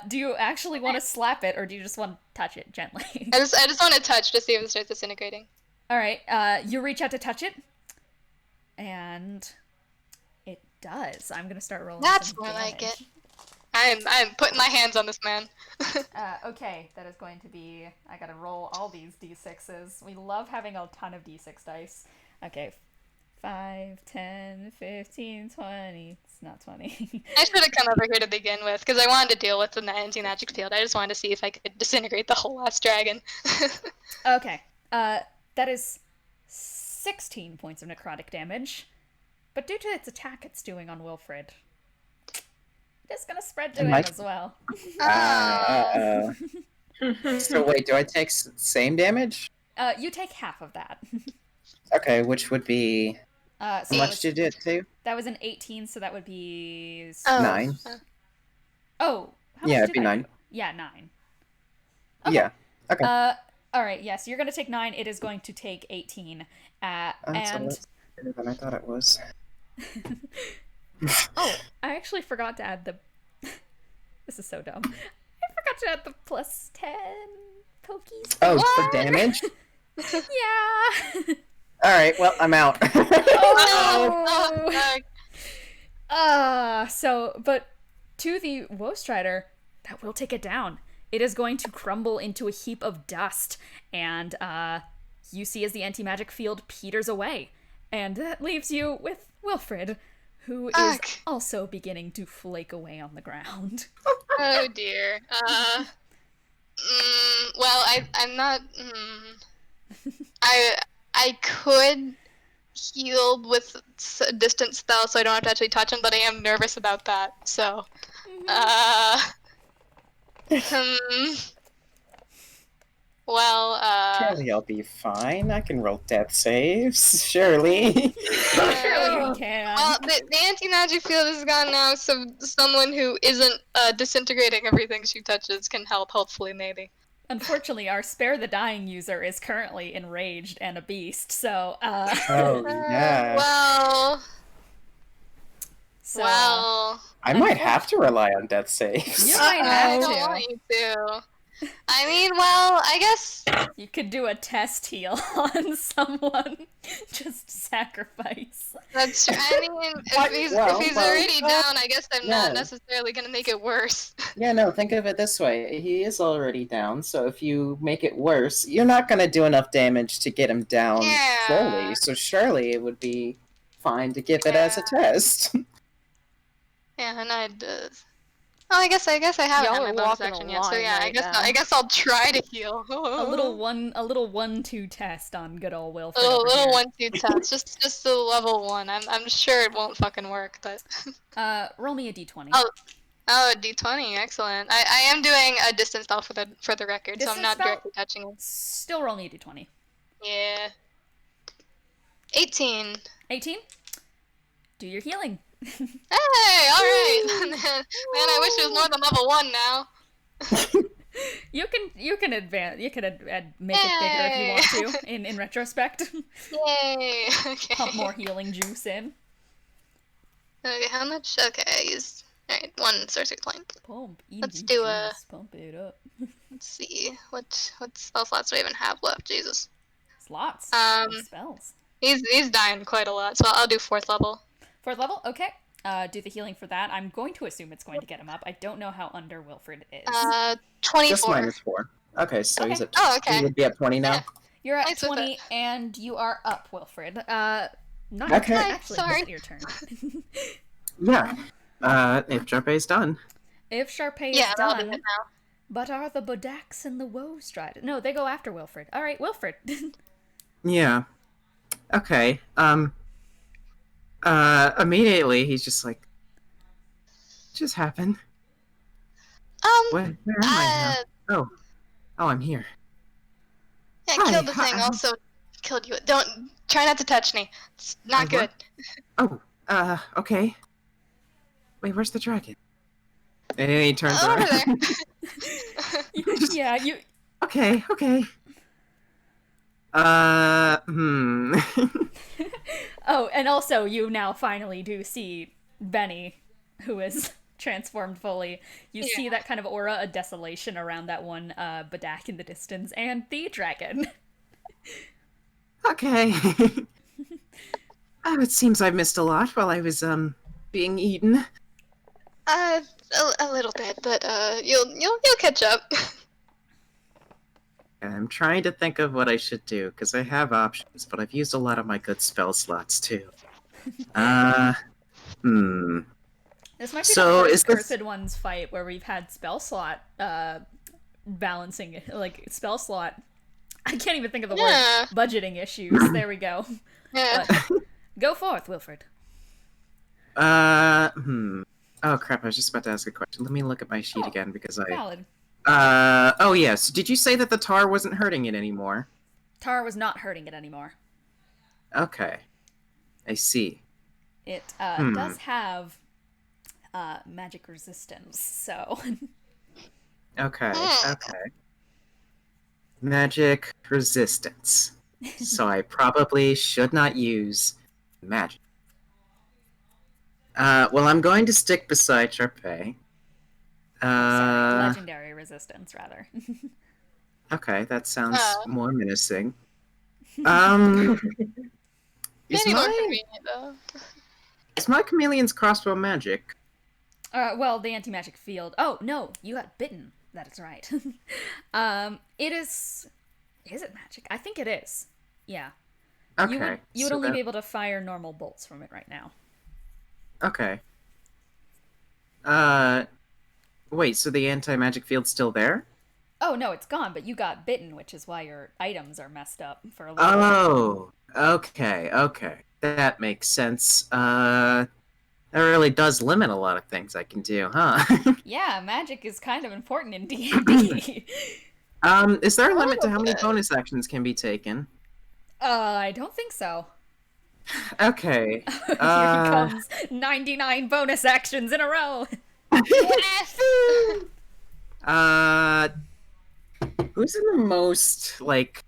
Do you actually want to slap it, or do you just want to touch it gently? I just want to touch to see if it starts disintegrating. Alright, you reach out to touch it, and it does. I'm gonna start rolling That's some more like damage. it. I'm putting my hands on this man. Okay, that is going to be... I gotta roll all these d6s. We love having a ton of d6 dice. Okay, 5, 10, 15, 20... It's not 20. I should have come over here to begin with, because I wanted to deal with the anti-magic field. I just wanted to see if I could disintegrate the whole last dragon. Okay, that is 16 points of necrotic damage. But due to its attack it's doing on Wilfred, it's gonna spread to him as well. So wait, do I take same damage? You take half of that. Okay, which would be... So How that much was- did it do? That was an 18, so that would be... Oh. 9. Oh, how Yeah, much it'd be did I 9. do? Yeah, 9. Okay. Yeah. Okay. Alright, yes, you're gonna take 9, it is going to take 18. That's a And... lot better than I thought it was. Oh, I actually forgot to add the... This is so dumb. I forgot to add the plus 10 pokies. Oh, What? for damage? Yeah! Alright, well, I'm out. Oh! no. But to the Woe Strider, that will take it down. It is going to crumble into a heap of dust, and you see as the anti-magic field peters away. And that leaves you with Wilfred, who is Fuck. also beginning to flake away on the ground. Oh dear. I'm not. I could heal with a distant spell, so I don't have to actually touch him. But I am nervous about that. So, well, Surely I'll be fine. I can roll death saves. Surely. Surely you can. Well, the anti-magic field is gone now, so someone who isn't disintegrating everything she touches can help, hopefully, maybe. Unfortunately, our Spare the Dying user is currently enraged and a beast, so, Oh, yeah. Well... I might have to rely on death saves. You might I have don't to. want you to. I mean, well, I guess... You could do a test heal on someone. Just sacrifice. That's true. I mean, if he's already down, I guess I'm not necessarily gonna make it worse. Yeah, no, think of it this way. He is already down, so if you make it worse, you're not going to do enough damage to get him down fully, so surely it would be fine to give it as a test. Yeah, and I'd... Oh, I guess I haven't Y'all had my are bonus walking action a yet, so line yeah, right now. I guess I'll try to heal. A little 1-2 test on good old Wilfred. A over little here. 1-2 test, just a level 1. I'm sure it won't fucking work, but... Roll me a d20. Oh, D20, excellent. I am doing a distance spell for the record, so I'm Distance not spell? directly touching him. Still roll me a d20. Yeah. 18. 18? Do your healing. Hey, alright! Man, I wish it was more than level 1 now. You can advance. You can make it bigger if you want to. In retrospect, Yay! Okay. pump more healing juice in. Okay, how much? Okay, I used... Alright, 1 sorcery point. Pump. Let's do a... Pump it up. Let's see. What spell slots do I even have left? Jesus. Slots. Spells. He's dying quite a lot, so I'll do 4th level. 4th level. Okay. Do the healing for that. I'm going to assume it's going to get him up. I don't know how under Wilfred is. 24. Just -4. Okay, so he's at... Oh, okay. He would be at 20 now? Yeah. You're at Nice with 20, and you are up, Wilfred. Not Okay. actually, Sorry. it's your turn. Yeah. If Charpay's done. If Charpay Yeah, is that'll be done, it now. but are the Bodaks and the Woestride? No, they go after Wilfred. All right, Wilfred. Yeah. Okay. Immediately he's just like, what just happened? Where am I now? Oh, I'm here. Yeah, Hi, killed the thing. hi. Also killed you. Don't try not to touch me. It's not good. Okay. Wait, where's the dragon? And then he turns Over around. there. Yeah, you. Okay. Oh, and also you now finally do see Bennie, who is transformed fully. You see that kind of aura of desolation around that one Bodak in the distance, and the dragon. Okay. It seems I missed a lot while I was being eaten. A little bit, but you'll catch up. I'm trying to think of what I should do, because I have options, but I've used a lot of my good spell slots, too. This might be So, the is first this- Cursed Ones fight where we've had spell slot balancing, like, spell slot. I can't even think of the Yeah. word. Budgeting issues. There we go. Yeah. But, go forth, Wilfred. Oh, crap, I was just about to ask a question. Let me look at my sheet again, because Valid. Oh, yes. Did you say that the tar wasn't hurting it anymore? Tar was not hurting it anymore. Okay. I see. It does have magic resistance, so... Okay. Magic resistance. So I probably should not use magic. Well, I'm going to stick beside Charpay. Sorry, legendary resistance, rather. Okay, that sounds more menacing. Is Maybe more my, convenient though. is my chameleon's crossbow magic? Well, the anti-magic field... Oh, no, you got bitten. That is right. It is... Is it magic? I think it is. Yeah. Okay. You would so only that- be able to fire normal bolts from it right now. Okay. Wait, so the anti-magic field's still there? Oh no, it's gone, but you got bitten, which is why your items are messed up for a little bit. Oh, okay. That makes sense. That really does limit a lot of things I can do, huh? Yeah, magic is kind of important in D&D. Is there a limit to how many bonus actions can be taken? I don't think so. Okay. Here comes 99 bonus actions in a row. Yes! Who's in the most, like,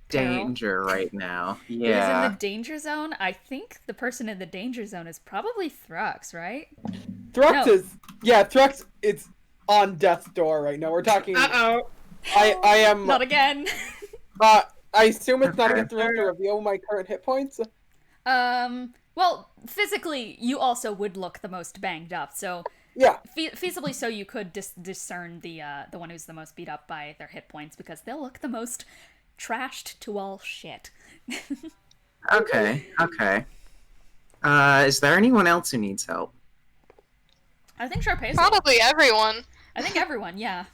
Peril? danger right now? Who's in Yeah. the danger zone? I think the person in the danger zone is probably Thrux, right? Thrux No. Thrux is on death's door right now. We're talking. Uh-oh. I am. Not again. I assume it's not against to reveal my current hit points. Well, physically, you also would look the most banged up, so Yeah. feasibly so you could discern the one who's the most beat up by their hit points, because they'll look the most trashed to all shit. Okay. Is there anyone else who needs help? I think Charpay's Probably everyone. I think everyone, yeah.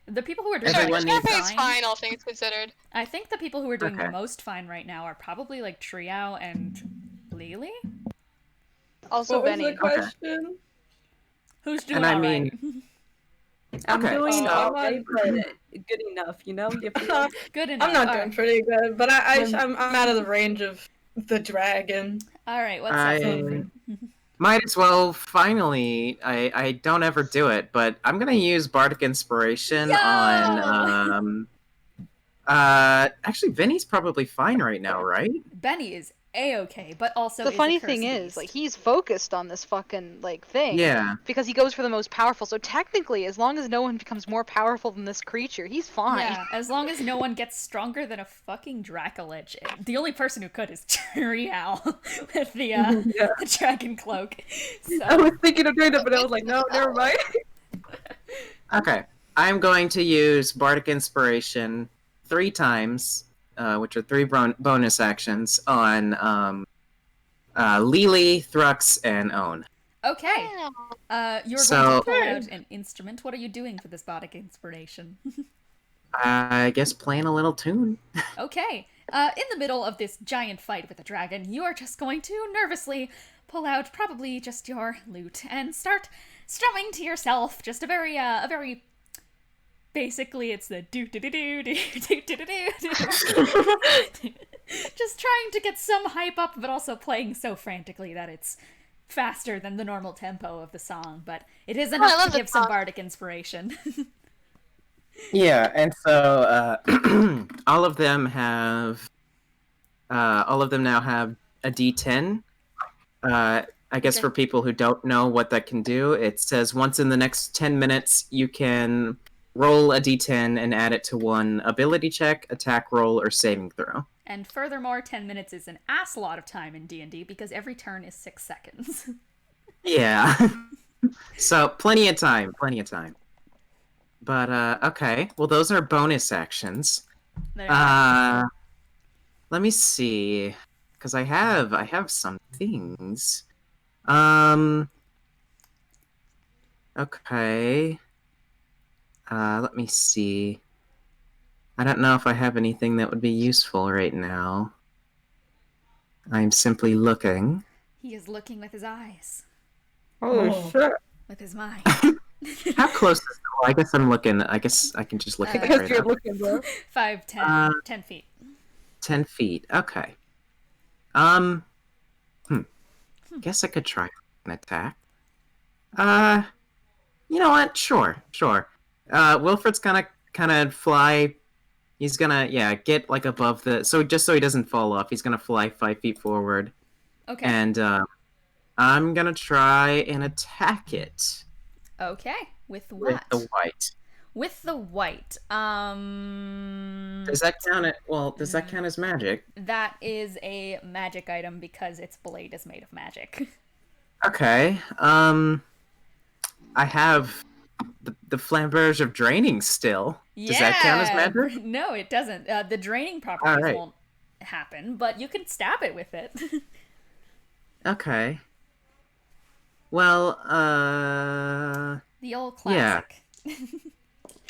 The people who are doing Everyone the most needs- Charpay's fine, all things considered. I think the people who are doing the Okay. most fine right now are probably like Triao and Lelee. Also, What was Benny. the question? Who's doing And I all mean- right? I'm Okay, doing so- alright, but good enough, you know? You feel- Good enough. I'm not All doing right. pretty good, but I'm out of the range of the dragon. All right, what's up, I Wilfred? might as well finally. I don't ever do it, but I'm gonna use Bardic Inspiration Yo! on. Actually, Vinny's probably fine right now, right? Benny is a-okay, but also The is a funny cursed thing is, beast. like, he's focused on this fucking, like, thing. Yeah. Because he goes for the most powerful, so technically, as long as no one becomes more powerful than this creature, he's fine. Yeah, as long as no one gets stronger than a fucking Dracolich. The only person who could is Triao with the dragon cloak. I So, was thinking of doing that, but I was like, no, never mind. Okay. I'm going to use Bardic Inspiration 3 times, which are 3 bonus actions on Lelee, Thrux, and Own. okay. You're going So- to pull out an instrument. What are you doing for this Bardic Inspiration? I guess playing a little tune. Okay. In the middle of this giant fight with a dragon, you are just going to nervously pull out probably just your lute and start strumming to yourself. Just a very basically it's the do do do do do do do do do. Just trying to get some hype up, but also playing so frantically that it's faster than the normal tempo of the song, but it is I enough love to the give some song. bardic inspiration. Yeah, and so all of them now have a D10. I guess for people who don't know what that can do, it says once in the next 10 minutes you can roll a D10 and add it to one ability check, attack roll, or saving throw. And furthermore, 10 minutes is an ass lot of time in D&D because every turn is 6 seconds. Yeah. So plenty of time. But okay, well those are bonus actions. There you go. Let me see, because I have some things. Okay. Let me see. I don't know if I have anything that would be useful right now. I'm simply looking. He is looking with his eyes, Oh, shit. with his mind. How close is it? Well, I guess I'm looking. I guess I can just look at it Because right you're up. looking, bro. 5, 10, 10 feet. 10 feet. Okay. Guess I could try an attack. You know what? Sure. Wilfred's gonna kind of fly. He's gonna, get like above just so he doesn't fall off. He's gonna fly 5 feet forward, Okay. and I'm gonna try and attack it Okay. With with what? the white. With the white. Does that count? Does that count as magic? That is a magic item because its blade is made of magic. Okay. I have the flamberge of draining still. Does that count as magic? No, it doesn't. The draining properties Alright. won't happen, but you can stab it with it. Okay. Well, The old classic.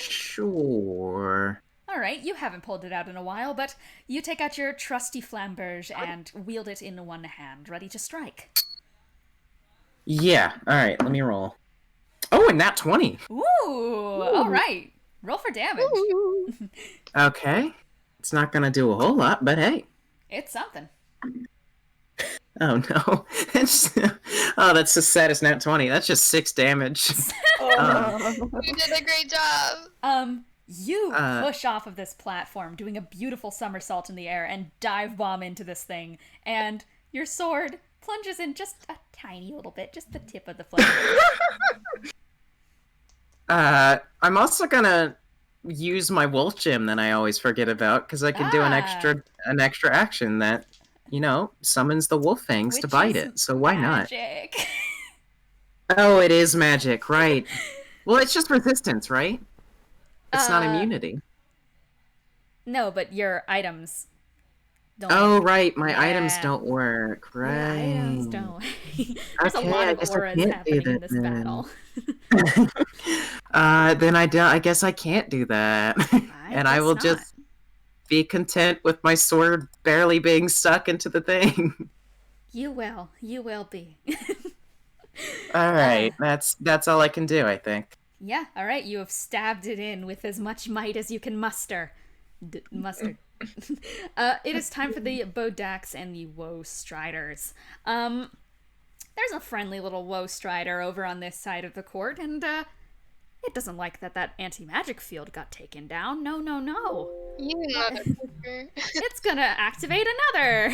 Sure. All right, you haven't pulled it out in a while, but you take out your trusty flamberge and wield it in one hand, ready to strike. Yeah. All right. Let me roll. Oh, and that 20. Ooh, all right. Roll for damage. Okay. It's not gonna do a whole lot, but hey. It's something. Oh no. That's the saddest nat 20. That's just 6 damage. You did a great job. You push off of this platform, doing a beautiful somersault in the air, and dive bomb into this thing, and your sword plunges in just a tiny little bit, just the tip of the flame. I'm also gonna use my wolf gem that I always forget about, because I can do an extra action that, summons the wolf fangs to bite it. So why magic. not? Oh, it is magic, right? Well, it's just resistance, right? It's not immunity. No, but your items don't. Oh, right. My items don't work. Right. Your items don't. There's a lot of auras happening in this battle. Then I guess I can't do that. And I will just be content with my sword barely being stuck into the thing. You will. You will be. All right. That's all I can do, I think. Yeah, all right. You have stabbed it in with as much might as you can muster. It is time for the Bodax and the Woe Striders. There's a friendly little Woe Strider over on this side of the court, and it doesn't like that anti-magic field got taken down. No. You motherfucker. It's gonna activate another.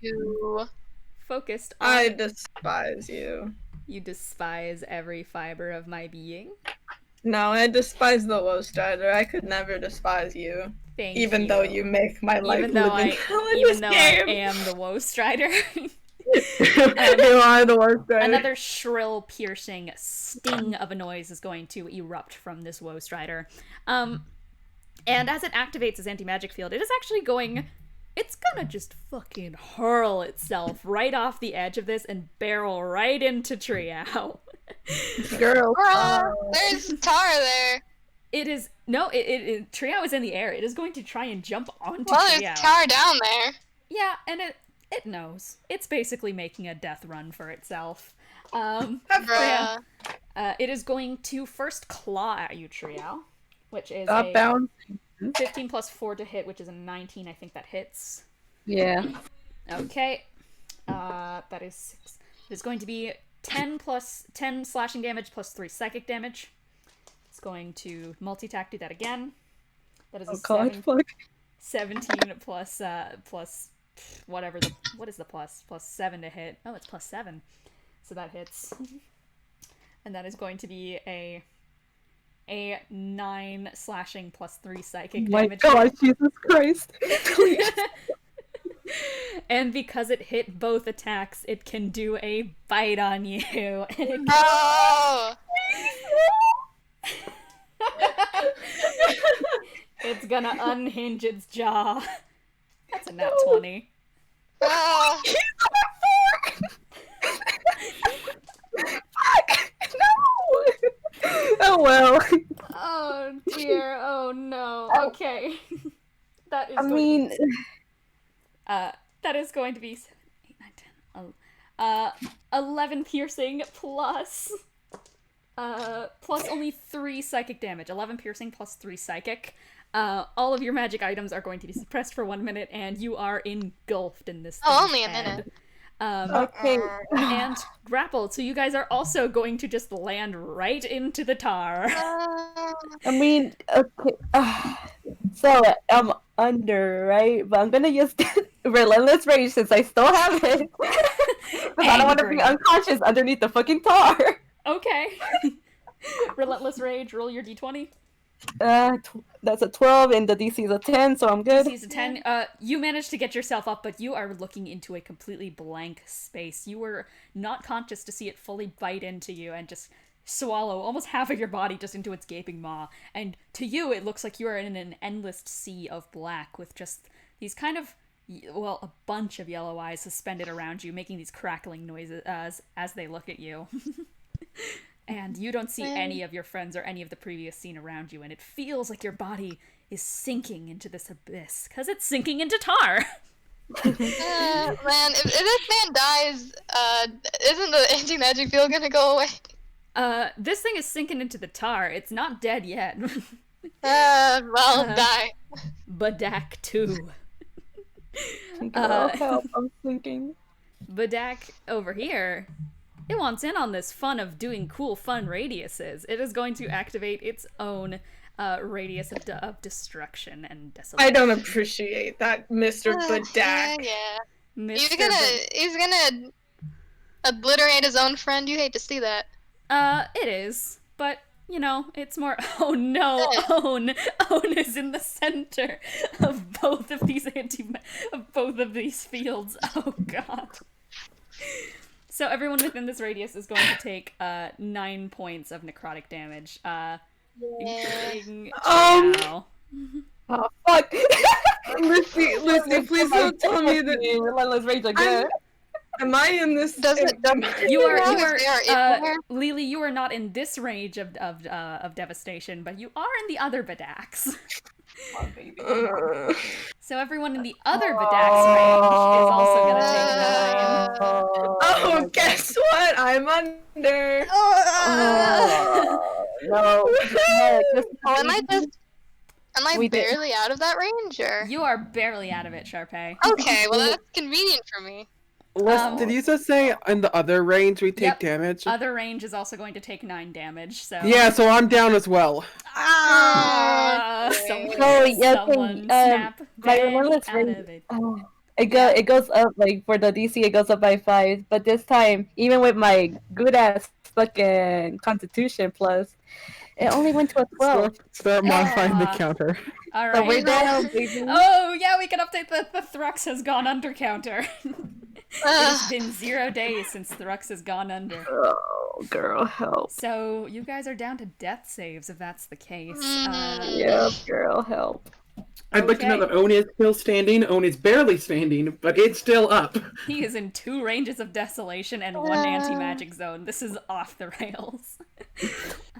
You. Focused on... I despise you. You despise every fiber of my being. No, I despise the Woe Strider. I could never despise you. Thank even you. though you make my life even though living hell in even this though game. I am the Woe Strider. You are the Woe Strider. Another shrill, piercing sting of a noise is going to erupt from this Woe Strider. And as it activates its anti-magic field, it is actually going... It's gonna just fucking hurl itself right off the edge of this and barrel right into Triao. Girl. There's Tar there. It is... No, Triao is in the air. It is going to try and jump onto Well, Triao. there's Tar down there. Yeah, and it knows. It's basically making a death run for itself. Bruh. It is going to first claw at you, Triao, which is Up, down. 15 plus 4 to hit, which is a 19. I think that hits. Yeah. Okay. That is 6. It's going to be 10 slashing damage plus 3 psychic damage. It's going to multi-attack, do that again. That is a 17 plus whatever what is the plus? Plus 7 to hit. Oh, it's plus 7. So that hits. And that is going to be a 9 slashing plus 3 psychic damage. My God, Jesus Christ. Please. And because it hit both attacks, it can do a bite on you. And it Oh! It's gonna unhinge its jaw. That's a nat 20. Oh! Oh well. Oh dear. Oh no. Okay. That is. That is going to be 7, 8, 9, 10, 11 piercing plus only 3 psychic damage. 11 piercing plus 3 psychic. All of your magic items are going to be suppressed for 1 minute, and you are engulfed in this. Oh, only a head. minute. Okay. And grappled, so you guys are also going to just land right into the tar. Okay. So I'm under, right? But I'm gonna use Relentless Rage since I still have it. Because I don't want to be unconscious underneath the fucking tar. Okay. Relentless Rage, roll your d20. That's a 12 and the DC is a 10, so I'm good. DC is a 10. You managed to get yourself up, but you are looking into a completely blank space. You were not conscious to see it fully bite into you and just swallow almost half of your body just into its gaping maw. And to you, it looks like you are in an endless sea of black with just these kind of, well, a bunch of yellow eyes suspended around you, making these crackling noises as they look at you. and you don't see any of your friends or any of the previous scene around you, and it feels like your body is sinking into this abyss, because it's sinking into tar. Man, if this man dies, isn't the anti-magic field gonna go away? This thing is sinking into the tar. It's not dead yet. Die. Badak 2. Help, I'm sinking. Badak over here, it wants in on this fun of doing cool, fun radiuses. It is going to activate its own radius of destruction and desolation. I don't appreciate that, Mr. Badak. Yeah. Mr. He's gonna obliterate his own friend. You hate to see that. It is, but you know, it's more. Oh no, Own is in the center of both of these fields. Oh god. So everyone within this radius is going to take 9 points of necrotic damage. Oh fuck! Lucy, please don't tell me that. Relentless rage again. Am I in this? You are, Lelee, you are not in this range of devastation, but you are in the other Badaks. Oh, baby. So everyone in the other Badaks range is also gonna take 9. Oh, guess what? I'm under. No. Am I barely out of that range, or? You are barely out of it, Charpay. Okay, well that's convenient for me. Did you just say in the other range we take damage? Other range is also going to take 9 damage, so... Yeah, so I'm down as well. Someone snap my relentless out rage. of it. It goes up, like, for the DC, it goes up by 5, but this time, even with my good-ass fucking Constitution plus, it only went to a 12. Start modifying the counter. Alright. So we're down, baby. Oh, yeah, we can update the Thrux has gone under counter. It's been 0 days since Thrux has gone under. Oh, girl, help. So, you guys are down to death saves, if that's the case. Yeah, girl, help. I'd like to know that Own is still standing. Own is barely standing, but it's still up. He is in 2 ranges of desolation and 1 anti-magic zone. This is off the rails.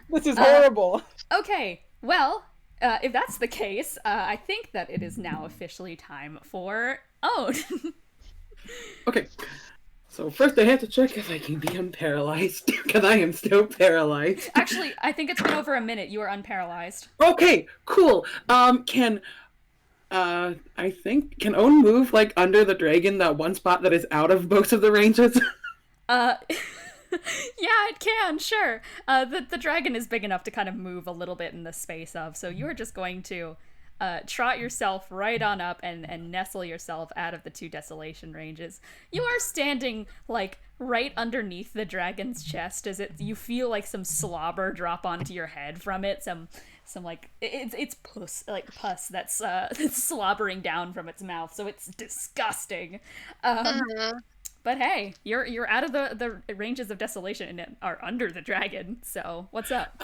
This is horrible. Okay, well, if that's the case, I think that it is now officially time for Own. Okay, so first I have to check if I can be unparalyzed, because I am still paralyzed. Actually, I think it's been over a minute. You are unparalyzed. Okay, cool. Can Own move, like, under the dragon, that one spot that is out of both of the ranges? Yeah, it can, sure. The dragon is big enough to kind of move a little bit in the space of, so you're just going to trot yourself right on up and nestle yourself out of the 2 desolation ranges. You are standing, like, right underneath the dragon's chest as you feel like some slobber drop onto your head from it, some like, it's pus that's slobbering down from its mouth, so it's disgusting. But hey, you're out of the ranges of desolation and are under the dragon, so what's up?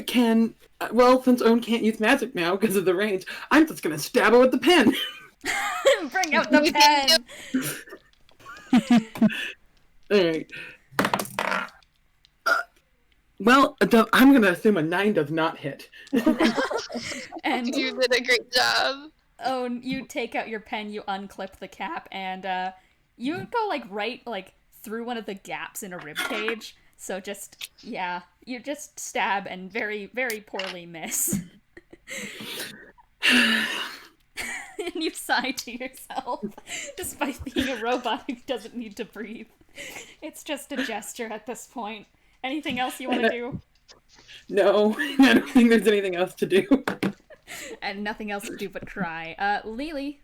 Since Own can't use magic now because of the range, I'm just gonna stab her with the pen. Bring out the pen! Alright. I'm gonna assume a 9 does not hit. And you did a great job. Oh, you take out your pen, you unclip the cap, and you go right through one of the gaps in a rib cage. So you just stab and very, very poorly miss. And you sigh to yourself, despite being a robot who doesn't need to breathe. It's just a gesture at this point. Anything else you want to do? No, I don't think there's anything else to do. And nothing else to do but cry. Lelee.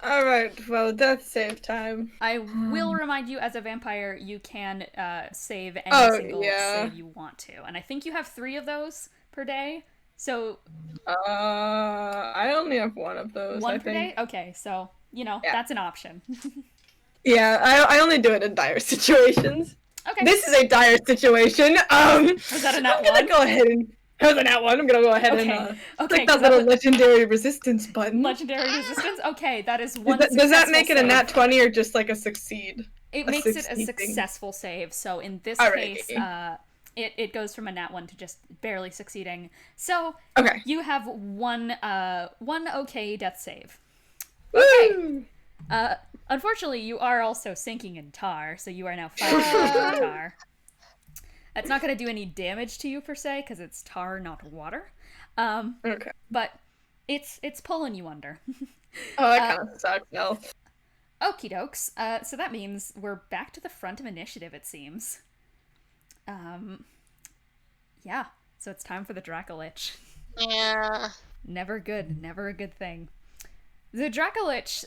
Alright, well, death save time. I will remind you, as a vampire, you can save any single save you want to. And I think you have 3 of those per day, so... I only have 1 of those, One per day? Okay, so, that's an option. Yeah, I only do it in dire situations. Okay. This is a dire situation. Was that a nat 1? I'm gonna go ahead and... That was a nat 1. I'm gonna go ahead and click that little legendary resistance button. Legendary resistance? Okay, that is 1 Does that make it a nat 20 or just like a succeed? It makes it a successful save, so in this Alrighty. case, it goes from a nat 1 to just barely succeeding. So, Okay. you have one okay death save. Woo! Unfortunately, you are also sinking in tar, so you are now 5 feet in tar. That's not going to do any damage to you, per se, because it's tar, not water. Okay. But it's pulling you under. Oh, that kind of sucks, though. Okie dokes. So that means we're back to the front of initiative, it seems. Yeah. So it's time for the Dracolich. Yeah. Never good. Never a good thing. The Dracolich,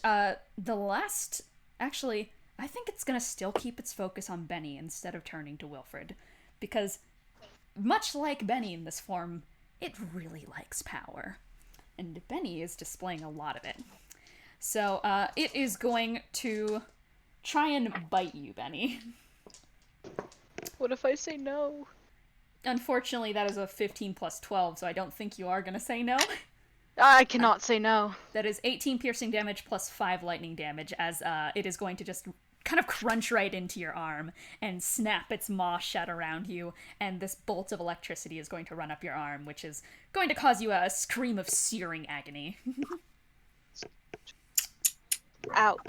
actually, I think it's gonna still keep its focus on Bennie instead of turning to Wilfred. Because, much like Bennie in this form, it really likes power. And Bennie is displaying a lot of it. So, it is going to try and bite you, Bennie. What if I say no? Unfortunately, that is a 15 plus 12, so I don't think you are going to say no. I cannot say no. That is 18 piercing damage plus 5 lightning damage, as it is going to just kind of crunch right into your arm and snap its maw shut around you, and this bolt of electricity is going to run up your arm, which is going to cause you a scream of searing agony. Ouch.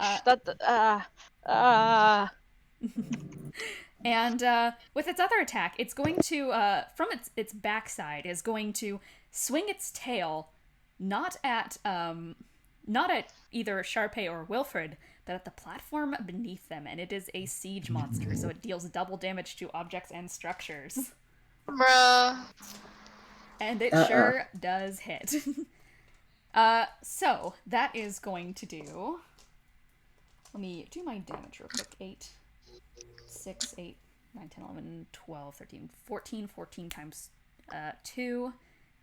And with its other attack, it's going to, from its backside, is going to swing its tail, not at either Charpay or Wilfred, but at the platform beneath them, and it is a siege monster, so it deals double damage to objects and structures. Bruh. And it sure does hit. So, that is going to do... Let me do my damage real quick. 8, 6, 8, 9, 10, 11, 12, 13, 14. 14 times 2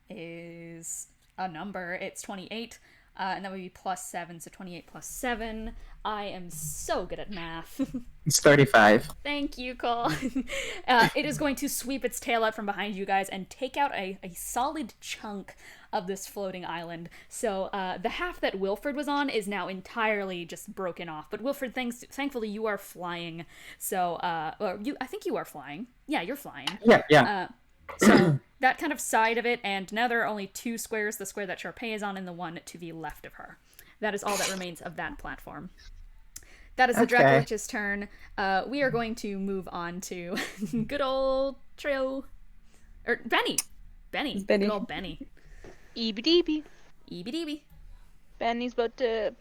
is a number. It's 28. And that would be plus 7, so 28 plus 7. I am so good at math. It's 35. Thank you, Cole. It is going to sweep its tail out from behind you guys and take out a solid chunk of this floating island. So the half that Wilfred was on is now entirely just broken off. But Wilfred, thankfully, you are flying. So, I think you are flying. Yeah, you're flying. Yeah. So that kind of side of it, and now there are only 2 squares, the square that Charpay is on and the one to the left of her. That is all that remains of that platform. That is the Dracolich's turn. We are going to move on to good old Triao. Or Bennie. Bennie. Good old Bennie. EBDB. EBDB. Bennie's about to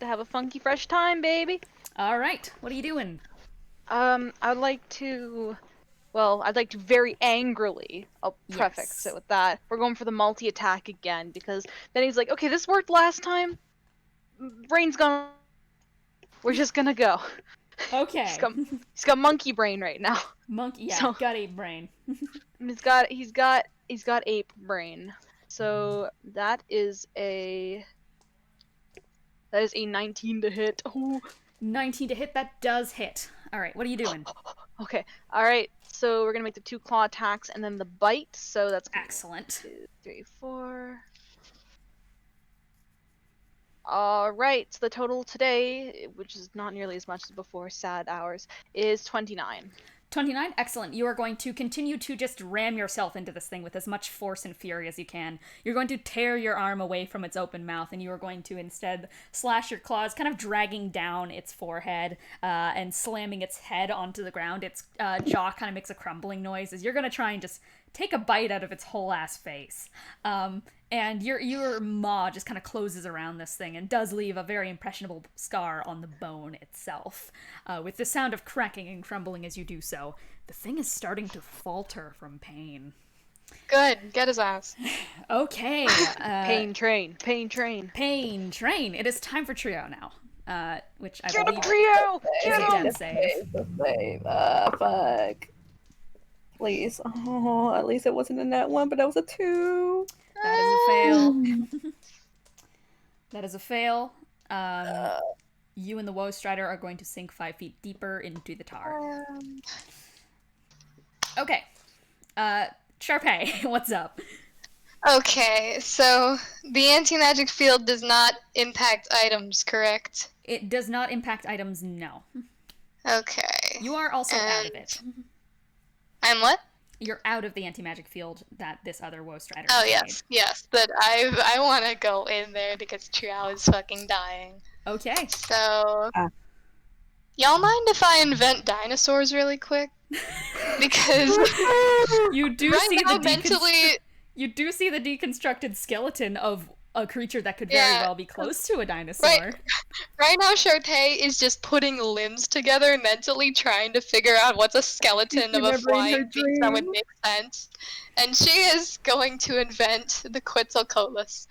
have a funky fresh time, baby. Alright, what are you doing? I'd like to very angrily, I'll prefix it with that. We're going for the multi-attack again, because then he's like, okay, this worked last time. Brain's gone. We're just gonna go. Okay. He's got monkey brain right now. Monkey, yeah, so, got ape brain. he's got ape brain. So that is a 19 to hit. Ooh. 19 to hit, that does hit. Alright, what are you doing? Okay, alright, so we're gonna make the 2 claw attacks and then the bite, so that's excellent. 2, 3, 4. Alright, so the total today, which is not nearly as much as before, sad hours, is 29. 29, excellent. You are going to continue to just ram yourself into this thing with as much force and fury as you can. You're going to tear your arm away from its open mouth, and you are going to instead slash your claws, kind of dragging down its forehead and slamming its head onto the ground. Its jaw kind of makes a crumbling noise as you're going to try and just take a bite out of its whole ass face. And your maw just kind of closes around this thing and does leave a very impressionable scar on the bone itself. With the sound of cracking and crumbling as you do so, the thing is starting to falter from pain. Good, get his ass. Okay. Pain train. It is time for Triao now. Which I believe Triao! is a death save. Fuck. Please. Oh, at least it wasn't in that one, but that was a 2. That is a fail. That is a fail. You and the Woe Strider are going to sink 5 feet deeper into the tar. Okay. Charpay, what's up? Okay, so the anti-magic field does not impact items, correct? It does not impact items, no. Okay. You are also out of it. I'm what? You're out of the anti-magic field that this other Woe Strider Oh, has yes. Yes. But I want to go in there because Triao is fucking dying. made. Okay. So... Y'all mind if I invent dinosaurs really quick? Because... You do right see now, the mentally... You do see the deconstructed skeleton of a creature that could very well be close to a dinosaur. Right now, Charpay is just putting limbs together mentally, trying to figure out what's a skeleton of a flying beast that would make sense. And she is going to invent the Quetzalcoatlus.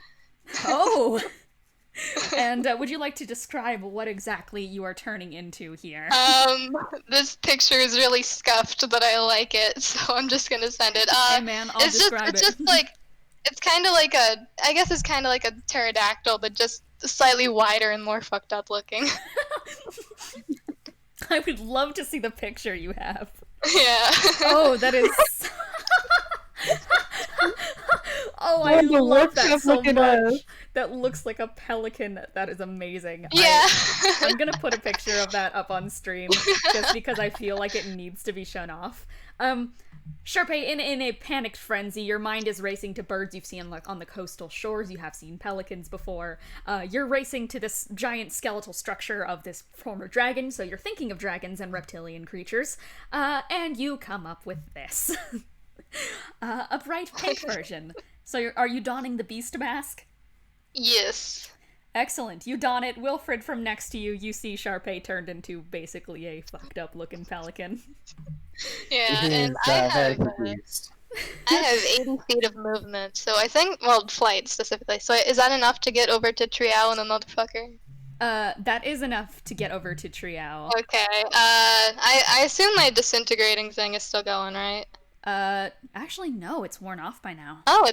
Oh! And would you like to describe what exactly you are turning into here? This picture is really scuffed, but I like it, so I'm just gonna send it. Hey man, I'll describe it. It's just like, it's kind of like I guess it's kind of like a pterodactyl, but just slightly wider and more fucked up looking. I would love to see the picture you have. Yeah. Oh, that is... Oh, I love that so much. That looks like a pelican. That is amazing. Yeah. I'm gonna put a picture of that up on stream just because I feel like it needs to be shown off. Charpay, in a panicked frenzy, your mind is racing to birds you've seen like on the coastal shores. You have seen pelicans before. You're racing to this giant skeletal structure of this former dragon, so you're thinking of dragons and reptilian creatures. And you come up with this. A bright pink version. So are you donning the beast mask? Yes. Excellent. You don it. Wilfred, from next to you, you see Charpay turned into basically a fucked up looking pelican. Yeah, and I have 80 feet of movement, so I think, well, flight specifically. So is that enough to get over to Triao and the motherfucker? That is enough to get over to Triao. Okay, I assume my disintegrating thing is still going, right? Actually, no, it's worn off by now. Oh,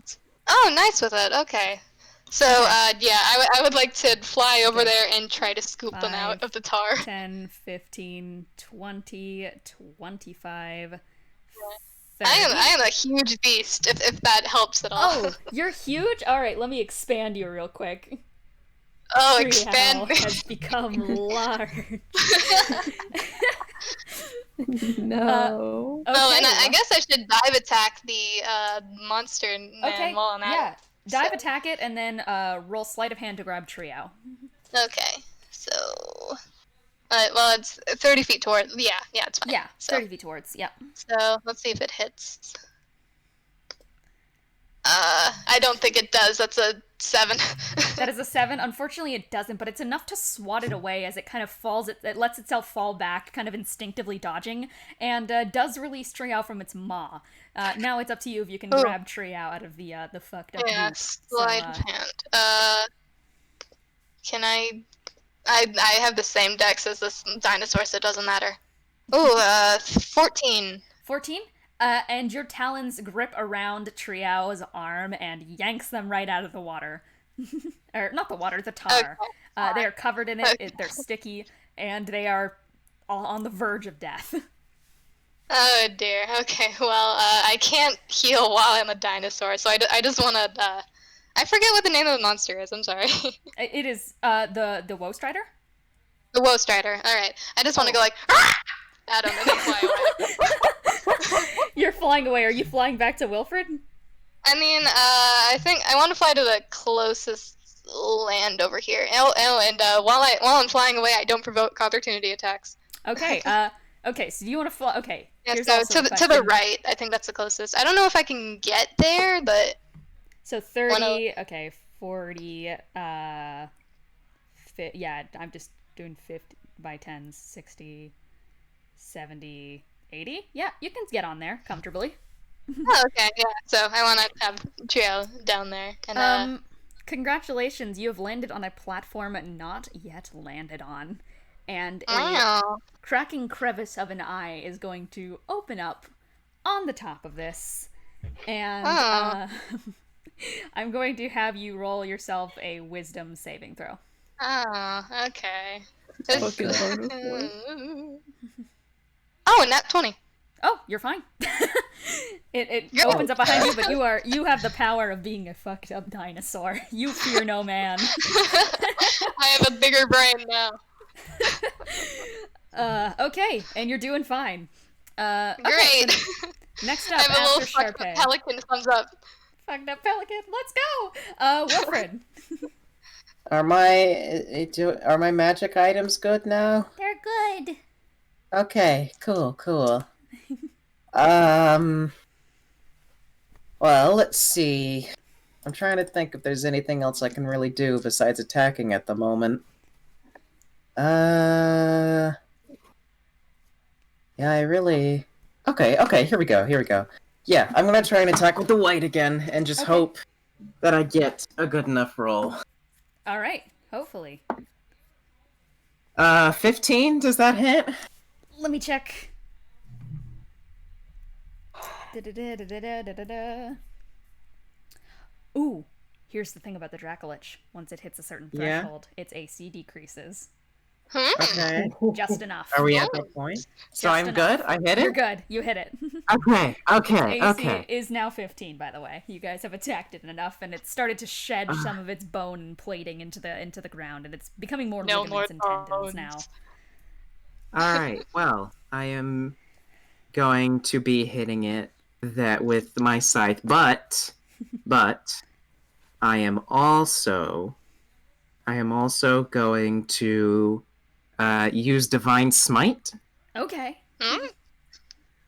nice with it, okay. So, yeah, I would like to fly over there and try to scoop them out of the tar. 10, 15, 20, 25, 30. I am a huge beast, if that helps at all. Oh, you're huge? Alright, let me expand you real quick. Oh, Triao expand me. has become large. No. Okay, and I guess I should dive attack the monster while I'm at it. Dive attack it, and then roll sleight of hand to grab Triao. Okay, so... well, it's 30 feet toward... Yeah, it's fine. Yeah, 30 feet towards, yeah. So, let's see if it hits. I don't think it does. That's a 7. That is a 7. Unfortunately, it doesn't, but it's enough to swat it away as it kind of falls. It lets itself fall back, kind of instinctively dodging, and does release Triao from its maw. Now it's up to you if you can grab Triao out of the fucked up Yeah, heap. slide hand. Can I have the same dex as this dinosaur, so it doesn't matter. Ooh, 14. 14? And your talons grip around Triao's arm and yanks them right out of the water. Or, not the water, the tar. Okay. They are covered in it, they're sticky, and they are all on the verge of death. Oh dear, okay, well, I can't heal while I'm a dinosaur, so I just wanna, I forget what the name of the monster is, I'm sorry. It is, the Woe Strider? The Woe Strider, alright. I just wanna go like, at him and then fly away. You're flying away. Are you flying back to Wilfred? I mean, I think I want to fly to the closest land over here. And while I'm flying away, I don't provoke opportunity attacks. Okay. Okay. So do you want to fly? Okay. Yeah, so to the right, I think that's the closest. I don't know if I can get there, but. So 30. Okay, 40. Yeah, I'm just doing 50 by 10s, 60, 70. 80? Yeah, you can get on there comfortably. Oh, okay, yeah. So I want to have Triao down there. And, congratulations, you have landed on a platform not yet landed on. And a cracking crevice of an eye is going to open up on the top of this. And I'm going to have you roll yourself a wisdom saving throw. Oh, okay. Oh, and that 20. Oh, you're fine. It opens up behind you, but you have the power of being a fucked up dinosaur. You fear no man. I have a bigger brain now. Okay, and you're doing fine. Okay, Great. so next up, I have a little after fucked up Charpay. pelican thumbs up. Fucked up pelican, let's go! Wilfred. Are my magic items good now? They're good. Okay, cool. Well, let's see. I'm trying to think if there's anything else I can really do besides attacking at the moment. Yeah, I really... Okay, here we go. Yeah, I'm gonna try and attack with the white again, and just hope that I get a good enough roll. Alright, hopefully. 15, does that hit? Let me check. Da-da-da-da-da-da-da-da. Ooh, here's the thing about the Dracolich. Once it hits a certain Yeah? threshold, its AC decreases. Okay. Just enough. Are we at that point? So I'm good? I hit You're it? good. You hit it. Okay. AC is now 15, by the way. You guys have attacked it enough, and it's started to shed some of its bone and plating into the ground, and it's becoming more No ligaments and more tendons bones. now. Alright, well, I am going to be hitting it with my scythe, but I am also going to use Divine Smite. Okay.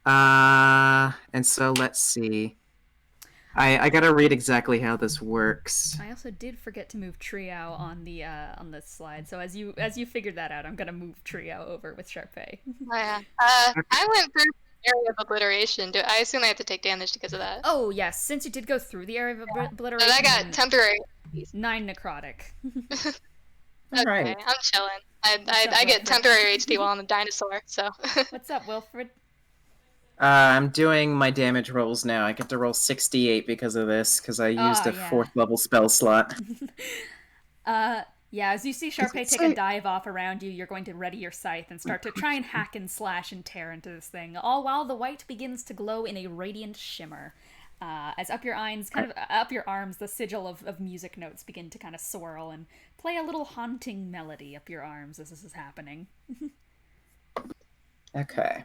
And so let's see. I gotta read exactly how this works. I also did forget to move Triao on the slide, so as you figured that out, I'm gonna move Triao over with Charpay. Yeah. I went through the area of obliteration. I assume I have to take damage because of that. Oh yes, since you did go through the area of obliteration, But I got temporary. 9 necrotic. Okay, Alright. I'm chilling. I get temporary HD while I'm a dinosaur, so. What's up, Wilfred? I'm doing my damage rolls now. I get to roll 68 because of this, because I used a yeah. 4th level spell slot. Yeah, as you see Charpay take a dive off around you, you're going to ready your scythe and start to try and hack and slash and tear into this thing, all while the white begins to glow in a radiant shimmer. As up your arms, the sigil of music notes begin to kind of swirl and play a little haunting melody up your arms as this is happening. Okay.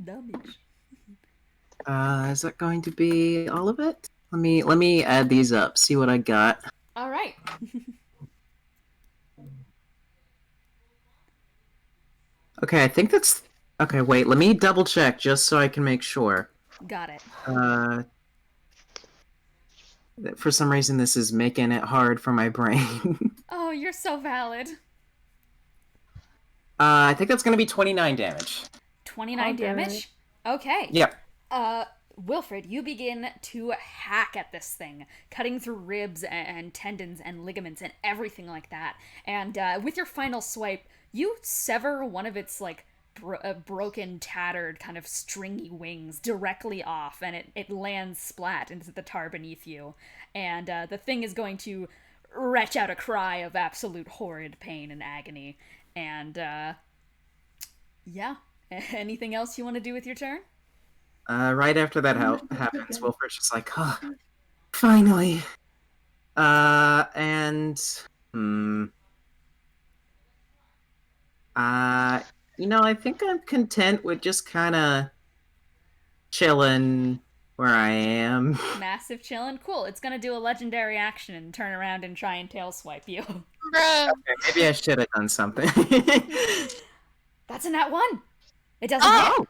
Damage. Is that going to be all of it? Let me add these up, see what I got. All right. Okay, I think that's... Okay, wait, let me double check just so I can make sure. Got it. For some reason this is making it hard for my brain. Oh, you're so valid. I think that's gonna be 29 damage. 29 damage? Okay. Yep. Wilfred, you begin to hack at this thing, cutting through ribs and tendons and ligaments and everything like that. And with your final swipe, you sever one of its, like, broken, tattered, kind of stringy wings directly off, and it lands splat into the tar beneath you. And the thing is going to retch out a cry of absolute horrid pain and agony. And, yeah. Anything else you want to do with your turn? Right after that happens, Wilfred's just like, oh, finally. I think I'm content with just kind of chilling where I am. Massive chillin'? Cool. It's gonna do a legendary action and turn around and try and tail swipe you. Bruh. Okay, maybe I should have done something. That's a nat 1! It doesn't hit!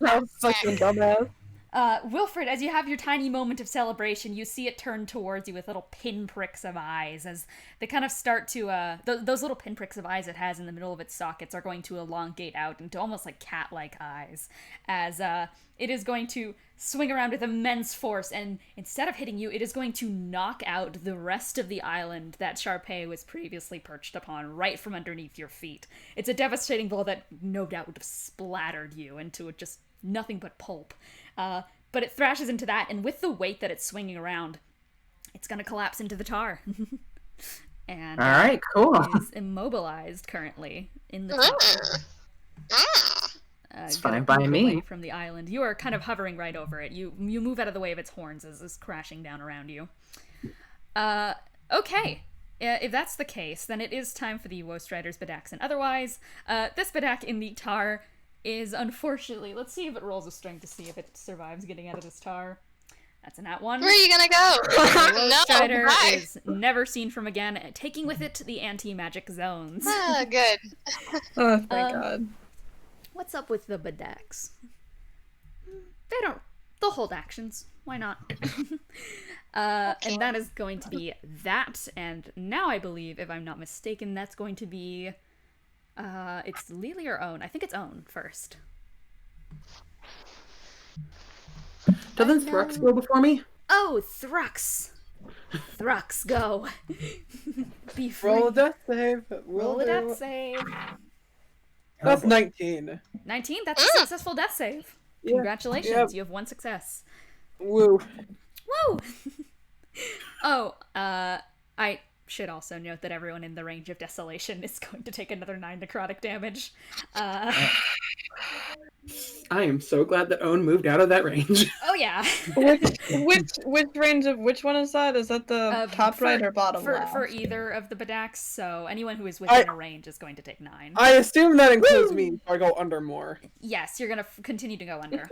That's fucking dumbass. Wilfred, as you have your tiny moment of celebration, you see it turn towards you with little pinpricks of eyes as they kind of start to, those little pinpricks of eyes it has in the middle of its sockets are going to elongate out into almost like cat-like eyes, as it is going to swing around with immense force, and instead of hitting you, it is going to knock out the rest of the island that Charpay was previously perched upon, right from underneath your feet. It's a devastating blow that no doubt would have splattered you into just nothing but pulp. But it thrashes into that, and with the weight that it's swinging around, it's gonna collapse into the tar. And all right, cool. It is immobilized currently in the tar. It's fine by me. Away from the island, you are kind of hovering right over it. You move out of the way of its horns as it's crashing down around you. Okay, if that's the case, then it is time for the Woe Strider's Bedax. And otherwise, this Bedak in the tar is unfortunately... Let's see if it rolls a strength to see if it survives getting out of this tar. That's a nat 1. Where are you gonna go? The Woe No, Strider bye. is never seen from again, taking with it the anti-magic zones. Ah, good. Oh, thank God. What's up with the Bedaks? They'll hold actions. Why not? And that is going to be that. And now I believe, if I'm not mistaken, that's going to be... it's Lelee or Own? I think it's Own first. Doesn't Thrux go before me? Oh, Thrux! Thrux, go! Be free. Roll a death save. Roll a death save. That's 19. 19? That's a successful death save. Yeah, Congratulations, yep. you have 1 success. Woo. Woo! Oh, I should also note that everyone in the range of Desolation is going to take another 9 necrotic damage. I am so glad that Owen moved out of that range. Oh yeah. Which range of which one is that? Is that the top right or bottom left? For either of the Bedaks, so anyone who is within a range is going to take 9. I assume that includes me, so I go under more. Yes, you're gonna continue to go under.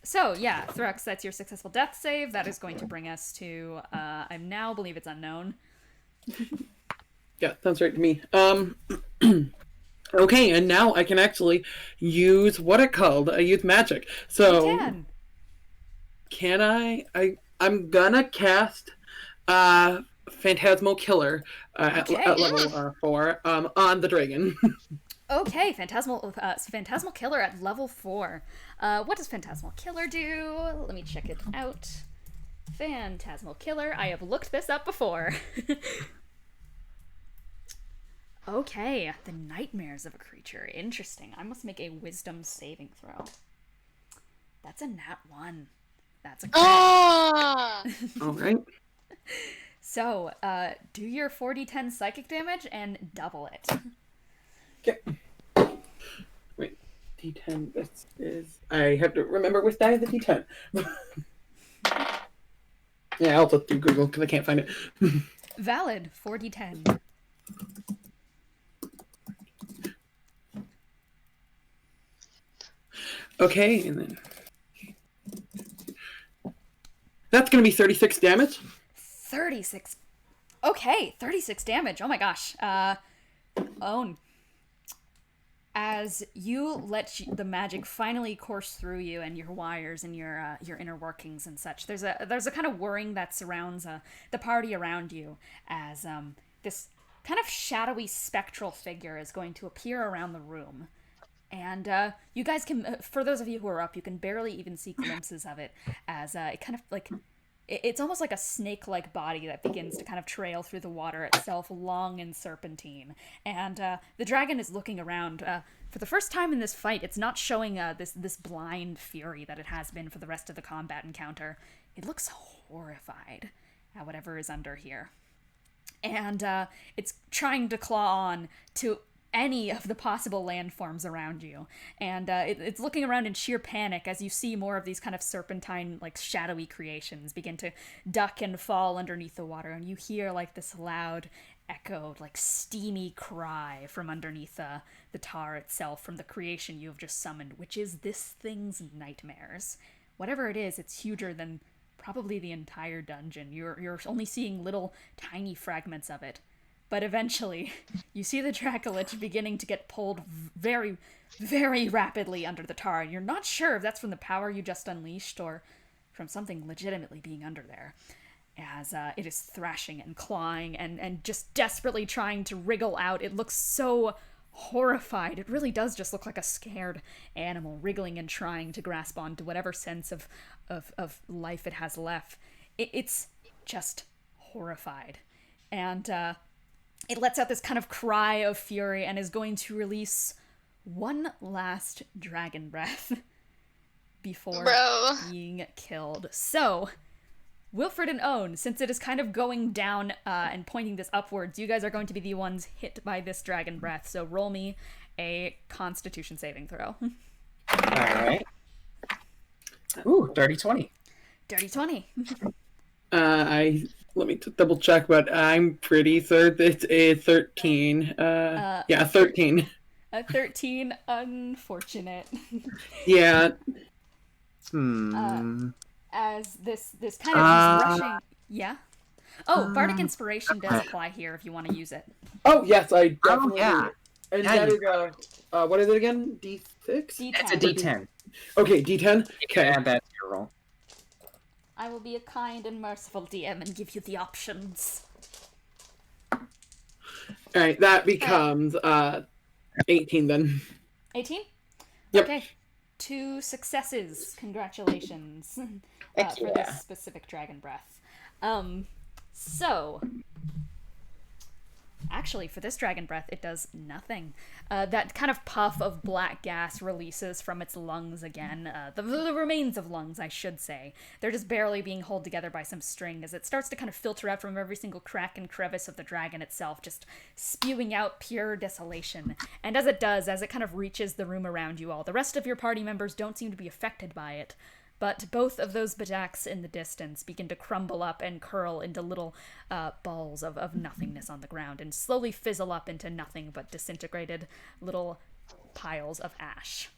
So yeah, Thrux, that's your successful death save. That is going to bring us to I now believe it's unknown. Yeah, sounds right to me. Okay, and now I can actually use what it called. I use magic. So You can I'm gonna cast Phantasmal Killer at level 4 on the dragon. Okay, Phantasmal Killer at level 4. What does Phantasmal Killer do? Let me check it out. Phantasmal Killer. I have looked this up before. Okay, the nightmares of a creature. Interesting. I must make a wisdom saving throw. That's a nat 1. That's a crit. Oh! All right. So, do your 4d10 psychic damage and double it. Okay. Wait, D10. This is. I have to remember which die is the D10. Yeah, I'll just do Google because I can't find it. Valid. 4d10. Okay, and then that's gonna be 36 damage. 36. Okay, 36 damage. Oh my gosh. Own. As you let the magic finally course through you and your wires and your inner workings and such, there's a kind of whirring that surrounds the party around you as this kind of shadowy spectral figure is going to appear around the room. And you guys can, for those of you who are up, you can barely even see glimpses of it as it kind of like, it's almost like a snake-like body that begins to kind of trail through the water itself, long and serpentine. And the dragon is looking around. For the first time in this fight, it's not showing this blind fury that it has been for the rest of the combat encounter. It looks horrified at whatever is under here. And it's trying to claw on to any of the possible landforms around you. And it's looking around in sheer panic as you see more of these kind of serpentine, like, shadowy creations begin to duck and fall underneath the water, and you hear, like, this loud, echoed, like, steamy cry from underneath the tar itself from the creation you have just summoned, which is this thing's nightmares. Whatever it is, it's huger than probably the entire dungeon. You're only seeing little, tiny fragments of it. But eventually, you see the Dracolich beginning to get pulled very, very rapidly under the tar, and you're not sure if that's from the power you just unleashed or from something legitimately being under there, as it is thrashing and clawing and just desperately trying to wriggle out. It looks so horrified. It really does just look like a scared animal wriggling and trying to grasp onto whatever sense of life it has left. It's just horrified. And it lets out this kind of cry of fury and is going to release one last dragon breath before being killed. So, Wilfred and Own, since it is kind of going down and pointing this upwards, you guys are going to be the ones hit by this dragon breath. So roll me a Constitution saving throw. Alright. Ooh, dirty 20. Dirty 20. I let me double check, but I'm pretty certain it's a 13. Yeah, 13. A 13, unfortunate. Yeah. As this kind of rushing... Yeah? Oh, Bardic Inspiration does okay. apply here if you want to use it. Oh, yes, I definitely yeah. do. And Yeah, that you- is, what is it again? D6? D10. It's a D10. Okay, D10? You can add that to your roll. I will be a kind and merciful DM and give you the options. Alright, that becomes, 18 then. 18? Yep. Okay. 2 successes. Congratulations. Heck For yeah. this specific dragon breath. So... Actually, for this dragon breath, it does nothing. That kind of puff of black gas releases from its lungs again. The remains of lungs, I should say. They're just barely being held together by some string as it starts to kind of filter out from every single crack and crevice of the dragon itself, just spewing out pure desolation. And as it does, as it kind of reaches the room around you all, the rest of your party members don't seem to be affected by it. But both of those badaks in the distance begin to crumble up and curl into little balls of nothingness on the ground and slowly fizzle up into nothing but disintegrated little piles of ash.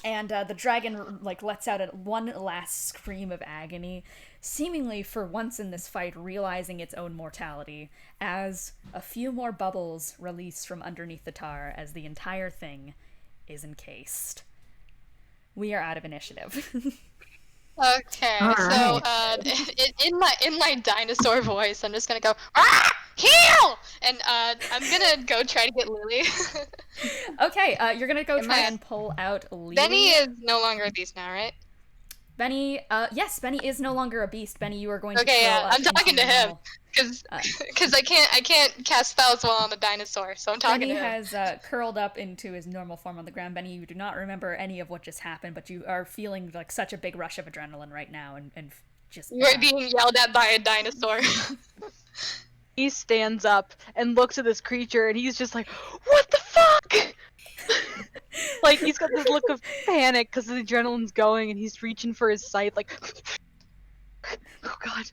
And the dragon lets out one last scream of agony, seemingly for once in this fight realizing its own mortality, as a few more bubbles release from underneath the tar as the entire thing is encased. We are out of initiative. Okay, so in my dinosaur voice, I'm just gonna go heal, and I'm gonna go try to get Lily. Okay, you're gonna go try and pull out Lelee. Benny is no longer a beast now, right? Benny, yes, Benny is no longer a beast. Benny, you are going to Okay, curl yeah, up I'm talking into to him normal. because I can't cast spells while I'm a dinosaur, so I'm talking Benny to him. has curled up into his normal form on the ground. Benny, you do not remember any of what just happened, but you are feeling like such a big rush of adrenaline right now, and just You are being yelled at by a dinosaur. He stands up and looks at this creature, and he's just like, "What the fuck?" Like he's got this look of panic because the adrenaline's going, and he's reaching for his sight, like, "Oh god."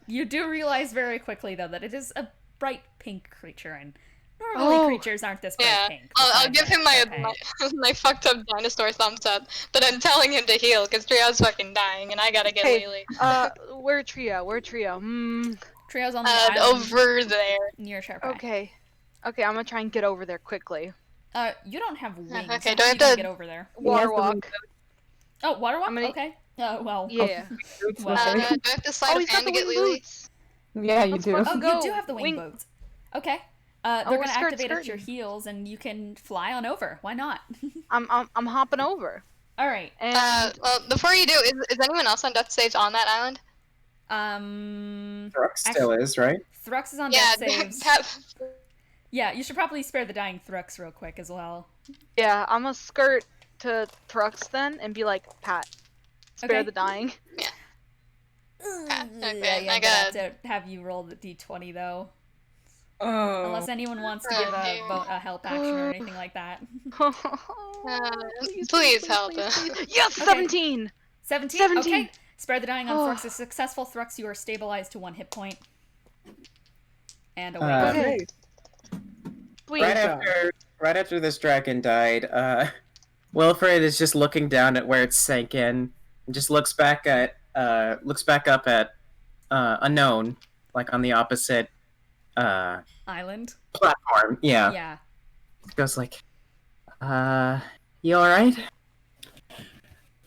You do realize very quickly though that it is a bright pink creature, and normally creatures aren't this bright Yeah, pink. I'll give him my fucked up dinosaur thumbs up, but I'm telling him to heal because Tria's fucking dying, and I gotta get Hey, Lelee. where Trio? Trio's on the island Over there. near Charpay. Okay, I'm gonna try and get over there quickly. You don't have wings. Okay, How do I are have you gonna to- get over there? Water walk. Oh, water walk? I'm gonna- Okay. Well. Yeah. Well, Do I have to slide Oh, a he's fan got to the get wing Lelee? boots. Yeah, you do. Let's Oh, go. you do have the wing boots. Okay. They're we're gonna activate at your skirting. heels, and you can fly on over. Why not? I'm hopping over. All right. And Well, before you do, is anyone else on death saves on that island? Thrux still is, right? Thrux is on Yeah, death saves. Yeah, you should probably spare the dying Thrux real quick as well. yeah, I'm gonna skirt to Thrux then and be like, Pat, spare Okay. the dying. Okay, Yeah, I I'm gonna got. have to have you roll the d20 though, Oh. unless anyone wants to give a help action or anything like that. Please help him. Yes, Okay. 17. 17. 17. Okay. Spare the dying on Oh. Thrux. A successful Thrux, you are stabilized to 1 hit point. And away. Okay. Sweet. Right after this dragon died, Wilfred is just looking down at where it sank in, and just looks back up at Unknown, like on the opposite Island. platform. Yeah. Yeah. Goes like, you all right?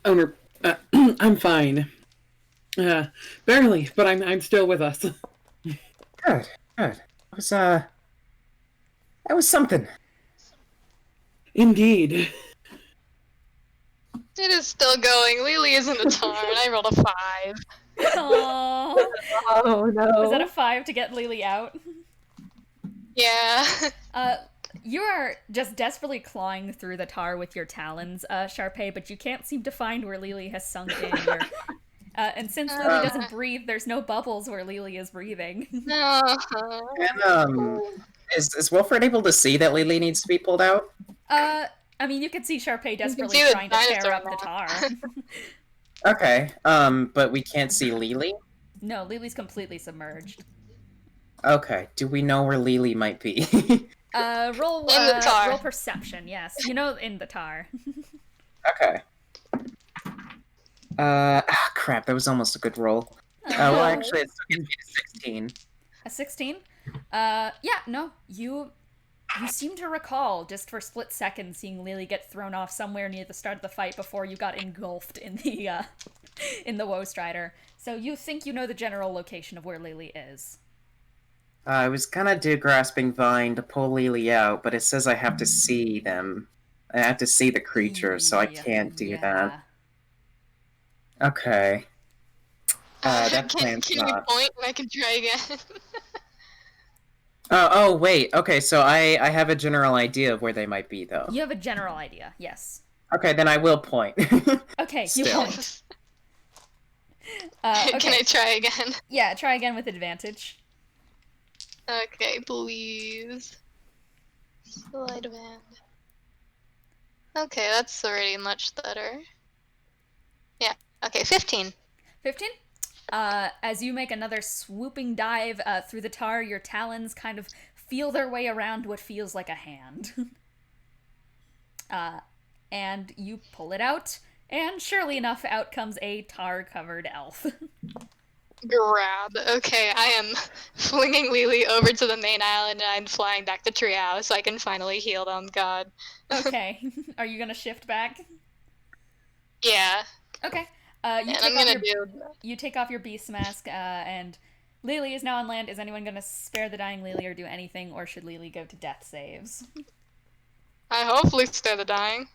Owner, I'm fine. Barely, but I'm still with us. Good. That was something. Indeed. It is still going. Lelee is in the tar, and I rolled a 5. Aww. Oh no. Was that a 5 to get Lelee out? Yeah. You are just desperately clawing through the tar with your talons, Charpay, but you can't seem to find where Lelee has sunk in. And since Lelee doesn't breathe, there's no bubbles where Lelee is breathing. No. And, is Wilfred able to see that Lelee needs to be pulled out? I mean, you can see Charpay desperately see the trying to tear dinosaur up the now. tar. Okay. But we can't see Lelee? No, Lelee's completely submerged. Okay. Do we know where Lelee might be? Roll In the tar. roll perception. Yes, you know, in the tar. Okay. Crap, that was almost a good roll. Well, actually, it still gets me to 16. A 16? Yeah, no, you seem to recall, just for a split second, seeing Lelee get thrown off somewhere near the start of the fight before you got engulfed in the, in the Woe Strider. So you think you know the general location of where Lelee is. I was gonna do Grasping Vine to pull Lelee out, but it says I have to see them. I have to see the creature, so I can't do that. Okay. That plan's can not... you point and I can try again? Oh, wait. Okay, so I have a general idea of where they might be, though. You have a general idea, yes. Okay, then I will point. Okay, you Still. point. Okay. Can I try again? Yeah, try again with advantage. Okay, please. Sleight of hand. Okay, that's already much better. Yeah, okay, 15. 15? As you make another swooping dive through the tar, your talons kind of feel their way around what feels like a hand. And you pull it out, and surely enough, out comes a tar-covered elf. Grab. Okay, I am flinging Lelee over to the main island and I'm flying back to Triao so I can finally heal them, God. Okay. Are you gonna shift back? Yeah. Okay. You take off your beast mask, and Lelee is now on land. Is anyone gonna spare the dying Lelee or do anything, or should Lelee go to death saves? I hopefully spare the dying.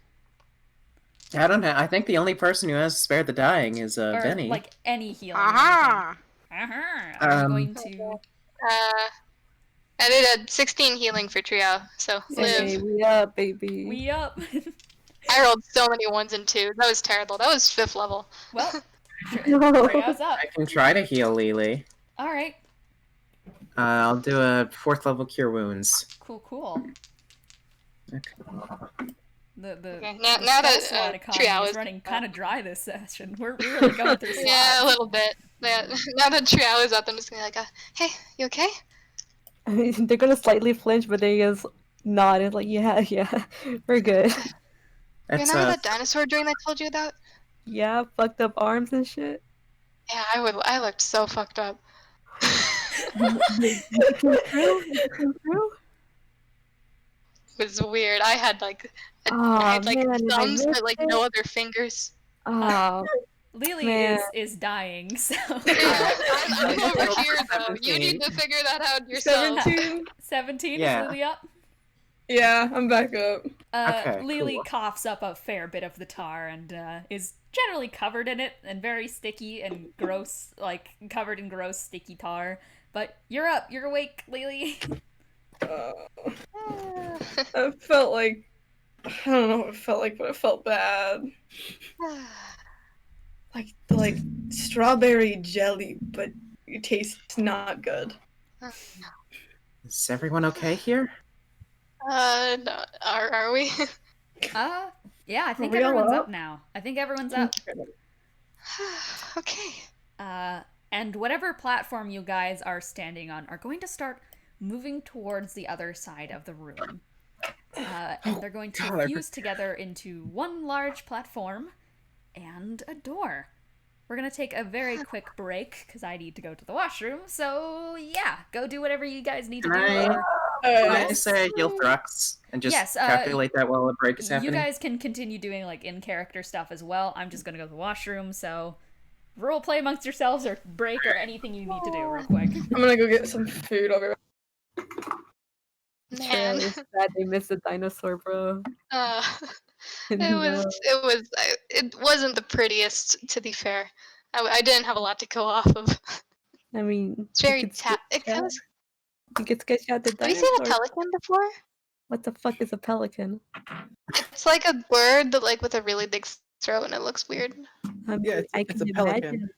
I don't know. I think the only person who has spared the dying is Or, Bennie. like, any healing. Aha! I'm going to... I did a 16 healing for Triao, so Hey, live. we up, baby. We up. I rolled so many 1s and 2s. That was terrible. That was 5th level. Well, Triao's up. I can try to heal Lelee. Alright. I'll do a 4th level Cure Wounds. Cool. Okay. Okay, now that Triao is running kind of dry this session. We're really going through slots. Yeah, a little bit. Yeah, now that Triao is up, I'm just gonna be like, hey, you okay? They're gonna slightly flinch, but they just nod. It's like, yeah, we're good. That's, Remember that dinosaur dream I told you about? Yeah, fucked up arms and shit. Yeah, I looked so fucked up. It came through? It was weird. I had like Oh, man, thumbs I but like no other fingers. Oh, Lelee man. is dying, so... I'm over here though. You need to figure that out yourself. 17? 17, Yeah. is Lelee up? Yeah, I'm back up. Okay, Lelee cool. coughs up a fair bit of the tar and is generally covered in it and very sticky and gross, like covered in gross sticky tar. But you're up, you're awake, Lelee. I felt like, I don't know what it felt like, but it felt bad. Like strawberry jelly, but it tastes not good. Is everyone okay here? No, are we? Yeah, I think we all everyone's up? up now. I think everyone's up. Okay. And whatever platform you guys are standing on are going to start moving towards the other side of the room. And they're going to fuse together into one large platform and a door. We're going to take a very quick break because I need to go to the washroom. So, yeah, go do whatever you guys need to do. Can I just say heal Thrux and just Yes, calculate that while a break is You happening? guys can continue doing, like, in-character stuff as well. I'm just going to go to the washroom, so roleplay amongst yourselves or break or anything you need to do real quick. I'm gonna go get some food. I'll be right Man. It's sad they missed the dinosaur, bro. It wasn't the prettiest, to be fair. I didn't have a lot to go off of. I mean, It's very you could sketch out the Have you seen a dinosaur. pelican before? What the fuck is a pelican? It's like a bird, but like with a really big throat, and it looks weird. I mean, Yeah, I it's can a pelican. imagine,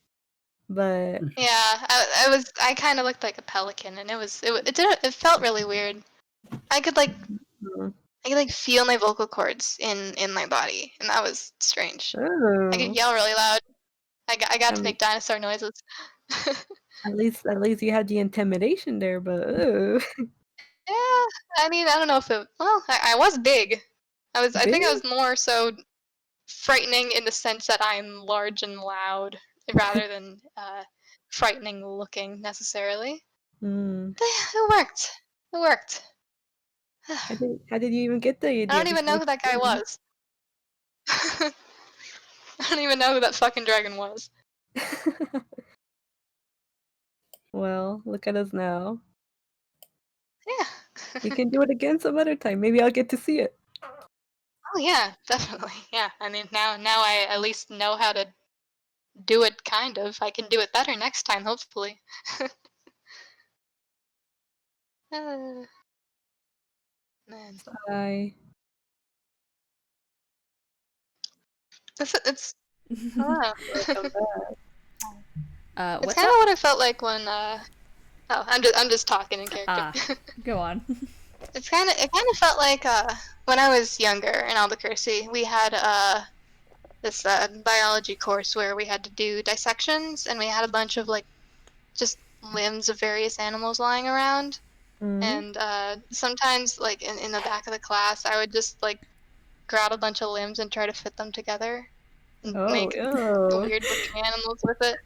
but Yeah, I kind of looked like a pelican, and it felt really weird. I could feel my vocal cords in my body, and that was strange. I oh, could yell really loud. I got to make dinosaur noises. At least you had the intimidation there, but Yeah, I mean, I don't know if it. Well, I was big. I think I was more so frightening in the sense that I'm large and loud, rather than frightening looking necessarily. Mm. It worked. It worked. How did you even get the idea? I don't even know who that guy was. I don't even know who that fucking dragon was. Well, look at us now. Yeah. We can do it again some other time. Maybe I'll get to see it. Oh yeah, definitely. Yeah. I mean, now I at least know how to do it. Kind of. I can do it better next time, hopefully. Man, Bye. it's hello. It's What's kind of up? what I felt like when I'm just talking in character. Go on. It kind of felt like when I was younger in Albuquerque, we had this biology course where we had to do dissections, and we had a bunch of like just limbs of various animals lying around. And sometimes, like in the back of the class, I would just like grab a bunch of limbs and try to fit them together and make weird looking animals with it.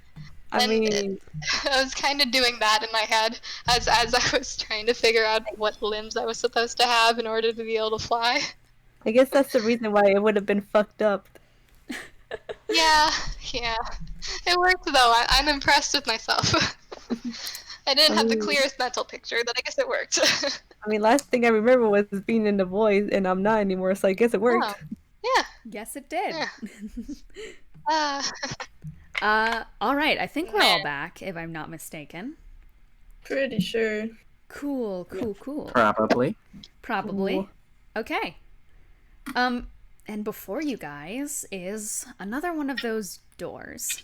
I mean, I was kind of doing that in my head as I was trying to figure out what limbs I was supposed to have in order to be able to fly. I guess that's the reason why it would have been fucked up. Yeah. It worked though. I'm impressed with myself. I didn't have the clearest mental picture, but I guess it worked. I mean, last thing I remember was being in the voice, and I'm not anymore, so I guess it worked. Oh. Yeah. Yes, it did. Yeah. All right. I think we're all back, if I'm not mistaken. Pretty sure. Cool. Probably. Probably. Okay. And before you guys is another one of those doors.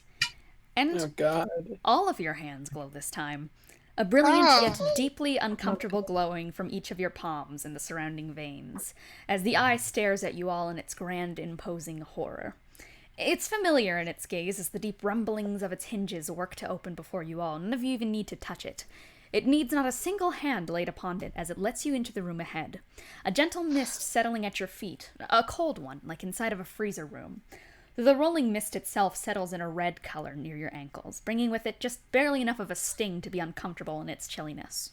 And Oh God. all of your hands glow this time. A brilliant yet deeply uncomfortable glowing from each of your palms and the surrounding veins, as the eye stares at you all in its grand, imposing horror. It's familiar in its gaze as the deep rumblings of its hinges work to open before you all. None of you even need to touch it. It needs not a single hand laid upon it as it lets you into the room ahead. A gentle mist settling at your feet, a cold one, like inside of a freezer room. The rolling mist itself settles in a red color near your ankles, bringing with it just barely enough of a sting to be uncomfortable in its chilliness.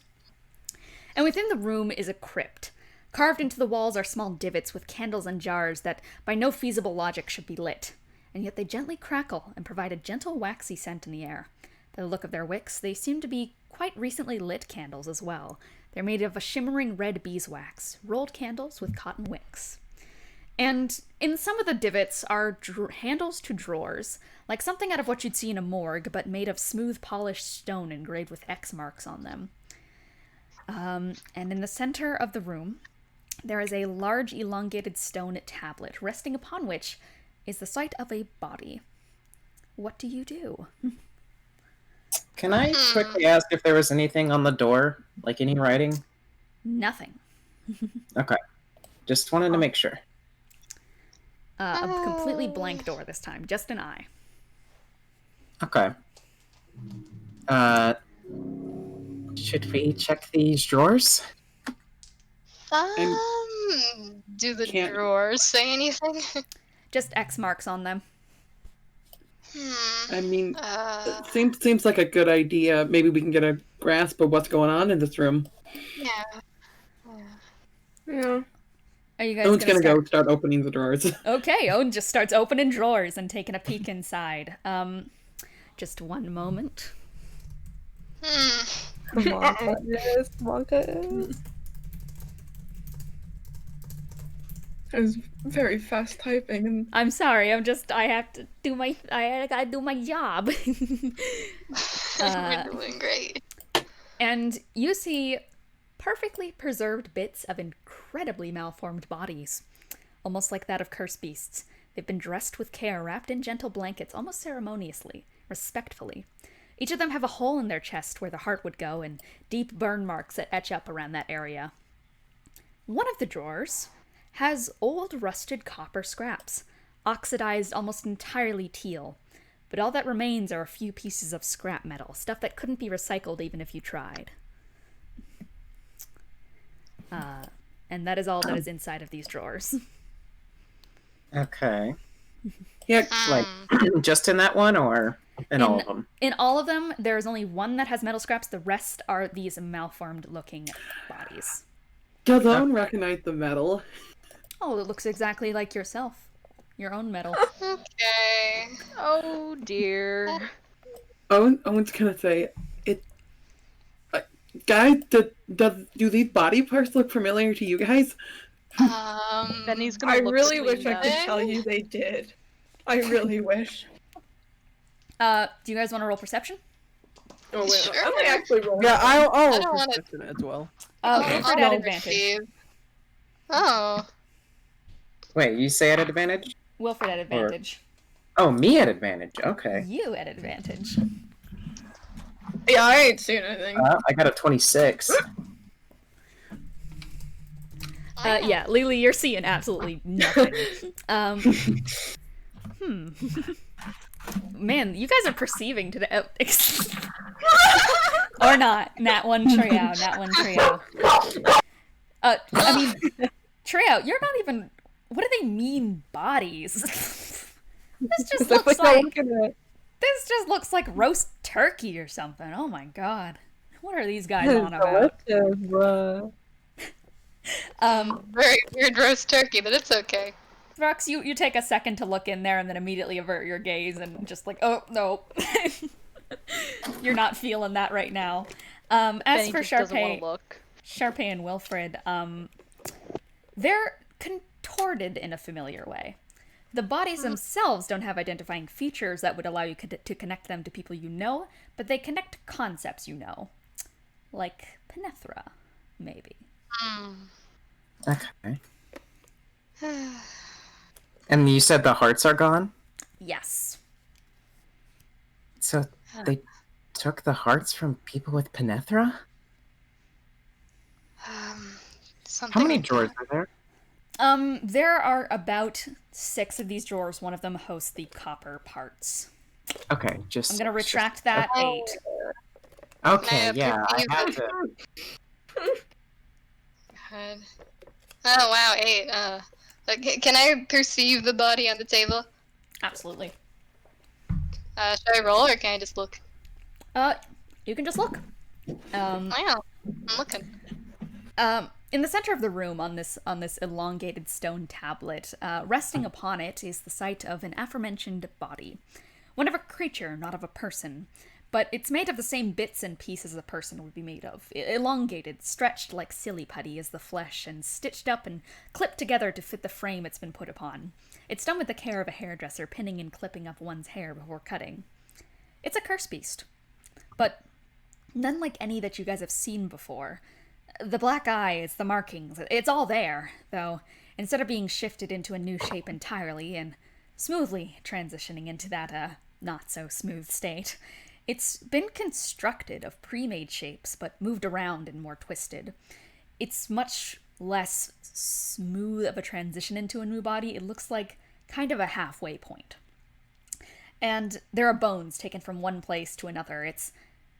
And within the room is a crypt. Carved into the walls are small divots with candles and jars that by no feasible logic should be lit, and yet they gently crackle and provide a gentle waxy scent in the air. By the look of their wicks, they seem to be quite recently lit candles as well. They're made of a shimmering red beeswax, rolled candles with cotton wicks. And in some of the divots are handles to drawers, like something out of what you'd see in a morgue, but made of smooth polished stone engraved with X marks on them. And in the center of the room, there is a large elongated stone tablet, resting upon which is the sight of a body. What do you do? Can I quickly ask if there was anything on the door? Like any writing? Nothing. Okay. Just wanted to make sure. A completely blank door this time, just an eye. Okay. Should we check these drawers? Do the drawers say anything? Just X marks on them. I mean, it seems like a good idea. Maybe we can get a grasp of what's going on in this room. Yeah. Are you guys Owen's gonna start... go start opening the drawers. Okay, Owen just starts opening drawers and taking a peek inside. Just one moment. Come on, yes, Wonka. It was very fast typing. And... I'm sorry. I gotta do my job. We're doing great. And you see perfectly preserved bits of incredibly malformed bodies, almost like that of cursed beasts. They've been dressed with care, wrapped in gentle blankets, almost ceremoniously, respectfully. Each of them have a hole in their chest where the heart would go, and deep burn marks that etch up around that area. One of the drawers has old rusted copper scraps, oxidized almost entirely teal. but all that remains are a few pieces of scrap metal, stuff that couldn't be recycled even if you tried. And that is all that is inside of these drawers. Okay. Yeah, Like, just in that one, or in all of them? In all of them, there is only one that has metal scraps. The rest are these malformed-looking bodies. does Owen recognize the metal? Oh, it looks exactly like yourself. Your own metal. Okay. Oh dear. Owen's gonna say, it. Guys, do these body parts look familiar to you guys? Benny's gonna I look really between wish I them. could tell you they did. I really wish. Do you guys want to roll perception? Oh wait, Sure. I might actually roll. Yeah, I'll I roll don't wanna- perception as well. Wilfred I'll at roll advantage. receive. Oh. Wait, you say at advantage? Wilfred at advantage. Oh, me at advantage. Okay. You at advantage. Yeah, I ain't seen anything. I got a 26. Yeah, Lelee, you're seeing absolutely nothing. Man, you guys are perceiving today. Or not. Nat 1 Triao. Nat 1 Triao. I mean, Triao, you're not even... What do they mean, bodies? This just looks like... This just looks like roast turkey or something. Oh my god. What are these guys on about? Very weird roast turkey, but it's okay. Throx, you take a second to look in there and then immediately avert your gaze and just like, oh, no. You're not feeling that right now. As Benny for just doesn't wanna Charpay, look. Charpay and Wilfred, they're contorted in a familiar way. The bodies themselves don't have identifying features that would allow you to connect them to people you know, but they connect concepts you know. Like Penethra, maybe. Okay. And you said the hearts are gone? Yes. So they took the hearts from people with Penethra? Something How many like drawers that. are there? There are about 6 of these drawers. One of them hosts the copper parts. Okay, just... I'm gonna retract that 8. Okay, I yeah, I perceive had it. to... God. Oh wow, 8. Can I perceive the body on the table? Absolutely. Should I roll or can I just look? You can just look. Wow, I'm looking. In the center of the room, on this elongated stone tablet, resting upon it is the sight of an aforementioned body. One of a creature, not of a person. But it's made of the same bits and pieces a person would be made of. Elongated, stretched like silly putty is the flesh, and stitched up and clipped together to fit the frame it's been put upon. It's done with the care of a hairdresser, pinning and clipping up one's hair before cutting. It's a curse beast. But none like any that you guys have seen before. The black eyes, the markings, it's all there, though instead of being shifted into a new shape entirely and smoothly transitioning into that, not-so-smooth state, it's been constructed of pre-made shapes, but moved around and more twisted. It's much less smooth of a transition into a new body. It looks like kind of a halfway point. And there are bones taken from one place to another. It's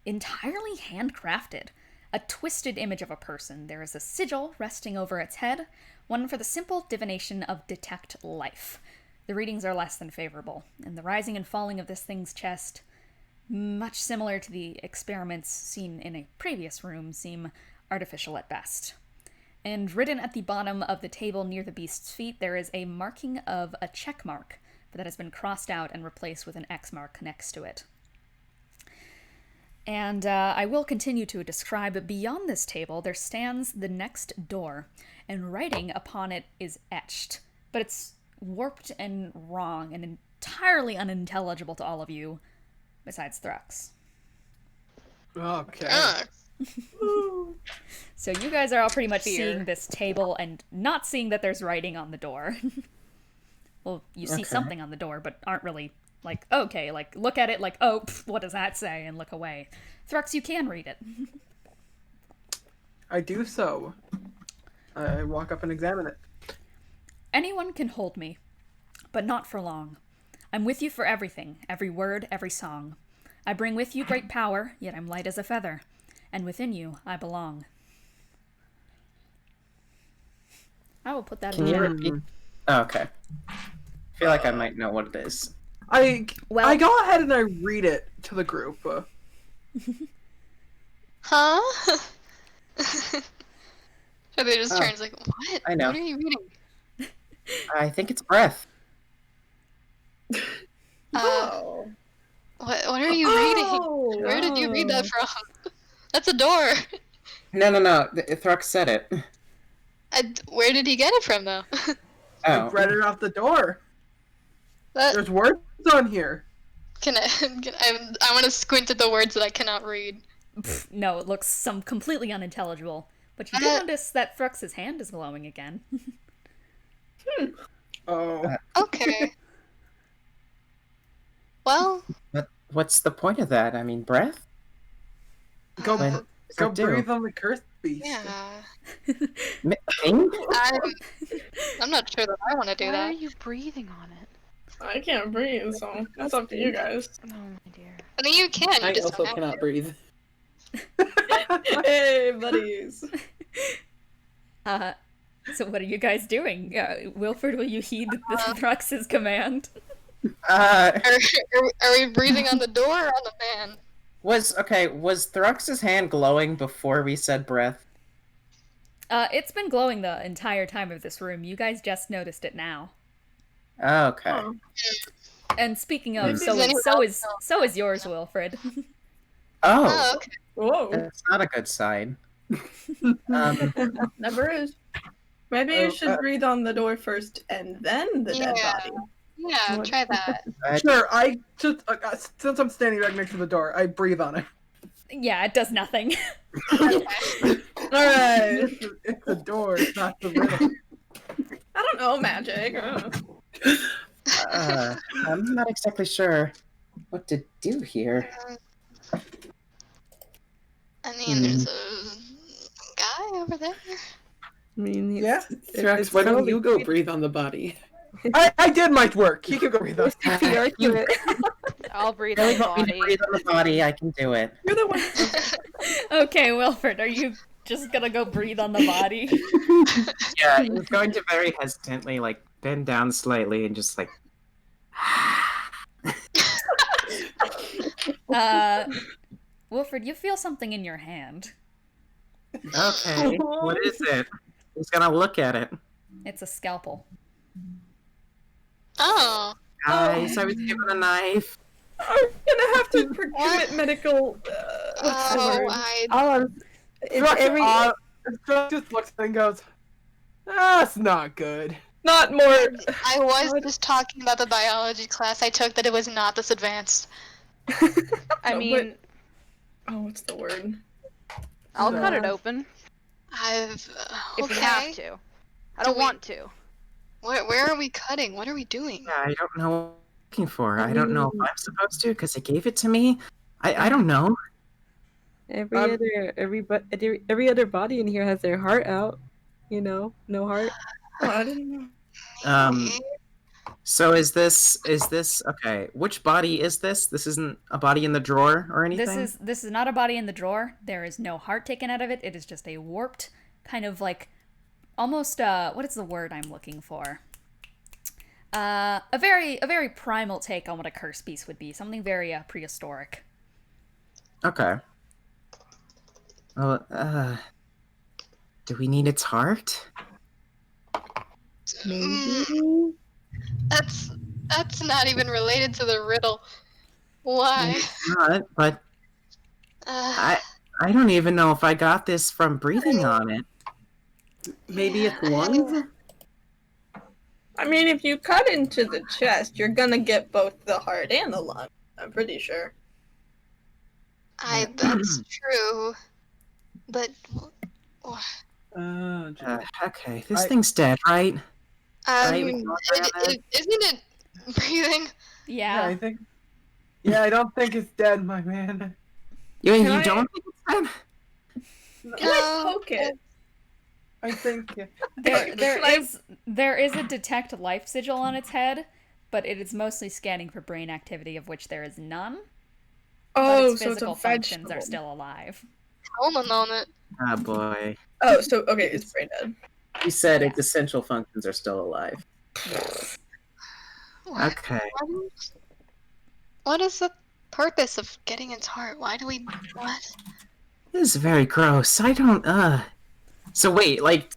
entirely handcrafted. A twisted image of a person. There is a sigil resting over its head, one for the simple divination of detect life. The readings are less than favorable, and the rising and falling of this thing's chest, much similar to the experiments seen in a previous room, seem artificial at best. And written at the bottom of the table near the beast's feet, there is a marking of a check mark that has been crossed out and replaced with an X mark next to it. And I will continue to describe. Beyond this table, there stands the next door, and writing upon it is etched, but it's warped and wrong and entirely unintelligible to all of you, besides Thrax. Okay. So you guys are all pretty much Fear. seeing this table and not seeing that there's writing on the door. Well, you see Okay. something on the door, but aren't really like, okay, like, look at it like, oh, what does that say, and look away. Thrax, you can read it. I do so. I walk up and examine it. Anyone can hold me, but not for long. I'm with you for everything, every word, every song. I bring with you great power, yet I'm light as a feather, and within you I belong. I will put that Can in you chat. repeat? Oh, okay. I feel like I might know what it is. I Well- go ahead and I read it to the group. Huh? They just turns like, what? I know. What are you reading? I think it's breath. Oh. What are you reading? Where did you read that from? That's a door. No. Thrux said it. Where did he get it from, though? I Oh. read it off the door. That, There's words on here. I want to squint at the words that I cannot read. No, it looks completely unintelligible. But you do notice that Thrux's hand is glowing again. Oh. Okay. Well, What's the point of that? I mean, breath? Go, Wait, go that do? breathe on the cursed beast. yeah. Thing? I'm not sure that I want to do Why that. are you breathing on it? I can't breathe, so that's up to you guys. Oh my dear. I mean, you can. You I just also don't have cannot to. breathe. Hey, buddies. So what are you guys doing? Wilfred, will you heed the Thrux's command? Are we breathing on the door or on the man? Was Thrux's hand glowing before we said breath? It's been glowing the entire time of this room. You guys just noticed it now. Okay. Oh. And speaking of, Maybe so anyone is yours, Wilfred. Oh, okay. Whoa. That's not a good sign. Never is. Maybe you should breathe on the door first and then the dead Yeah. body. Yeah, try that. Sure, I just since I'm standing right next to the door, I breathe on it. Yeah, it does nothing. Alright. It's the door, it's not the riddle. I don't know, magic. I don't know. I'm not exactly sure what to do here. I mean, there's a guy over there. I mean, Yeah. Thrax, why don't you go breathe on the body? I did my work. He can go breathe on it. I'll breathe on Really the want me to body. breathe on the body? I can do it. You're the one. Okay, Wilfred, are you just gonna go breathe on the body? Yeah, he's going to very hesitantly, bend down slightly and just Wilfred, you feel something in your hand. Okay, what is it? He's gonna look at it. It's a scalpel. Oh. Guys, I was given a knife. I'm gonna have to procurement medical. What's the word? Thrax just looks and goes, that's not good. Not more. I was just talking about the biology class I took that it was not this advanced. I No, mean, Oh, what's the word? I'll cut it open I've. if Okay. we have to. I don't we- want to. Where are we cutting? What are we doing? Yeah, I don't know what I'm looking for. I don't know if I'm supposed to because it gave it to me. I don't know. Every other body in here has their heart out. You know, no heart. Oh, I didn't know. So is this okay? Which body is this? This isn't a body in the drawer or anything. This is not a body in the drawer. There is no heart taken out of it. It is just a warped kind of almost what is the word I'm looking for? A very primal take on what a curse beast would be. Something very prehistoric. Okay. Well, do we need its heart? Mm, that's not even related to the riddle. Why? Not, but I don't even know if I got this from breathing on it. Maybe it's lungs? I mean, if you cut into the chest, you're gonna get both the heart and the lung. I'm pretty sure. That's true. But Okay, this thing's dead, right? Right, we talked about that. isn't it breathing? Yeah. I think. Yeah, I don't think it's dead, my man. You Can I- don't think it's dead? Can I poke it? I think. There is a detect life sigil on its head, but it is mostly scanning for brain activity, of which there is none. Oh, But its so it's a physical functions vegetable. are still alive. Hold a moment. Ah, boy. Oh, so okay, it's brain dead. You said Yeah. its essential functions are still alive. Yes. Okay. What is the purpose of getting its heart? Why do we... What? This is very gross. I don't, So wait, like,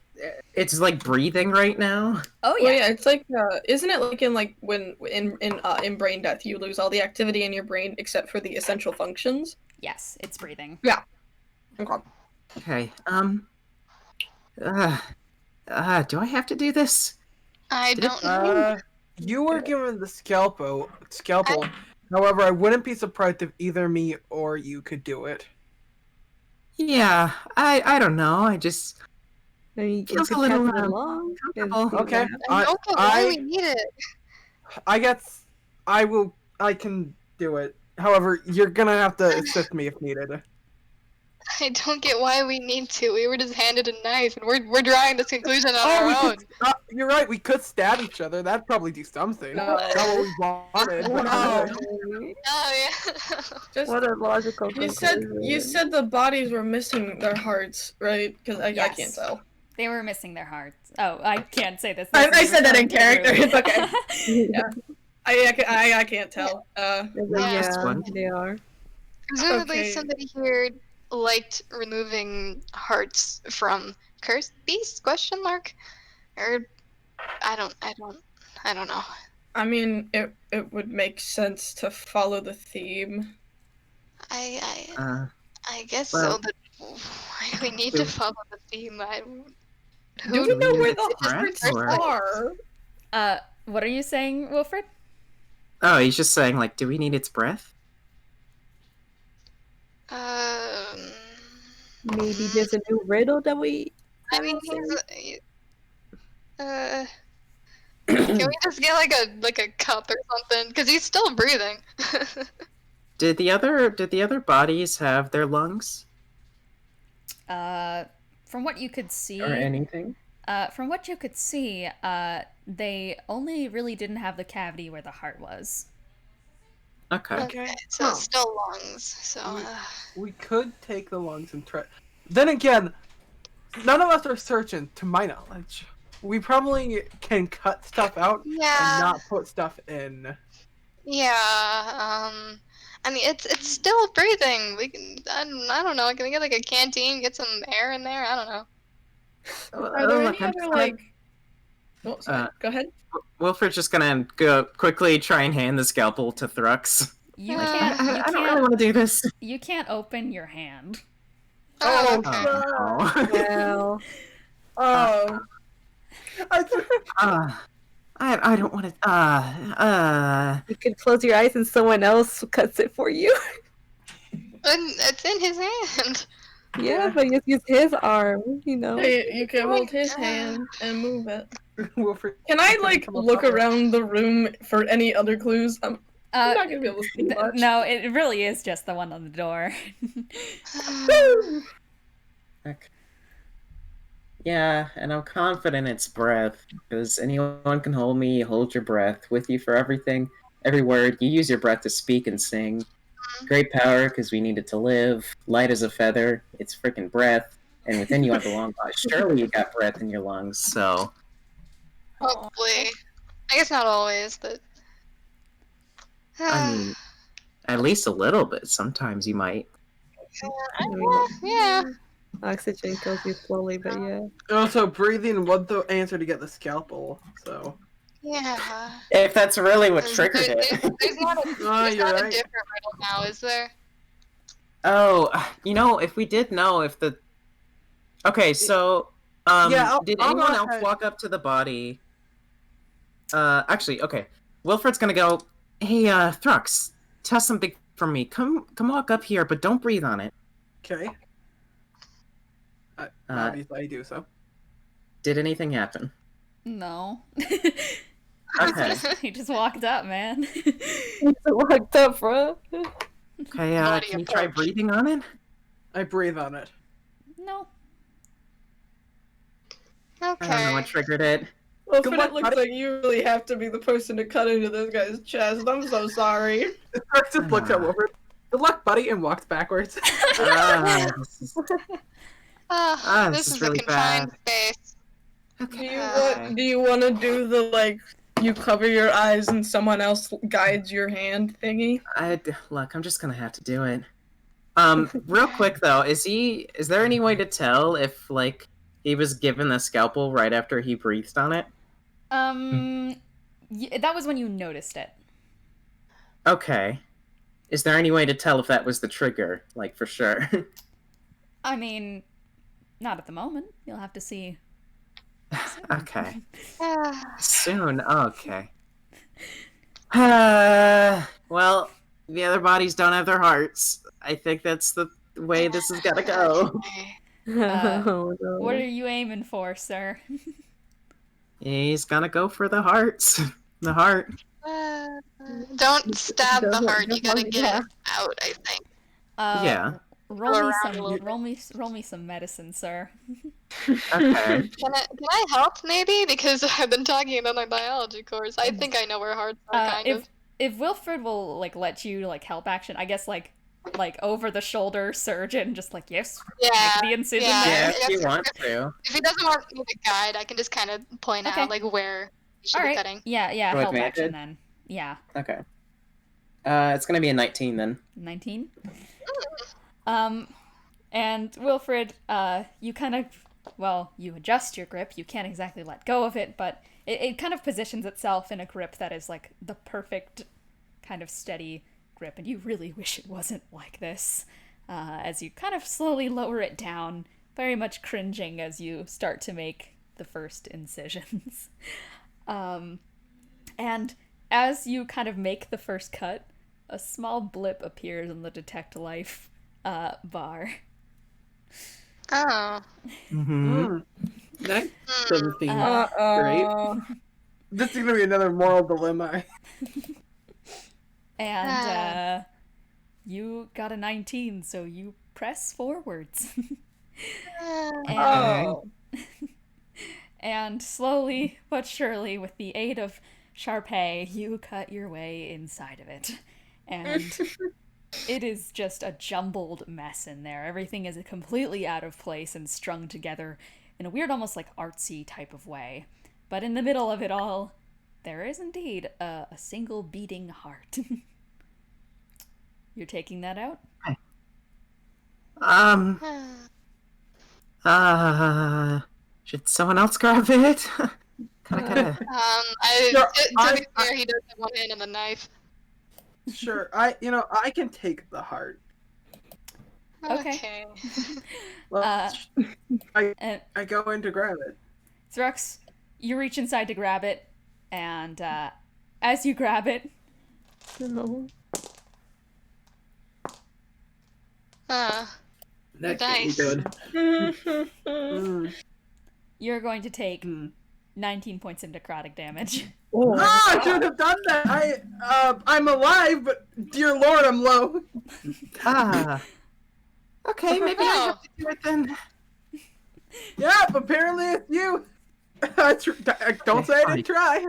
it's like breathing right now? Oh yeah. Well, yeah, it's like, isn't it like in like when in brain death you lose all the activity in your brain except for the essential functions? Yes, it's breathing. Okay. Okay, do I have to do this? I don't know. You were given the scalpel. However, I wouldn't be surprised if either me or you could do it. Yeah, I don't know, I just... I mean, you Feels could a little, pass it along. and comfortable. see what Okay. happens. I don't get why we need it. I guess I can do it. However, you're gonna have to assist me if needed. I don't get why we need to. We were just handed a knife, and we're drawing this conclusion on our own. You're right. We could stab each other. That'd probably do something. No. Not what we wanted. but- Oh yeah. Just What a logical you said conclusion. the bodies were missing their hearts, right? Because I Yes. can't tell. They were missing their hearts. Oh, I can't say this. I This is said that in referring to character. Ruby. It's okay. I can't tell. Yeah, one. they are. Presumably, Okay. somebody here liked removing hearts from cursed beasts? Question mark. Or I don't know. I mean, it would make sense to follow the theme. I guess well- so, but why do we need to follow the theme? Do we know where the Right, hearts or- are? What are you saying, Wilfred? Oh, he's just saying, like, do we need its breath? Maybe there's a new riddle that we. I mean, can we just get like a cup or something? Because he's still breathing. Did the other bodies have their lungs? From what you could see, Or anything? They only really didn't have the cavity where the heart was. Okay. Okay, so it's still lungs. So We could take the lungs and try. Then again, none of us are searching, to my knowledge. We probably can cut stuff out yeah, and not put stuff in. yeah. I mean, it's still breathing. We can. I don't know. Can we get like a canteen, get some air in there? I don't know. Are there look, any I'm other just like? Oh, sorry. Go ahead. Wilfred's just gonna go quickly try and hand the scalpel to Thrux. You Uh, can't. You I don't really can't. want to do this. You can't open your hand. Oh, okay. Oh. Well, Oh, I don't want to. you could close your eyes and someone else cuts it for you. And it's in his hand. Yeah, but just use his arm, you know. hey, you can hold his hand and move it. Wilfred, Can I can like come up look with- around the room for any other clues? I'm not gonna be able to see much. No, it really is just the one on the door. Okay. Yeah, and I'm confident it's breath, because anyone can hold me, hold your breath with you for everything, every word. You use your breath to speak and sing. Great power, because we need it to live. Light as a feather, it's freaking breath. And within you have a long body. Surely you got breath in your lungs, so... Hopefully. I guess not always, but. I mean, at least a little bit. Sometimes you might. yeah. Oxygen kills you slowly, but yeah. Also, breathing was the answer to get the scalpel, so... Yeah. If that's really what There's- triggered there's- it. There's not a, Oh, there's you're not a right. different riddle now, is there? Oh, if we did know if the... Okay, so... Yeah, did I'll anyone go else ahead. walk up to the body? Actually, okay. Wilfred's gonna go, hey, Thrux, test something for me. Come walk up here, but don't breathe on it. Okay. Obviously, I do so. Did anything happen? No. Okay. He just walked up, man. It's locked up, bro. Okay, Body can you try approach. breathing on it? I breathe on it. No. I don't know Okay. what triggered it. Well, Good it luck, looks buddy. like you really have to be the person to cut into this guy's chest. I'm so sorry. Starks just looked at Wilfred. Good luck, buddy, and walked backwards. This is, This this is is a really confined bad. space. Do you want to do the like you cover your eyes and someone else guides your hand thingy? Look, I'm just gonna have to do it. Real quick though, is there any way to tell if like he was given the scalpel right after he breathed on it? That was when you noticed it. Okay. Is there any way to tell if that was the trigger, like for sure? I mean, not at the moment. You'll have to see. Okay. Soon. Okay. Well, the other bodies don't have their hearts. I think that's the way this has got to go. Oh, no. What are you aiming for, sir? He's gonna go for the hearts. The heart. Don't stab the heart. You gotta get it out, I think. Yeah. Roll me some medicine, sir. Okay. Can I help maybe? Because I've been talking about my biology course. I think I know where hearts are, kind of. If Wilfred will like let you like help action, I guess like over the shoulder surgeon, just like yes, Yeah. make the incision Yeah, there. if you want to. If he doesn't want me to guide, I can just kind of point Okay. out like where he should All be right. cutting. Yeah, Go help advantage? action then. Yeah. Okay. It's gonna be a 19 then. 19. And Wilfred, you kind of, you adjust your grip. You can't exactly let go of it, but it kind of positions itself in a grip that is like the perfect kind of steady grip, and you really wish it wasn't like this. As you kind of slowly lower it down, very much cringing as you start to make the first incisions. And as you kind of make the first cut, a small blip appears on the detect life bar. Oh. Mm-hmm. That doesn't seem Uh-oh. This is gonna be another moral dilemma. And you got a 19, so you press forwards. Oh. And slowly but surely, with the aid of Charpay, you cut your way inside of it. And it is just a jumbled mess in there. Everything is completely out of place and strung together in a weird, almost like artsy type of way. But in the middle of it all, there is indeed a single beating heart. You're taking that out? Should someone else grab it? Kinda. Sure, To be fair, he does have one hand and a knife. Sure, I can take the heart. Okay. Well, And I go in to grab it. Thrax, you reach inside to grab it, and as you grab it, No. That Nice. can't be good. you're going to take 19 points of necrotic damage. I should have done that. I'm alive, but dear Lord, I'm low. Okay, maybe I have to do it then. Yep, apparently it's you. Don't say I didn't try.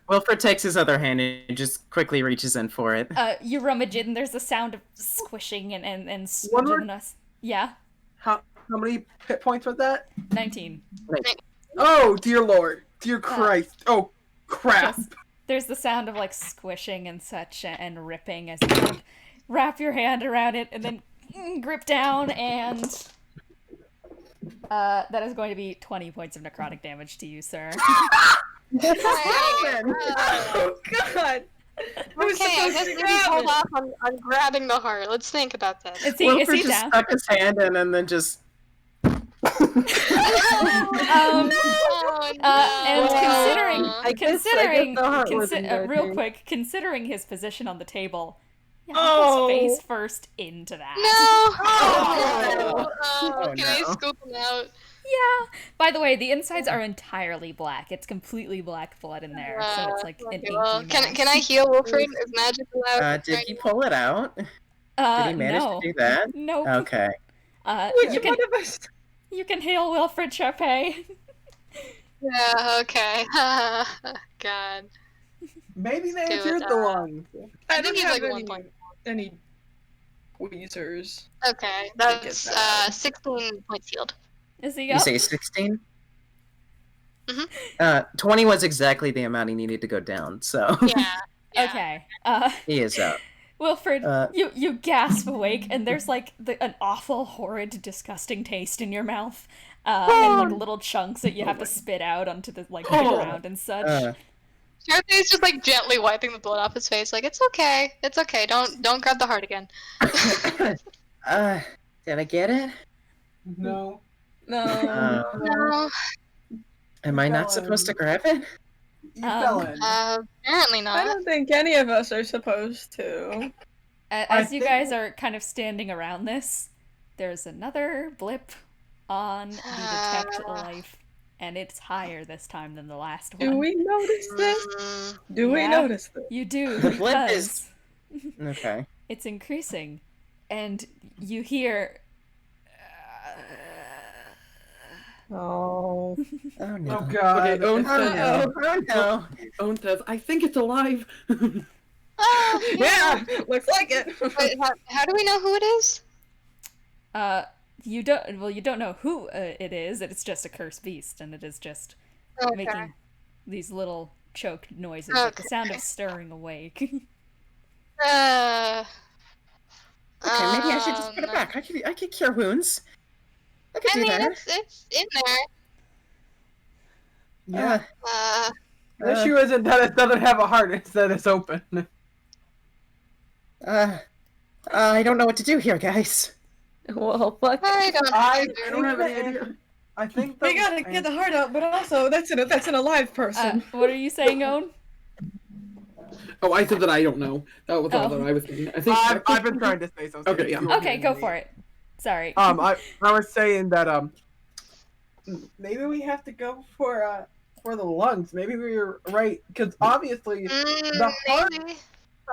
Wilfred takes his other hand and just quickly reaches in for it. You rummage it, and there's a sound of squishing and One more? Yeah, How many hit points was that? 19. Oh, dear Lord. Dear Christ. Oh, crap. Yes. There's the sound of like squishing and such and ripping as you kind of wrap your hand around it and then grip down, and that is going to be 20 points of necrotic damage to you, sir. Oh, God. Okay, I guess maybe hold off on grabbing the heart. Let's think about that. Is Wilfred he just down? stuck his hand in and then just... And I guess the heart wasn't there, real too. quick, considering his position on the table, yeah, Oh. his face first into that. No! Oh, Can I no. scoop him out? Yeah. By the way, the insides are entirely black. It's completely black blood in there, so it's like an inky Well, mess. can I heal Wilfred? Is magic allowed? did he pull it out? Did he manage no. to do that? Nope. Okay. You can heal Wilfred Charpay. Yeah, okay. God. Maybe the Let's do answer it, is the lungs. I don't think he's have like any, 1 point. any tweezers. Okay, get that's that. 16 points healed. Is he You up? say 16? Mhm. 20 was exactly the amount he needed to go down, so Yeah. Okay. he is up. Wilfred, Uh, you gasp awake, and there's like an awful, horrid, disgusting taste in your mouth, and like little chunks that you have to spit out onto the like the ground and such. Charpay's just like gently wiping the blood off his face, like it's okay, don't grab the heart again. Did I get it? No. No. No, Am I not supposed to grab it? You fell in. apparently I not. don't think any of us are supposed to. As you think- guys are kind of standing around this, there's another blip on the detect life, and it's higher this time than the last one. Do we notice this? Do we Yeah. notice this? You do, The blip because Okay. it's increasing, and you hear. Oh. Oh no. Oh god. Okay, Owen Oh says, no. Oh no. Owen says, I think it's alive. Oh, Yeah, looks like it. Wait, how do we know who it is? You don't know who it is. It's just a cursed beast, and it is just Okay. making these little choked noises, like the sound of Okay. stirring awake. Okay, maybe I should just put it back. I could cure wounds. I could I do mean, that. it's in there. Yeah. The issue isn't that it doesn't have a heart, it's that it's open. I don't know what to do here, guys. Well, fuck. I don't I know. don't have any idea. I think We gotta get the heart out, but also that's an alive person. What are you saying, Owen? Oh, I said that I don't know. That was all Oh. that I was saying. I think. I've been trying to say something. Okay, yeah. Okay, go for it. Sorry. I was saying that maybe we have to go for the lungs. Maybe we were right because obviously the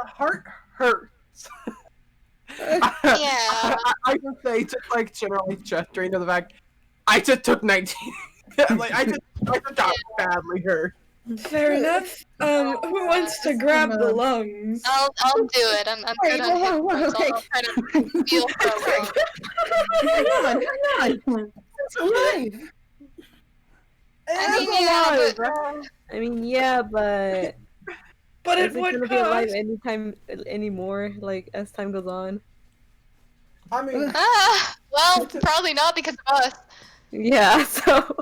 heart hurts. Yeah. I just say just like generally gesturing to the fact I just took 19. Like I just got badly hurt. Fair enough. Who wants to grab the lungs? I'll do it. I'm good on hit points. I'll try to feel for a while. Hang on. It's alive. I mean, yeah, but I mean, yeah, but But is it it would gonna be alive cost. anytime anymore? Like as time goes on? I mean, well, probably not because of us. Yeah. So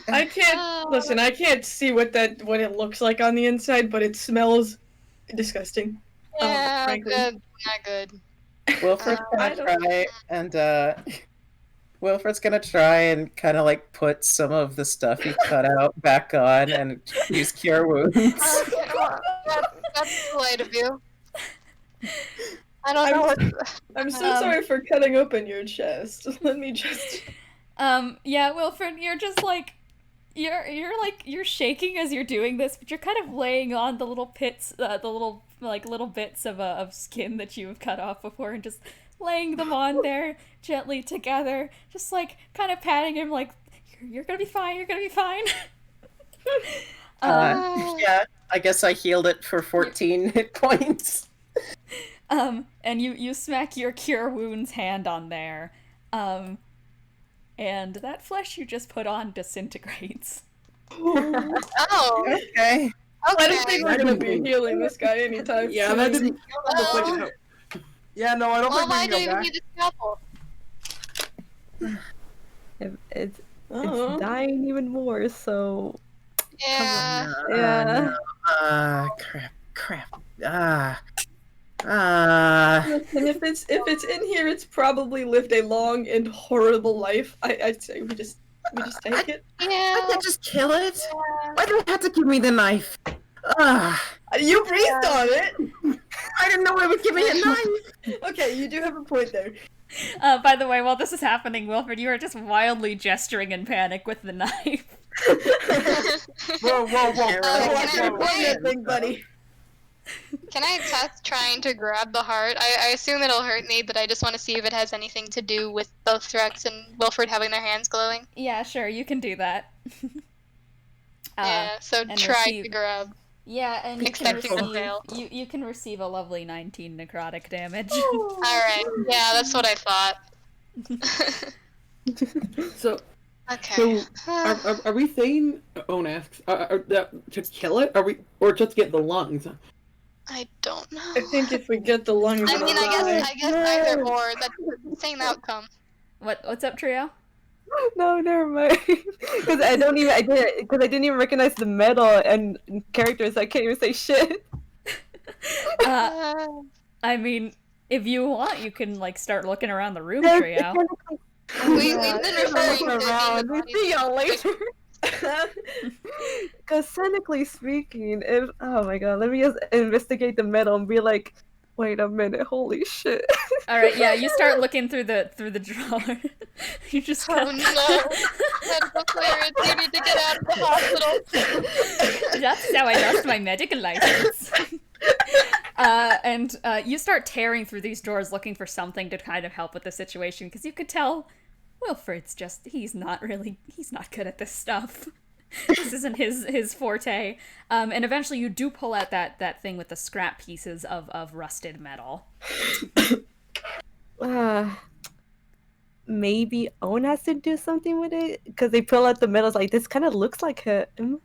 I can't listen. I can't see what it looks like on the inside, but it smells disgusting. Yeah, frankly. good. Not good. Wilfred's I gonna don't- try and Wilfred's gonna try and kind of like put some of the stuff he cut out back on and use cure wounds. Okay, well, that's polite of you. I don't know what. I'm so sorry for cutting open your chest. Let me just. Yeah, Wilfred, you're just like you're shaking as you're doing this, but you're kind of laying on the little pits, the little bits of skin that you have cut off before, and just laying them on there gently together, just like kind of patting him, like you're gonna be fine, you're gonna be fine. Yeah, I guess I healed it for 14 hit points. And you smack your cure wounds hand on there, and that flesh you just put on disintegrates. Oh, Okay. I don't think we're gonna be healing this guy anytime yeah, soon. that didn't look like well, it. yeah, no, I don't well, think why we do can you go even back. need a scalpel? it's Uh-huh. dying even more. So Yeah. yeah. No. Crap. Listen, if it's in here, it's probably lived a long and horrible life. I'd say we just take it. I Yeah. could just kill it. Why do you have to give me the knife? You breathed on it. I didn't know I was giving a knife. Okay, you do have a point there. By the way, while this is happening, Wilfred, you are just wildly gesturing in panic with the knife. Whoa. Can I Watch your play point, big buddy. Can I test trying to grab the heart? I assume it'll hurt me, but I just want to see if it has anything to do with both Threx and Wilfred having their hands glowing. Yeah, sure, you can do that. Yeah, so and try receive- to grab. Yeah, and you can Expecting to receive fail. you can receive a lovely 19 necrotic damage. Alright, yeah, that's what I thought. So, Okay. are we saying? Owen asks, to kill it? Or just get the lungs? I don't know. I think if we get the lungs, I mean, it'll die. I guess either or. That's the same outcome. What's up, Trio? No, never mind. Because I didn't even recognize the metal and characters. So I can't even say shit. I mean, if you want, you can like start looking around the room, Yeah, Trio. We've been referring to around. the We'll see y'all later. Because technically speaking, if oh my god, let me just investigate the metal and be like, wait a minute, holy shit. All right, yeah, you start looking through the drawer. You just Oh no! Medical clearance. You need to get out of the hospital. That's how I lost my medical license. And you start tearing through these drawers looking for something to kind of help with the situation, because you could tell Wilfred's he's not good at this stuff. This isn't his forte. And eventually you do pull out that thing with the scrap pieces of rusted metal. Maybe Owen has to do something with it, because they pull out the metals like, this kind of looks like him.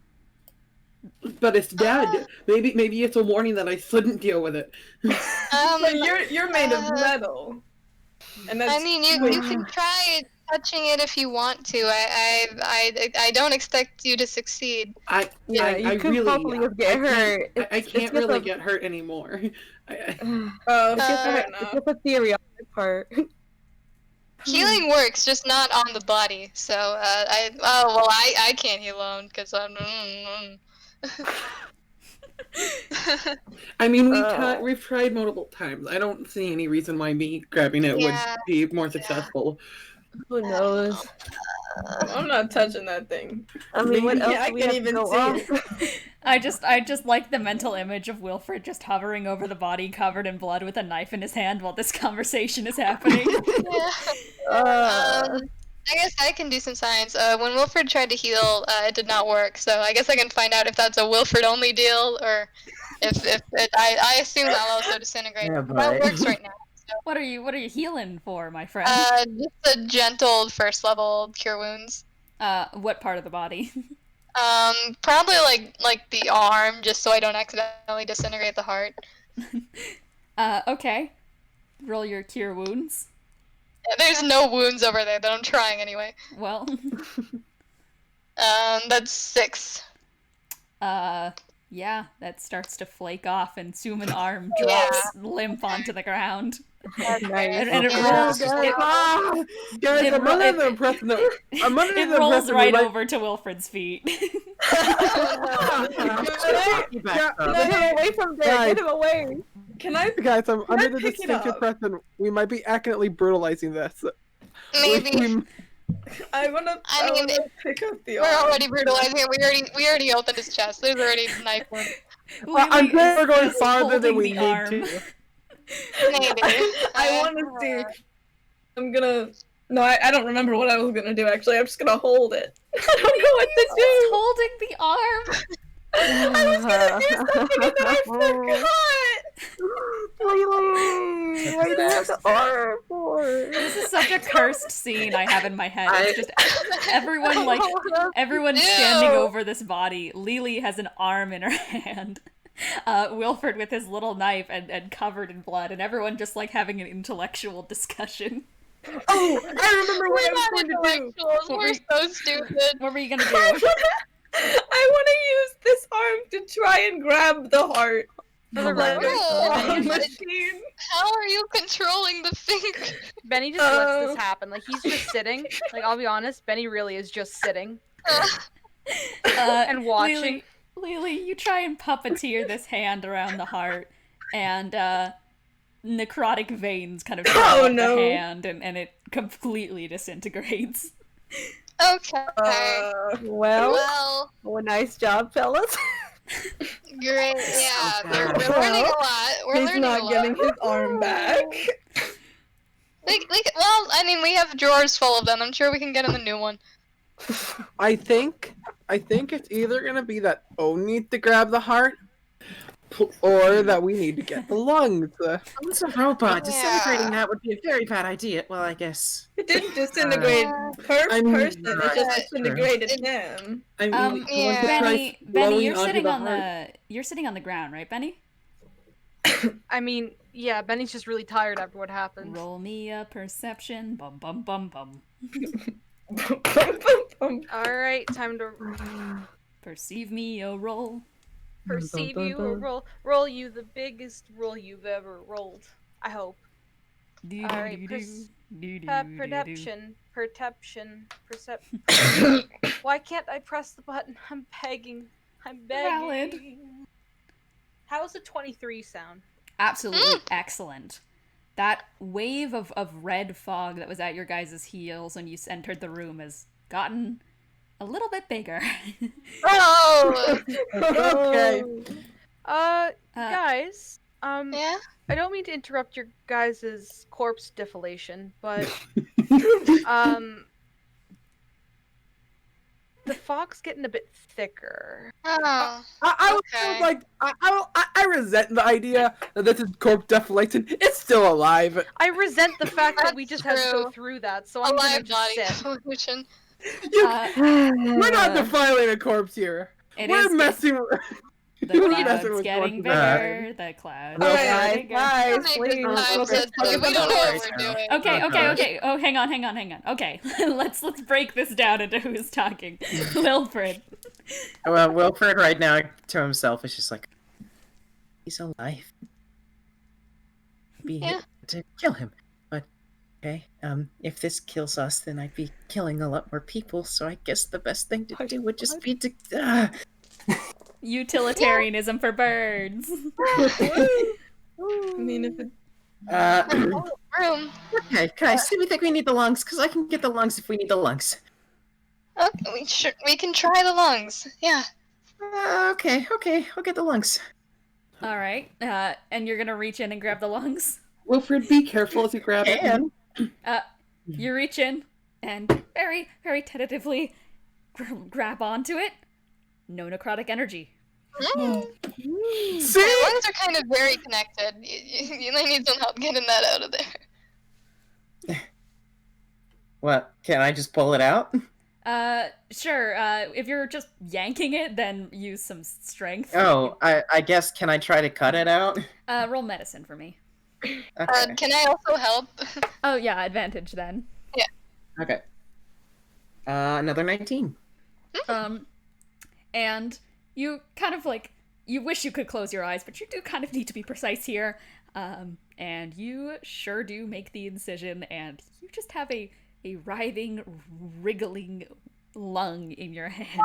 But it's dead. Maybe it's a warning that I shouldn't deal with it. But you're made of metal. And that's I mean, you can try touching it if you want to. I don't expect you to succed. I could really probably just get hurt. I can't really get hurt anymore. It's just a theory on my part. Healing works, just not on the body. So I can't heal alone because I'm. I mean, we've tried multiple times. I don't see any reason why me grabbing it would be more successful. Who knows? I'm not touching that thing. I mean, what else I do we can't have to even go see off? it. I just like the mental image of Wilfred just hovering over the body covered in blood with a knife in his hand while this conversation is happening. I guess I can do some science. When Wilfred tried to heal, it did not work. So I guess I can find out if that's a Wilfred only deal or if I assume I'll also disintegrate. Yeah, That works right now. So. What are you healing for, my friend? Just a gentle first level cure wounds. What part of the body? Probably like the arm, just so I don't accidentally disintegrate the heart. Okay. Roll your cure wounds. There's no wounds over there, but I'm trying anyway. Well. That's 6. Yeah, that starts to flake off, and soon an arm drops limp onto the ground. Nice. And it rolls. Guys, I'm under the impression that It rolls right over to Wilfred's feet. Get him away from there! Guys. Get him away! Guys, I'm under the pick it distinct up? impression we might be accidentally brutalizing this. Maybe. I wanna pick up the We're arm. already brutalizing it. We already opened his chest. There's already a knife wound. I'm Lelee glad we're going is farther than holding we the need arm. to. Maybe. I want to see. I'm gonna. No, I don't remember what I was gonna do. Actually, I'm just gonna hold it. I don't know what to do. He's holding the arm. I was gonna do something and then I forgot. Lelee! Why do you have the arm for? This is such a cursed scene I have in my head. It's just everyone standing over this body. Lelee has an arm in her hand. Wilfred with his little knife and covered in blood, and everyone just like having an intellectual discussion. Oh, I remember what I was We're going to not do. intellectuals. We're so stupid. What were you gonna do? I want to use this arm to try and grab the heart. For the Like record, Oh, a Benny, machine. How are you controlling the finger? Benny just lets this happen. Like, he's just sitting. Like, I'll be honest, Benny really is just sitting and watching. Lelee, you try and puppeteer this hand around the heart, and necrotic veins kind of fill up the hand, and it completely disintegrates. Okay. Well, Well, well, nice job, fellas. Great, yeah. Okay. We're learning a lot. We're He's learning not a lot. getting his arm back. Well, I mean, we have drawers full of them. I'm sure we can get him a new one. I think it's either gonna be that O needs to grab the heart, or that we need to get the lungs. It's a robot. Yeah. Disintegrating that would be a very bad idea. Well, I guess. It didn't disintegrate per I mean, person, it just right. disintegrated him. I mean, Yeah. Benny, blowing you're onto sitting the on heart. you're sitting on the ground, right, Benny? I mean, yeah, Benny's just really tired after what happened. Roll me a perception. Bum bum bum bum. Alright, time to Perceive me a roll. perceive you a roll. Roll you the biggest roll you've ever rolled. I hope. Alright, perception. Why can't I press the button? I'm begging. I'm begging. Valid. How's a 23 sound? Absolutely excellent. That wave of red fog that was at your guys' heels when you entered the room has gotten a little bit bigger. Oh! Okay. Guys, Yeah? I don't mean to interrupt your guys' corpse deflation, but the fog's getting a bit thicker. Oh. I Okay. was like, I resent the idea that this is corpse deflation. It's still alive. I resent the fact that we That's just had to go true. through that, so I'm gonna Alive just body sit. pollution. We're not defiling a corpse here. We're messing. The We're clouds messing with getting corpses. bigger. The clouds Alright, getting bigger. Guys, Don't make please. good times, Okay, we don't know what we're doing. Okay. Oh, hang on. Okay, let's break this down into who's talking. Wilfred. Well, Wilfred right now to himself is just like, he's alive. Be Yeah. to kill him, but okay. If this kills us, then I'd be killing a lot more people. So I guess the best thing to do would just be to. Utilitarianism for birds. I mean, if it... Room. Okay, guys, do we think we need the lungs? Because I can get the lungs if we need the lungs. Okay, we can try the lungs. Yeah. Okay, I'll get the lungs. All right. And you're gonna reach in and grab the lungs. Wilfred, be careful as you grab it. And You reach in and very, very tentatively grab onto it. No necrotic energy. Mm. My See? lungs are kind of very connected. You might need some help getting that out of there. what? Can I just pull it out? Sure. If you're just yanking it, then use some strength. Oh, I guess. Can I try to cut it out? Roll medicine for me. Okay. Can I also help? Oh yeah, advantage then. Okay. Another 19. And you kind of you wish you could close your eyes, but you do kind of need to be precise here. And you sure do make the incision, and you just have a writhing, wriggling lung in your hand.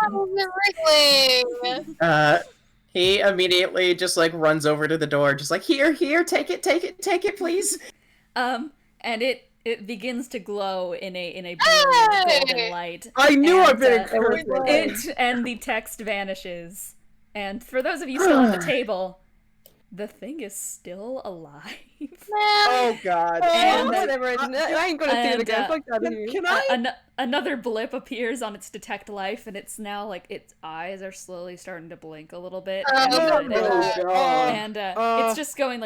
Wriggling. He immediately just runs over to the door, just here, take it, please. And it begins to glow in a brilliant golden light. I knew And, I've been encouraged. It and the text vanishes. And for those of you still at the table, the thing is still alive. Oh God. And, whatever. I ain't gonna see it again. Fuck out of here. Can I? Another blip appears on its detect life, and it's now its eyes are slowly starting to blink a little bit. Oh, And it's just going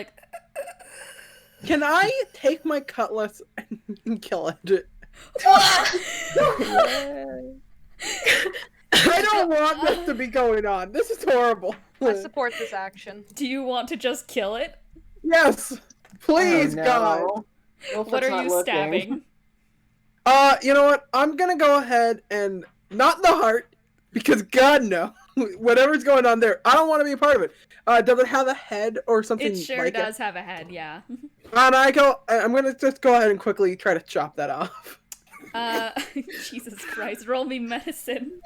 Can I take my cutlass and kill it? I don't want this to be going on. This is horrible. I support this action. Do you want to just kill it? Yes, please, Oh, no. God. Wilfred's What are not you looking. stabbing? You know what? I'm gonna go ahead and not the heart, because God no, whatever's going on there, I don't want to be a part of it. Does it have a head or something? It sure like does have a head, yeah. And I'm gonna just go ahead and quickly try to chop that off. Jesus Christ, roll me medicine.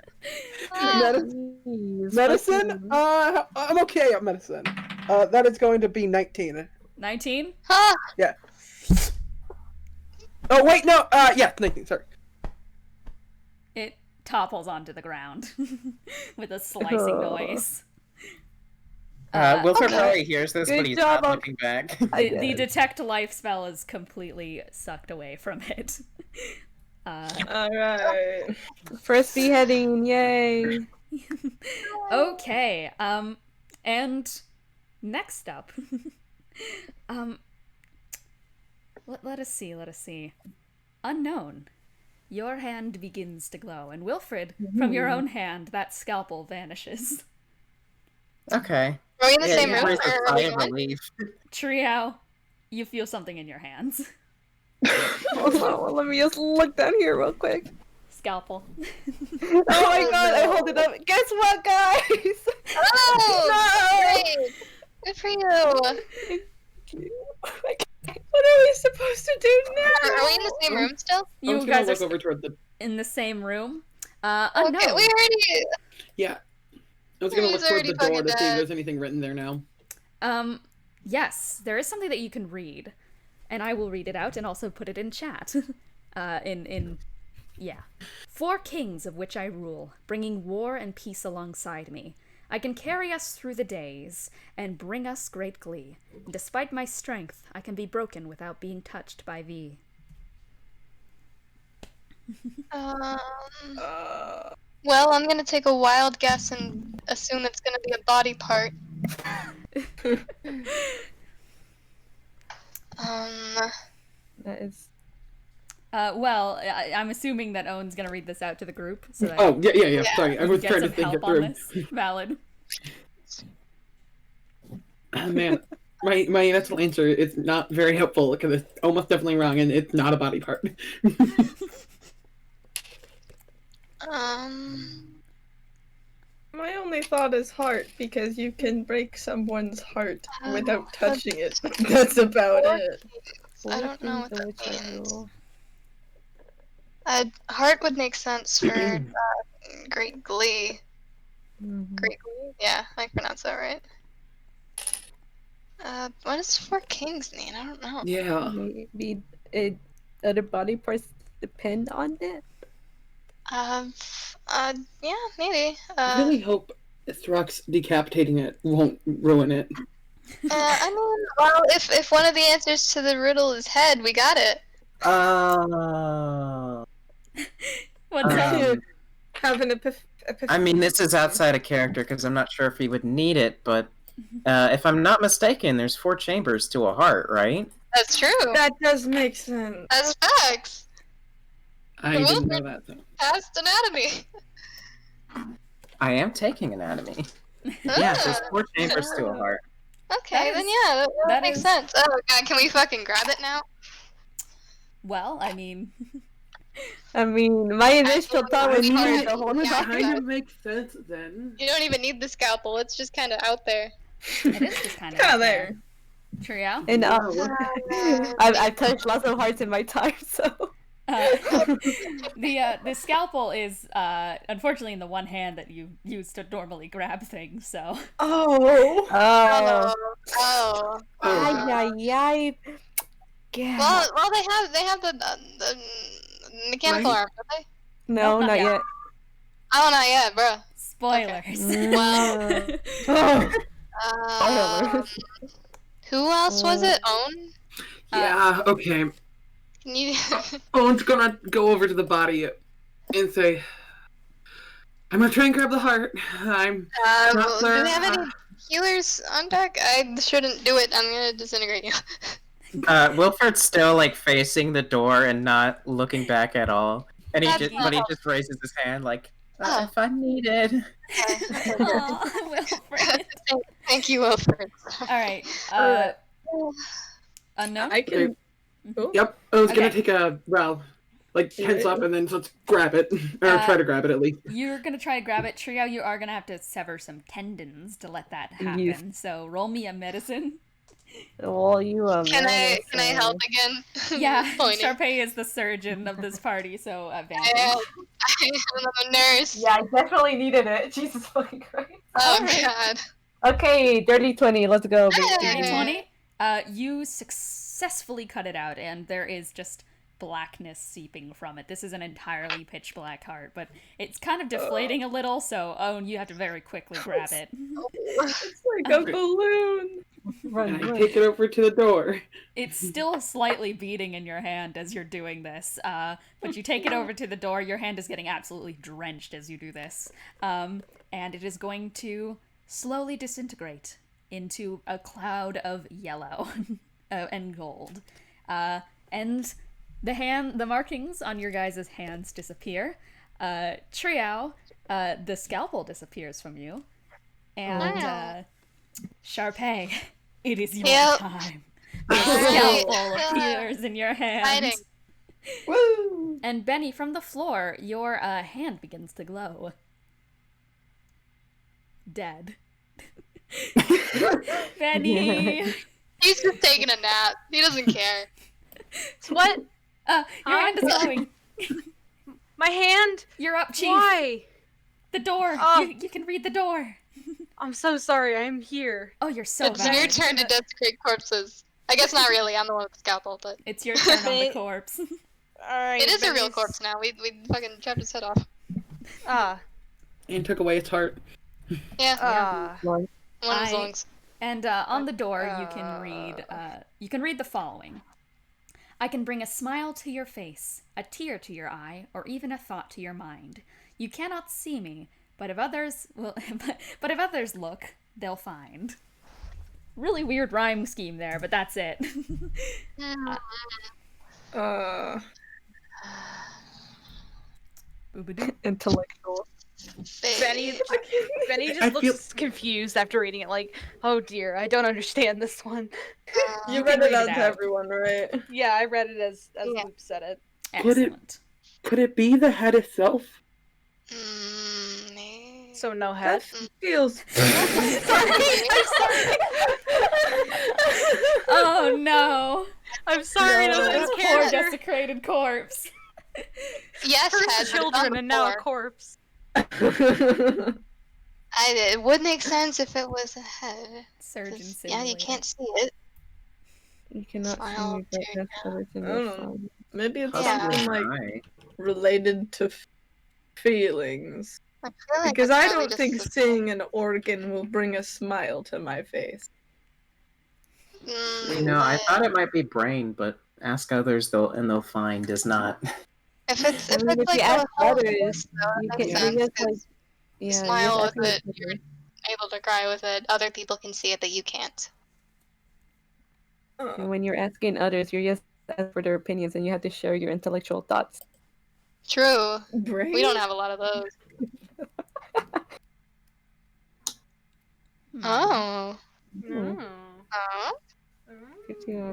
Medicine? I'm okay at medicine. That is going to be 19. 19? Huh. Yeah. Oh wait, no. Yeah, 19. Sorry. It topples onto the ground with a slicing noise. Wilfred okay. probably hears this, Good but he's job not on- looking back. The detect life spell is completely sucked away from it. Alright. First beheading, yay! Okay, and next up, let us see. Unknown. Your hand begins to glow, and Wilfred, from your own hand, that scalpel vanishes. Okay. Are we in the Yeah, same you room? raised a Or are sigh we of going? relief. Triao, you feel something in your hands. Hold on, well, let me just look down here real quick. Scalpel. Oh my god, I hold it up. Guess what, guys? Oh, great! Good for you. What are we supposed to do now? Are we in the same room still? I'm You just gonna guys look are over toward the. in the same room. Okay, Unknown. we already. Yeah. I was gonna look He's toward the already door fucking to see if dead. there's anything written there now. Yes, there is something that you can read, and I will read it out and also put it in chat. Yeah. 4 kings of which I rule, bringing war and peace alongside me. I can carry us through the days and bring us great glee. Despite my strength, I can be broken without being touched by thee. Well, I'm gonna take a wild guess and assume it's gonna be a body part. That is. Well, I'm assuming that Owen's gonna read this out to the group, so that Oh, yeah. Yeah. Sorry, I we was get trying to some think it help on through. this. Valid. Man, my initial answer is not very helpful because it's almost definitely wrong, and it's not a body part. My only thought is heart, because you can break someone's heart without touching it. That's about it. I don't know what Kings of that which I means. rule. Heart would make sense for Great Glee. Mhm. Great Glee? Yeah, I pronounced that right. What does 4 kings mean? I don't know. Yeah. Maybe other body parts depend on it. Yeah, maybe. I really hope Throx decapitating it won't ruin it. I mean, well, if one of the answers to the riddle is head, we got it. What's up? Have an I mean, this is outside of character because I'm not sure if he would need it, but if I'm not mistaken, there's 4 chambers to a heart, right? That's true. That does make sense. That's facts. I didn't know that, though. Past anatomy. I am taking anatomy. Yeah, there's 4 chambers to a heart. Okay, That then is- yeah, that that makes is- sense. Oh god, can we fucking grab it now? Well, I mean, My initial thought was Yeah. needed to hold it Yeah. on. Kind of makes sense then. You don't even need the scalpel. It's just kind of out there. it is just kind of Kinda there. Trio. And I've touched lots of hearts in my time, so. The scalpel is unfortunately in the one hand that you use to normally grab things. So Oh. Oh. Ay, ay, ay. Yeah. Well, they have the mechanical Right. arm, don't they? No, not yet. Oh, not yet, bro. spoilers. Well, Spoilers. who else was it? Own? Yeah, okay. Can you? Owen's gonna go over to the body and say, I'm gonna try and grab the heart. I'm not Do there. we have any healers on deck? I shouldn't do it. I'm gonna disintegrate you. Wilfred's still like facing the door and not looking back at all, and he just raises his hand like, Oh. if I needed. Aw, Wilfred. Thank you, Wilfred. All right. Unknown. I can. Oh. Yep, I was gonna Okay. take a, heads up and then let's grab it. Or try to grab it at least. You're gonna try to grab it, Trio. You are gonna have to sever some tendons to let that happen. Yes. So roll me a medicine. Well, you Can I help again? Yeah, Pointing. Sharpay is the surgeon of this party, so advantage. I'm a nurse. Yeah, I definitely needed it. Jesus fucking Christ. Oh Alright. god. Okay, dirty 20. Let's go. Baby. Dirty 20. You successfully cut it out, and there is just blackness seeping from it. This is an entirely pitch black heart, but it's kind of deflating a little, so you have to very quickly grab it. It's like a balloon. And I take it over to the door. It's still slightly beating in your hand as you're doing this, but you take it over to the door. Your hand is getting absolutely drenched as you do this, and it is going to slowly disintegrate into a cloud of yellow and gold. And the markings on your guys' hands disappear. Triao, the scalpel disappears from you. And Charpay, it is your time. The scalpel appears in your hand. Woo! And Bennie, from the floor, your hand begins to glow. Dead. Bennie! He's just taking a nap. He doesn't care. What? Your hand is glowing. My hand? You're up, Chief. Why? The door. Oh. You can read the door. I'm so sorry. I'm here. Oh, you're so It's bad. your turn to desecrate corpses. I guess not really. I'm the one with the scalpel, but It's your turn on the corpse. Alright. it is a real corpse now. We fucking chopped his head off. And took away its heart. Yeah. One of his lungs. And on the door, you can read the following. I can bring a smile to your face, a tear to your eye, or even a thought to your mind. You cannot see me, but if others look, they'll find. Really weird rhyme scheme there, but that's it. Intellectual. Bennie just looks confused after reading it, like, oh dear, I don't understand this one. You read it out to everyone, right? Yeah, I read it as Luke said it. Excellent. Could it be the head itself? So no head? That feels... Oh no! I'm sorry to lose Poor character. desecrated corpse. Yes, First head, children and now a corpse. It would make sense if it was a head. Surgeon 'Cause, simulator. yeah, you can't see it. You cannot Smile see me, but to that's everything I don't else know. fine. Maybe it's Yeah. something like related to feelings. I feel like Because it's I probably don't just think the- seeing an organ will bring a smile to my face. You know, I thought it might be brain, but ask others they'll find is not. If it's I mean, if like you a ask whole others, face, though, you that can makes you sense, just like 'cause yeah, smile you with just it, you're able to cry with it. Other people can see it, but you can't. and when you're asking others, you're just asking for their opinions, and you have to share your intellectual thoughts. True. Brain? We don't have a lot of those. Oh. Hmm. Oh. Gives you a-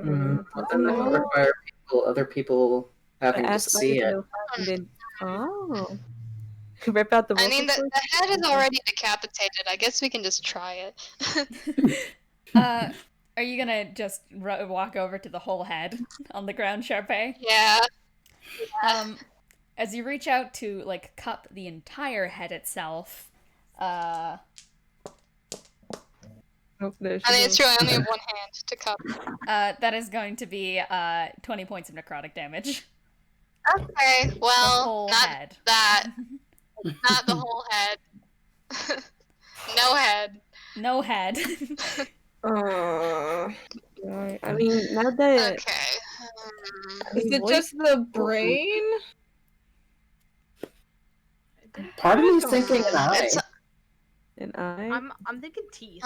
Well, then that would require other people having to ask see others, it. and then oh, rip out the. I mean, vocal the cords? head is already decapitated. I guess we can just try it. Are you gonna just walk over to the whole head on the ground, Charpay? Yeah. As you reach out to like cup the entire head itself, Oh, there she I mean, it's goes. true. I only have one hand to cup. that is going to be 20 points of necrotic damage. Okay. The Well, whole not head. that. Not the whole head. No head. No head. Right. I mean, now that Okay. Is it just the brain? Part of me is thinking an eye. It's- an eye. I'm thinking teeth.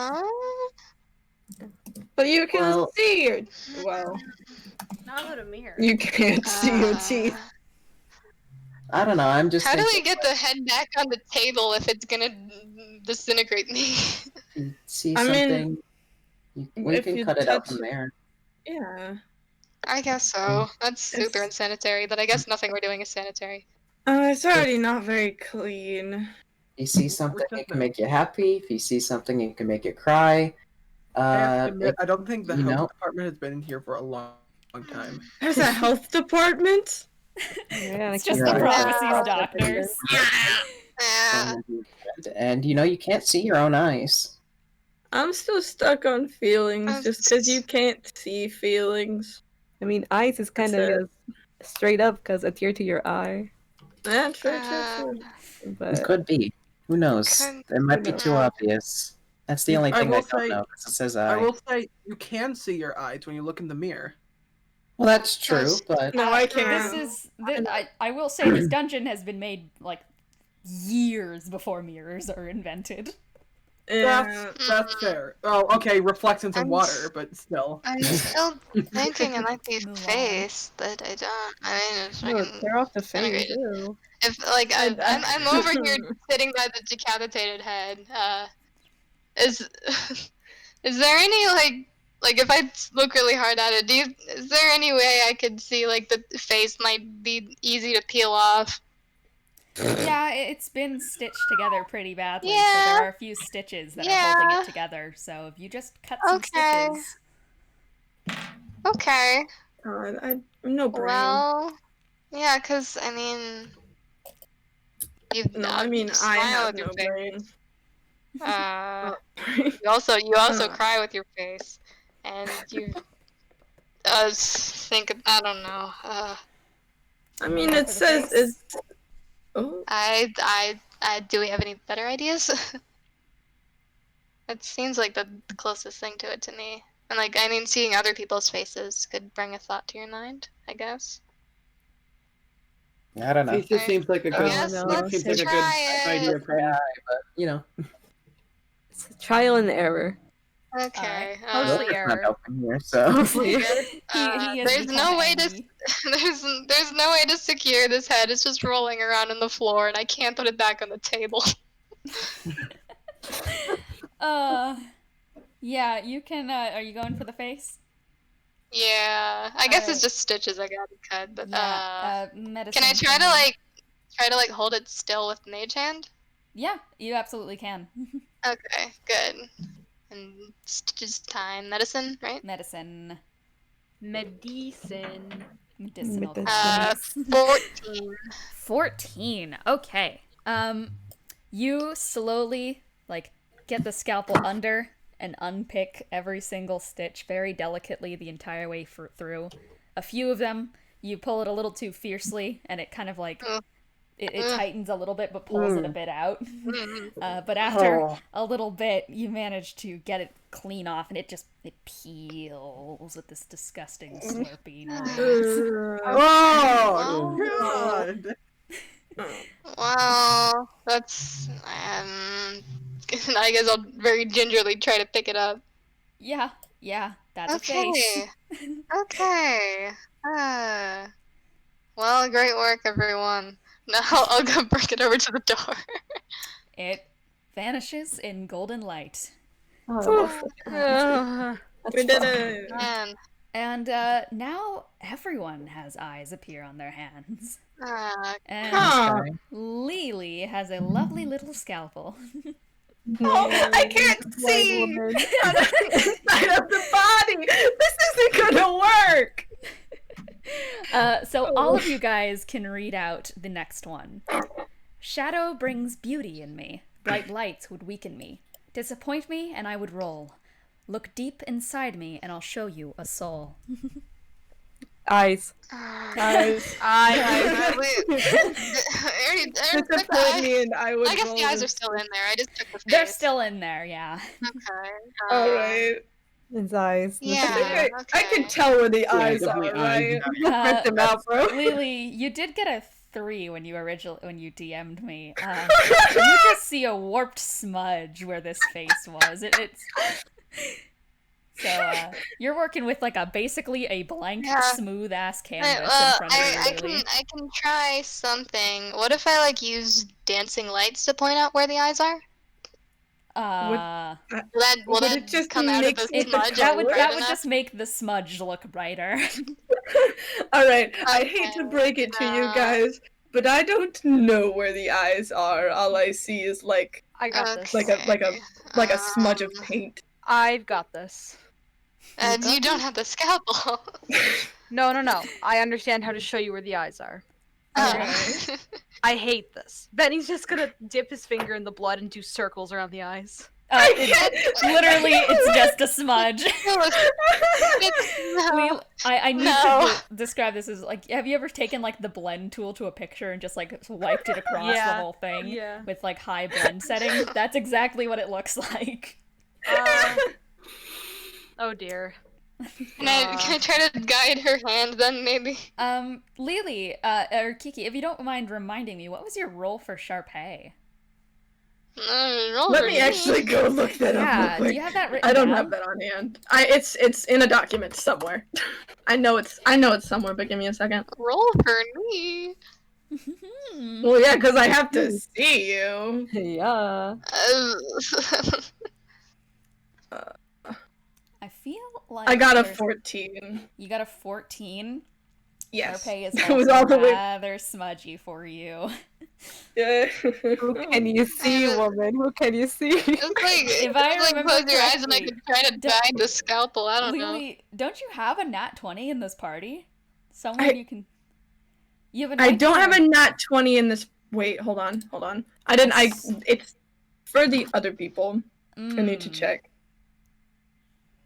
But you can Well- see your... Well, Not with a mirror. you can't see your teeth. I don't know. I'm just How do thinking we get the head back on the table if it's gonna disintegrate me? see I mean, something. We if can you cut it out touch- from there. Yeah. I guess so. That's super It's- unsanitary, but I guess nothing we're doing is sanitary. It's already not very clean. If you see something, it can make you happy. If you see something, it can make you cry. I have to admit, I don't think the you health know- department has been in here for a long time. There's a health department? Yeah, It's I just can't- the Right. prophecies doctors. Yeah. And you know, you can't see your own eyes. I'm still stuck on feelings I'm just because you can't see feelings. I mean, eyes is kind That's of it. just straight up because adhere to your eye. Yeah, true. It But could be. Who knows? Could- It might be too obvious. That's the only I thing I will don't say- know, because it says I I. will say you can see your eyes when you look in the mirror. Well, that's true, Yes. but No, I This can't. is I will say this dungeon has been made like years before mirrors are invented. Yeah. That's fair. Oh, okay, reflections of I'm water, s- but still. I'm still thinking it might be Move on. face, but I don't. I mean, if I no, can, tear off the kinda face great. too. if like I'm over here sitting by the decapitated head. Is is there any like if I look really hard at it, is there any way I could see like the face might be easy to peel off? Yeah, it's been stitched together pretty badly, so Yeah. there are a few stitches that are holding Yeah. it together. So if you just cut some Okay. stitches, Okay. God, I'm no brain. Well, yeah, cause I mean, no, I mean I smile have with your no face. brain. You also cry with your face, and you think I don't know. I mean, Go it for the says face. it's. Oh, I do we have any better ideas? It seems like the closest thing to it to me. And like, I mean, seeing other people's faces could bring a thought to your mind, I guess. I don't know. It just seems like a good. Yes, no. let's seems like a try good it. idea for me. But, you know, It's a trial and error. Okay. Mostly Wilfred's not error. helping here, so. Mostly. he has there's become no way to angry. there's no way to secure this head. It's just rolling around on the floor, and I can't put it back on the table. Yeah, you can. Are you going for the face? Yeah, I guess it's Alright. just stitches I gotta cut. But Yeah. Medicine. can I try to like hold it still with Mage Hand? Yeah, you absolutely can. Okay, good. And stitches time, medicine, right? Medicine. Medicine. Medicinal. Medicine. class. 14. 14. Okay. You slowly like get the scalpel under and unpick every single stitch very delicately the entire way through. A few of them, you pull it a little too fiercely, and it kind of like it tightens a little bit, but pulls it a bit out. But after a little bit, you manage to get it clean off, and it peels with this disgusting slurpy noise. Oh, God. Well, that's I guess I'll very gingerly try to pick it up. Yeah, that's a face. Okay. Okay. Well, great work, everyone. Now I'll go bring it over to the door. It vanishes in golden light. we did it. Man. And now everyone has eyes appear on their hands. And Okay. Lelee has a lovely little scalpel. I can't see inside of the body. This isn't gonna work. So all of you guys can read out the next one. Shadow brings beauty in me. Bright lights would weaken me. Disappoint me and I would roll. Look deep inside me and I'll show you a soul. Eyes. Eyes. Disappoint me and I would. I guess roll the eyes are with- still in there. I just took the face. They're still in there, yeah. Okay. All right. It's eyes. Yeah. I can tell where the eyes are, definitely right? eyes. Rip them out, bro. Lelee, you did get a 3 when you DM'd me. You just see a warped smudge where this face was. It's so you're working with like basically a blank, Yeah. smooth ass canvas in Well, front of you, Lelee. I can try something. What if I like use dancing lights to point out where the eyes are? Will Would that it just come out of mix the it- smudge? that would bright enough? just make the smudge look brighter. All right. I hate to break it to you guys, but I don't know where the eyes are. All I see is like I got this. like a smudge of paint. I've got this. And you don't have the scalpel. No. I understand how to show you where the eyes are. Oh. I hate this. Benny's just gonna dip his finger in the blood and do circles around the eyes. Literally, it's just a smudge. I need to describe this as like, have you ever taken like the blend tool to a picture and just like wiped it across the whole thing with like high blend setting? That's exactly what it looks like. Oh dear. Can I try to guide her hand then, maybe? Lelee, or Kiki, if you don't mind reminding me, what was your role for Charpay? Let me actually go look that up real quick. Do you have that written I don't down? have that on hand. It's in a document somewhere. I know it's somewhere, but give me a second. Roll for me. Well, yeah, because I have to see you. Yeah. I feel like I got a 14. You got a 14? Yes. Charpay is It was all the way. rather smudgy for you. Yeah. Who can you see, woman? Who can you see? It's like, If I like remember close your eyes and I correctly, can try to guide the scalpel. I don't know. Lelee, don't you have a nat 20 in this party? Someone you can... You have a I don't have a 19? nat 20 in this. Wait, hold on. I didn't. It's for the other people. I need to check.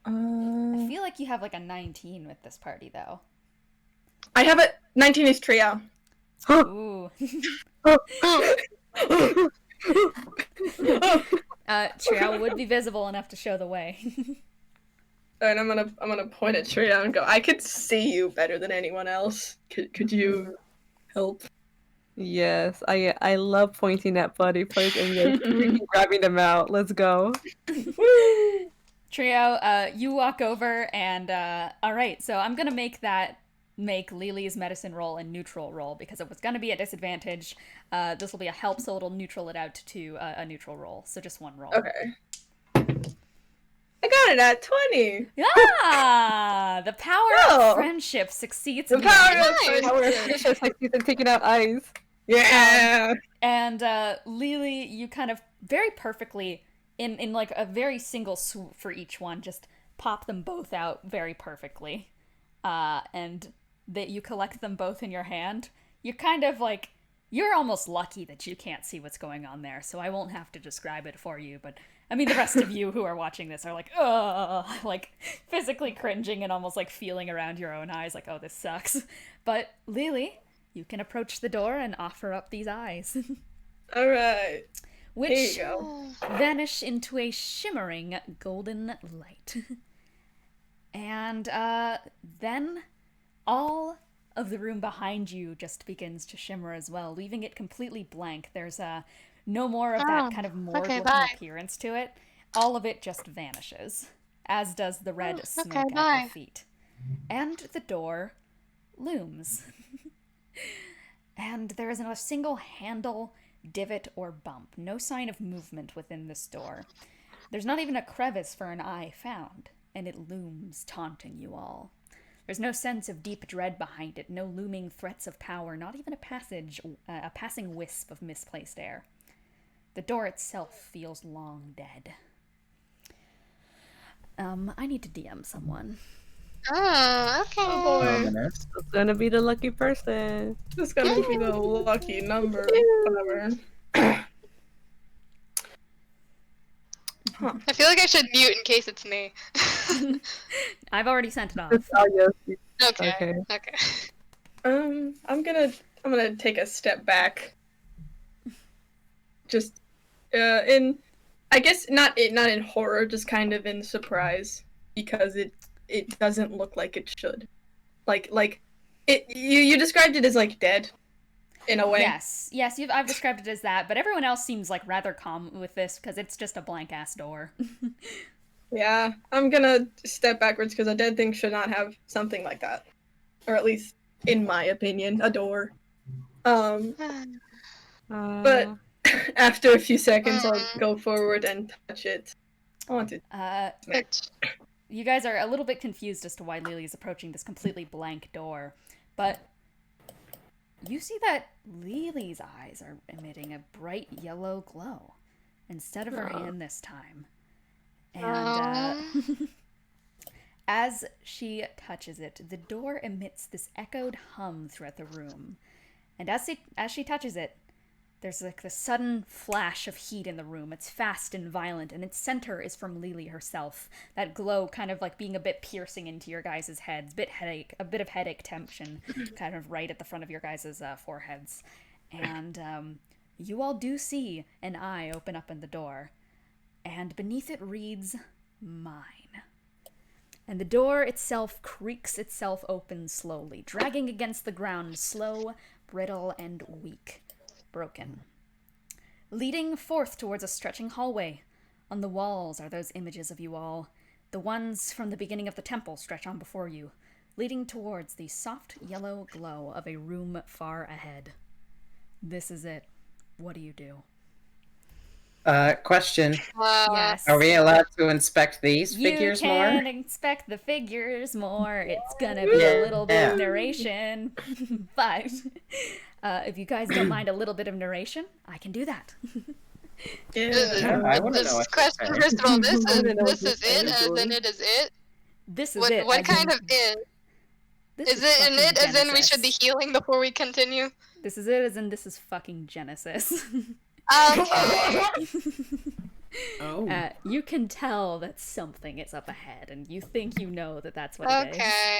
I feel like you have like a 19 with this party, though. I have a 19 is Triao. Ooh. Triao would be visible enough to show the way. And I'm gonna point at Triao and go, I could see you better than anyone else. Could you help? Yes, I love pointing at body parts and just freaking grabbing them out. Let's go. Triao, you walk over and, alright, so I'm gonna make Lelee's medicine roll a neutral roll, because it was gonna be a disadvantage. This will be a help, so it'll neutral it out to a neutral roll, so just one roll. Okay. I got it at 20! Ah! The power of friendship succeeds in The power the of friendship succeeds in taking out eyes. Yeah! And Lelee, you kind of very perfectly, in like a very single swoop for each one, just pop them both out very perfectly. And that you collect them both in your hand. You're kind of like, you're almost lucky that you can't see what's going on there, so I won't have to describe it for you, but I mean, the rest of you who are watching this are like, ugh, like physically cringing and almost like feeling around your own eyes, like, oh, this sucks. But Lelee, you can approach the door and offer up these eyes. Alright. Which Here you go. vanish into a shimmering golden light. And then all of the room behind you just begins to shimmer as well, leaving it completely blank. There's no more of that kind of morgue-looking appearance to it. All of it just vanishes, as does the red smoke at your feet. And the door looms. And there isn't a single handle, divot, or bump. No sign of movement within this door. There's not even a crevice for an eye found, and it looms, taunting you all. There's no sense of deep dread behind it, no looming threats of power, not even a passing wisp of misplaced air. The door itself feels long dead. I need to DM someone. Oh, okay. Oh boy. Ominous. It's gonna be the lucky person. This is gonna be the lucky number. Whatever. I feel like I should mute in case it's me. I've already sent it off. Okay. I'm gonna take a step back. Just I guess not in horror, just kind of in surprise, because it doesn't look like it should. Like it you described it as like dead in a way. Yes, I've described it as that, but everyone else seems like rather calm with this because it's just a blank ass door. Yeah, I'm gonna step backwards because a dead thing should not have something like that, or at least in my opinion, a door. But after a few seconds, I'll go forward and touch it. I want to. You guys are a little bit confused as to why Lelee is approaching this completely blank door, but you see that Lelee's eyes are emitting a bright yellow glow instead of her hand this time. And as she touches it, the door emits this echoed hum throughout the room. And as she touches it, There's like this sudden flash of heat in the room. It's fast and violent, and its center is from Lelee herself. That glow kind of like being a bit piercing into your guys' heads, a bit of headache tension, kind of right at the front of your guys' foreheads. And you all do see an eye open up in the door, and beneath it reads, "Mine." And the door itself creaks itself open slowly, dragging against the ground, slow, brittle, and weak. Broken. Leading forth towards a stretching hallway. On the walls are those images of you all. The ones from the beginning of the temple stretch on before you, leading towards the soft yellow glow of a room far ahead. This is it. What do you do? Question. Yes. Are we allowed to inspect these figures more? You can inspect the figures more. It's gonna be a little bit of narration. But if you guys don't mind a little bit of narration, I can do that. I want to know what question, first of all, this is it, as in it is it? This is it. What kind of it? Is it an it, as in we should be healing before we continue? This is it, as in this is fucking Genesis. Okay. You can tell that something is up ahead, and you think you know that that's what it is. Okay.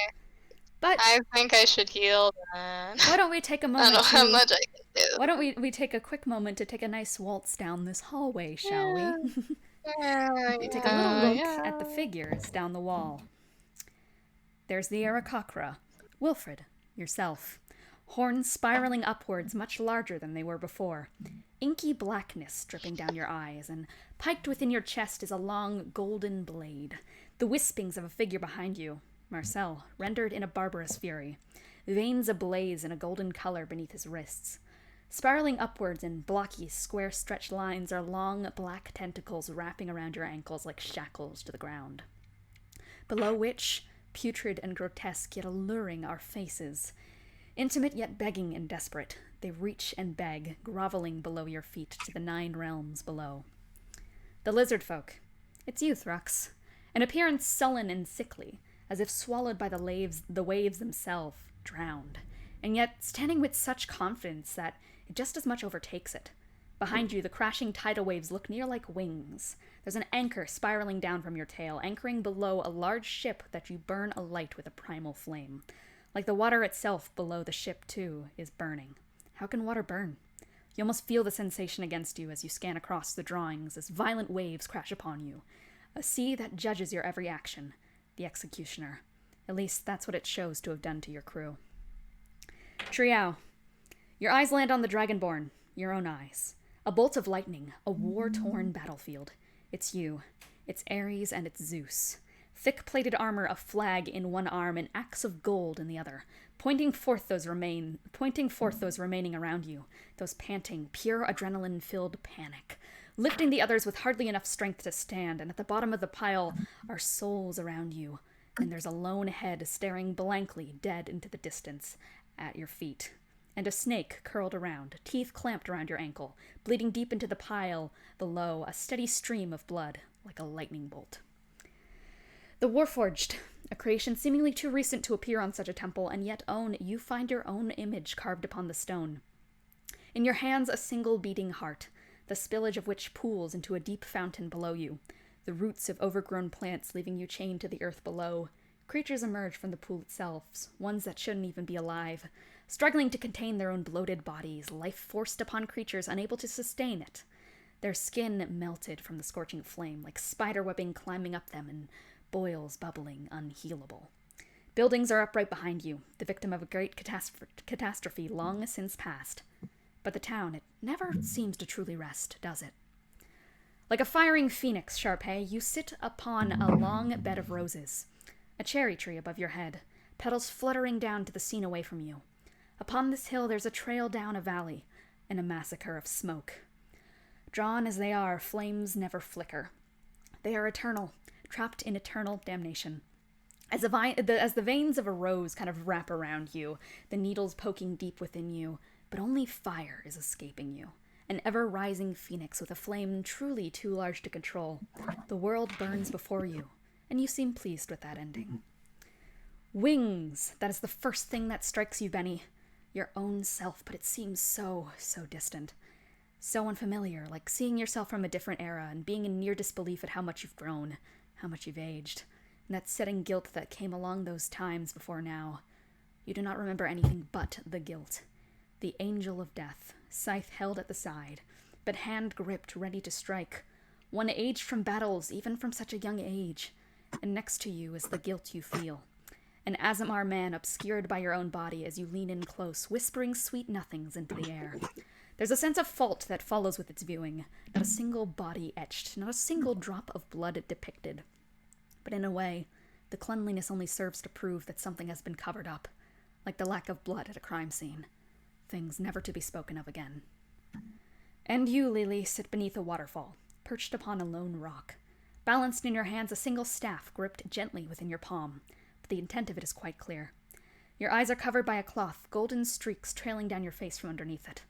But I think I should heal then. why don't we take a I moment? don't know how much I can do. Why don't we take a quick moment to take a nice waltz down this hallway, shall we? Take a little look at the figures down the wall. There's the Aarakocra, Wilfred, yourself. Horns spiraling upwards, much larger than they were before. Inky blackness dripping down your eyes, and piked within your chest is a long golden blade. The wispings of a figure behind you, Marcel, rendered in a barbarous fury. Veins ablaze in a golden color beneath his wrists. Spiraling upwards in blocky, square-stretched lines are long, black tentacles wrapping around your ankles like shackles to the ground. Below which, putrid and grotesque yet alluring, are faces. Intimate yet begging and desperate, they reach and beg, groveling below your feet to the 9 realms below. The lizard folk. It's you, Thrux. An appearance sullen and sickly, as if swallowed by the waves themselves, drowned, and yet standing with such confidence that it just as much overtakes it. Behind you, the crashing tidal waves look near like wings. There's an anchor spiraling down from your tail, anchoring below a large ship that you burn alight with a primal flame. Like the water itself below the ship, too, is burning. How can water burn? You almost feel the sensation against you as you scan across the drawings as violent waves crash upon you. A sea that judges your every action. The executioner. At least that's what it shows to have done to your crew. Triao. Your eyes land on the Dragonborn. Your own eyes. A bolt of lightning. A war-torn battlefield. It's you. It's Ares and it's Zeus. Thick-plated armor, a flag in one arm, an axe of gold in the other, pointing forth those remaining around you, those panting, pure adrenaline-filled panic, lifting the others with hardly enough strength to stand, and at the bottom of the pile are souls around you, and there's a lone head staring blankly, dead into the distance, at your feet, and a snake curled around, teeth clamped around your ankle, bleeding deep into the pile below, a steady stream of blood, like a lightning bolt. The Warforged, a creation seemingly too recent to appear on such a temple, and yet you find your own image carved upon the stone. In your hands, a single beating heart, the spillage of which pools into a deep fountain below you, the roots of overgrown plants leaving you chained to the earth below. Creatures emerge from the pool itself, ones that shouldn't even be alive, struggling to contain their own bloated bodies, life forced upon creatures unable to sustain it. Their skin melted from the scorching flame, like spider webbing climbing up them, and boils bubbling, unhealable. Buildings are up right behind you, the victim of a great catastrophe long since past. But the town, it never seems to truly rest, does it? Like a firing phoenix, Charpay, you sit upon a long bed of roses, a cherry tree above your head, petals fluttering down to the scene away from you. Upon this hill there's a trail down a valley, and a massacre of smoke. Drawn as they are, flames never flicker. They are eternal, trapped in eternal damnation. As the veins of a rose kind of wrap around you, the needles poking deep within you, but only fire is escaping you. An ever-rising phoenix with a flame truly too large to control. The world burns before you, and you seem pleased with that ending. Wings, that is the first thing that strikes you, Bennie. Your own self, but it seems so, so distant. So unfamiliar, like seeing yourself from a different era and being in near disbelief at how much you've grown, how much you've aged, and that setting guilt that came along those times before now. You do not remember anything but the guilt. The angel of death, scythe held at the side, but hand gripped, ready to strike. One aged from battles, even from such a young age. And next to you is the guilt you feel. An Azamar man obscured by your own body as you lean in close, whispering sweet nothings into the air. There's a sense of fault that follows with its viewing. Not a single body etched, not a single drop of blood depicted. But in a way, the cleanliness only serves to prove that something has been covered up, like the lack of blood at a crime scene. Things never to be spoken of again. And you, Lelee, sit beneath a waterfall, perched upon a lone rock. Balanced in your hands a single staff gripped gently within your palm, but the intent of it is quite clear. Your eyes are covered by a cloth, golden streaks trailing down your face from underneath it.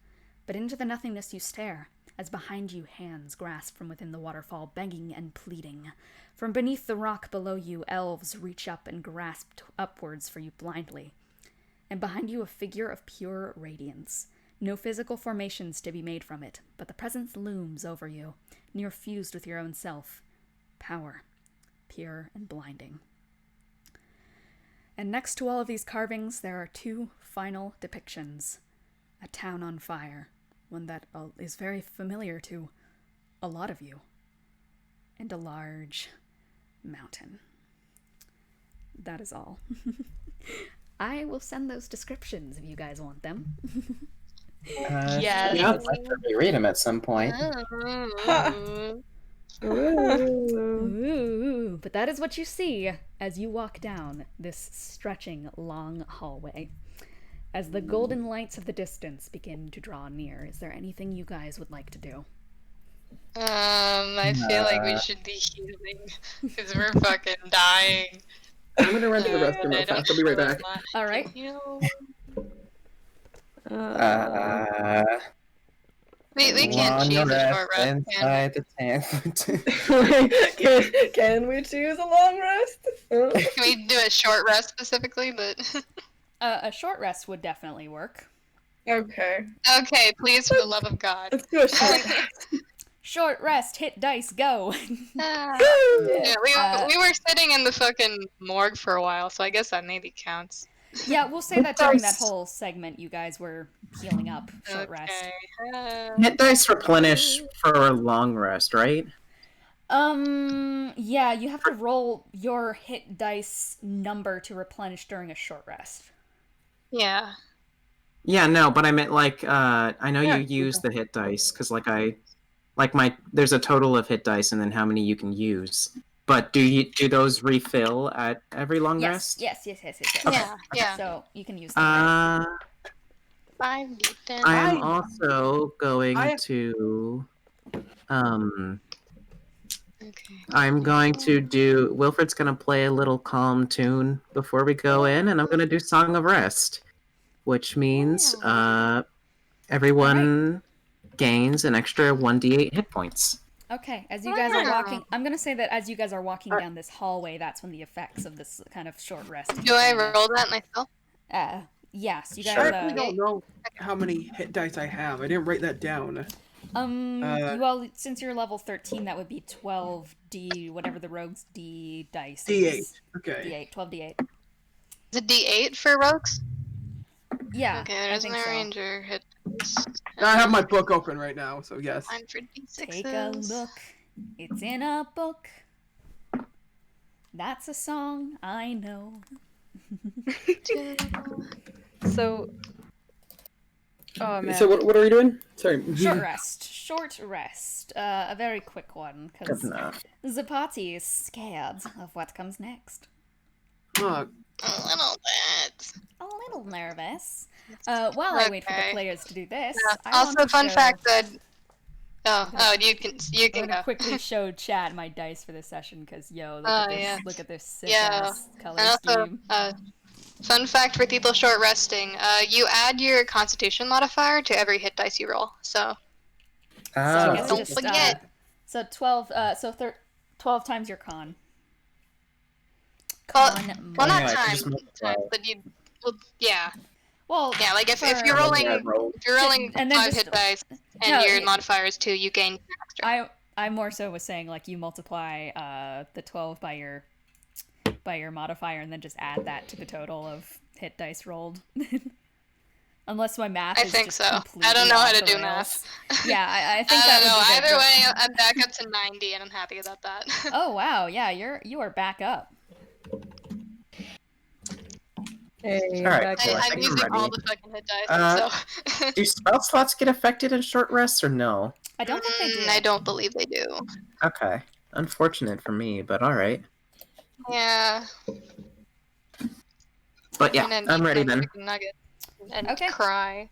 But into the nothingness you stare, as behind you hands grasp from within the waterfall, begging and pleading. From beneath the rock below you, elves reach up and grasp upwards for you blindly. And behind you a figure of pure radiance. No physical formations to be made from it, but the presence looms over you, near fused with your own self. Power, pure and blinding. And next to all of these carvings, there are two final depictions. A town on fire, one that is very familiar to a lot of you, and a large mountain. That is all. I will send those descriptions if you guys want them. Yes. Yeah, I'd like to read them at some point. Ooh, but that is what you see as you walk down this stretching long hallway. As the golden lights of the distance begin to draw near, is there anything you guys would like to do? I feel like we should be healing because we're fucking dying. I'm gonna run to the restroom real fast. I'll be right back. All right. We can't choose a short rest. Inside the tent. Can we choose a long rest? Can we do a short rest specifically? But A short rest would definitely work. Okay. okay, please, for the love of God. Let's do a short rest. Short rest, hit dice, go. Yeah, we were sitting in the fucking morgue for a while, so I guess that maybe counts. Yeah, we'll say that during that whole segment you guys were healing up. Short rest. Hit dice replenish for a long rest, right? Yeah, you have to roll your hit dice number to replenish during a short rest. Yeah. Yeah, no, but I meant like I know you use the hit dice because there's a total of hit dice and then how many you can use. But do those refill at every long rest? Yes. Okay. Yeah. So you can use them. 5d10. I am also going to Okay. I'm going to do Wilfred's gonna play a little calm tune before we go in, and I'm gonna do Song of Rest, which means everyone gains an extra 1d8 hit points. Okay, as you guys are walking, I'm gonna say that as you guys are walking down this hallway, that's when the effects of this kind of short rest. Do I roll that myself? Yes, you I guys. actually don't know how many hit dice I have. I didn't write that down. Well, since you're level 13, that would be 12d, whatever the rogue's d dice D8. is. Okay. D8, 12d8. Is it d8 for rogues? Yeah. Okay, there's an ranger hit. I have my book open right now, so yes. Mine for d6s. Take a look. It's in a book. That's a song I know. So, oh man. So what are we doing? Sorry. Short rest. A very quick one, because the party is scared of what comes next. Oh, A little bit. A little nervous. While I wait for the players to do this, I Also, want to fun show... fact that. You can I'm gonna go. quickly show chat my dice for this session, because look at this sick ass color And also, scheme. fun fact for people short resting: you add your Constitution modifier to every hit dice you roll. So I guess don't just, forget. So 12. 12 times your con. Well, Con. not yeah, time, just multiply. but you. Well, yeah. Well, Yeah, like if for- you're rolling 5 and then hit just dice, And No, your modifier is 2, you gain extra. I more so was saying like you multiply the 12 by your modifier and then just add that to the total of hit dice rolled. Unless my math I is think just so. completely I don't know how off to the do rails. math. Yeah, I think I that don't know. would be Either way, I'm back up to 90, and I'm happy about that. Oh wow, yeah, you are back up. Hey, All right, back cool. up. I I'm think I'm using all ready. the fucking hit dice, so. Do spell slots get affected in short rests or no? I don't think they do. I don't believe they do. Okay. Unfortunate for me, but alright. Yeah. But yeah, And then I'm eat ready my then. chicken nugget and Okay. cry.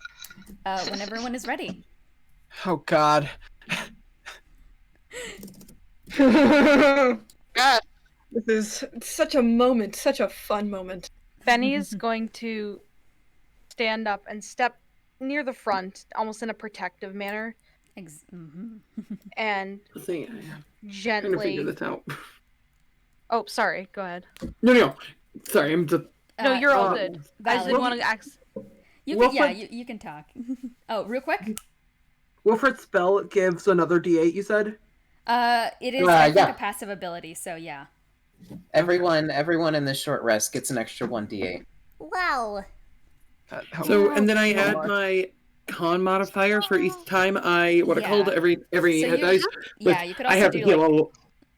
When everyone is ready. Oh God. God. This is such a moment, such a fun moment. Benny is going to stand up and step near the front, almost in a protective manner, and Let's see. I'm trying to gently. figure this out. Oh, sorry. Go ahead. No. Sorry, I'm just. No, you're all uh, good. I just Valid. didn't want to ask. You can, yeah, Wilfred- you can talk. Oh, real quick. Wilfred's spell gives another D8. You said. It is I think yeah. a passive ability, so yeah. Everyone in this short rest gets an extra 1d8. Wow. So, and then I add my con modifier for each time I called every So hit you- dice. Yeah, you could I also have to do heal like all.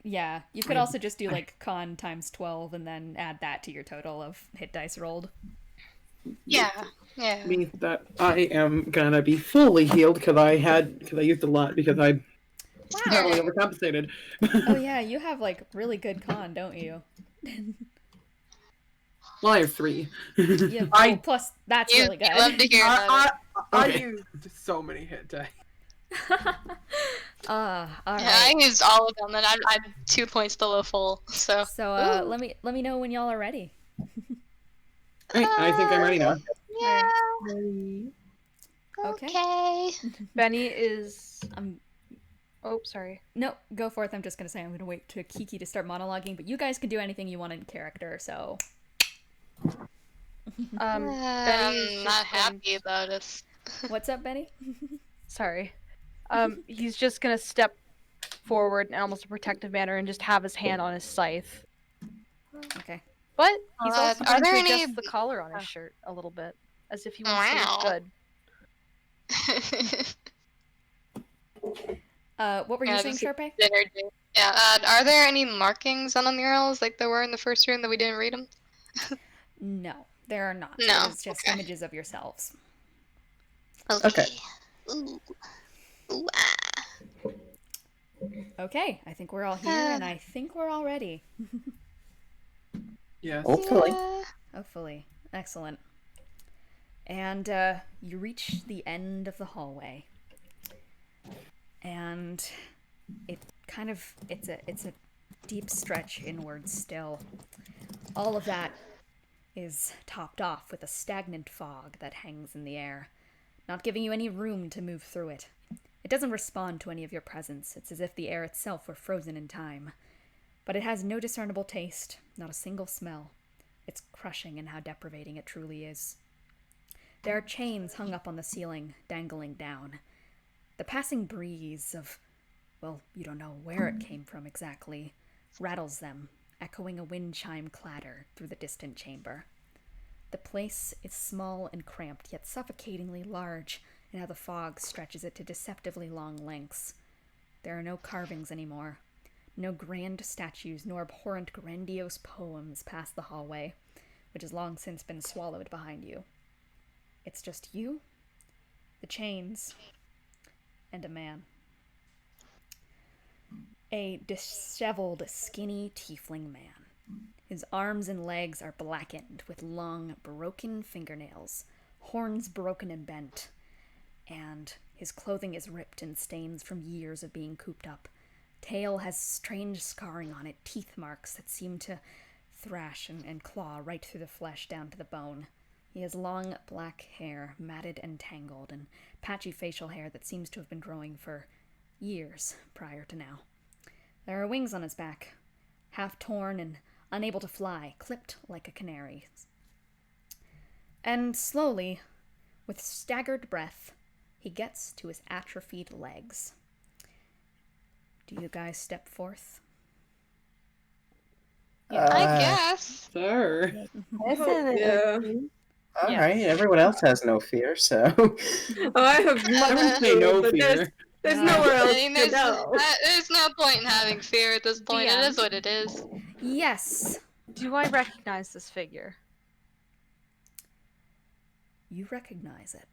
yeah, you could also just do like con times 12 and then add that to your total of hit dice rolled. Yeah. Yeah. Means that I am gonna be fully healed because I used a lot because I totally overcompensated. Oh yeah, you have like really good con, don't you? Well, I have 3. Yeah, I- well, plus that's You really good. love to hear about it. I Okay. used so many hit dice. All Yeah, I right. used all of them, and I'm 2 points below full. So. So Ooh. let me know when y'all are ready. Right, I think I'm ready now. Yeah. Okay. Okay. Benny is. I'm Oh, sorry. No, go forth. I'm just gonna say I'm gonna wait to Kiki to start monologuing, but you guys can do anything you want in character, so Benny is I'm just not going- happy about it. what's up, Benny? Sorry. He's just gonna step forward in almost a protective manner and just have his hand on his scythe. Okay. But he's also are going there to any- adjust the collar on his shirt a little bit, as if he wants to look Wow. good. What were you Yeah, saying, just- Charpay? Energy. Yeah. Are there any markings on the murals like there were in the first room that we didn't read them? No, there are not. No, It's just okay. images of yourselves. Okay. Ooh. Ooh, ah. Okay, I think we're all here, and I think we're all ready. Yes. Hopefully. Yeah. Hopefully. Excellent. And you reach the end of the hallway. And it's a deep stretch inward still. All of that is topped off with a stagnant fog that hangs in the air, not giving you any room to move through it. It doesn't respond to any of your presence. It's as if the air itself were frozen in time. But it has no discernible taste, not a single smell. It's crushing in how deprivating it truly is. There are chains hung up on the ceiling, dangling down. The passing breeze of, well, you don't know where it came from exactly, rattles them, echoing a wind chime clatter through the distant chamber. The place is small and cramped, yet suffocatingly large, in how the fog stretches it to deceptively long lengths. There are no carvings anymore. No grand statues nor abhorrent grandiose poems pass the hallway, which has long since been swallowed behind you. It's just you, the chains, and a man. A disheveled, skinny tiefling man. His arms and legs are blackened with long, broken fingernails, horns broken and bent, and his clothing is ripped in stains from years of being cooped up. Tail has strange scarring on it, teeth marks that seem to thrash and claw right through the flesh down to the bone. He has long black hair, matted and tangled, and patchy facial hair that seems to have been growing for years prior to now. There are wings on his back, half torn and unable to fly, clipped like a canary's. And slowly, with staggered breath, he gets to his atrophied legs. Do you guys step forth? I guess. Sir. Yeah. All Yes. right, everyone else has no fear, so. Oh, I have I wouldn't say no fear. There's No. nowhere I else mean, to go. there's no point in having fear at this point. It DM. is what it is. Yes. Do I recognize this figure? You recognize it.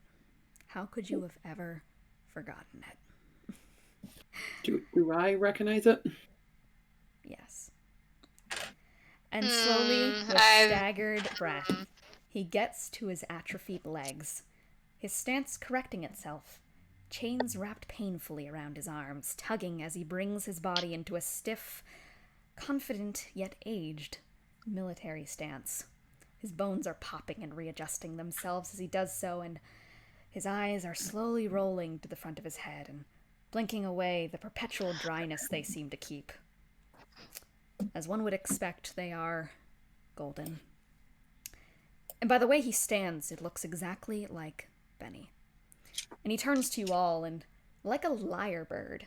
How could you have ever forgotten it? Do I recognize it? Yes. And slowly, with staggered breath, he gets to his atrophied legs, his stance correcting itself, chains wrapped painfully around his arms, tugging as he brings his body into a stiff, confident yet aged military stance. His bones are popping and readjusting themselves as he does so, and his eyes are slowly rolling to the front of his head and blinking away the perpetual dryness they seem to keep. As one would expect, they are golden. And by the way he stands, it looks exactly like Bennie. And he turns to you all, and like a lyre bird,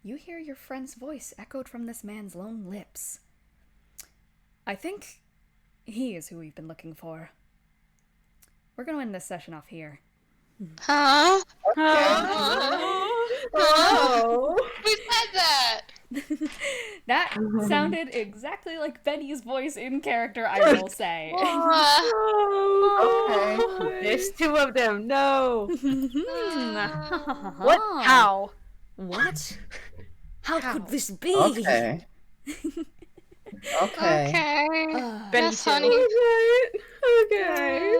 you hear your friend's voice echoed from this man's lone lips. I think he is who we've been looking for. We're going to end this session off here. Huh? Oh. Who said that? That sounded exactly like Bennie's voice in character, I will say. Okay. There's two of them. No. What? How? What? How could this be? Okay. Okay. Okay. Bennie Yes, too. honey. Okay.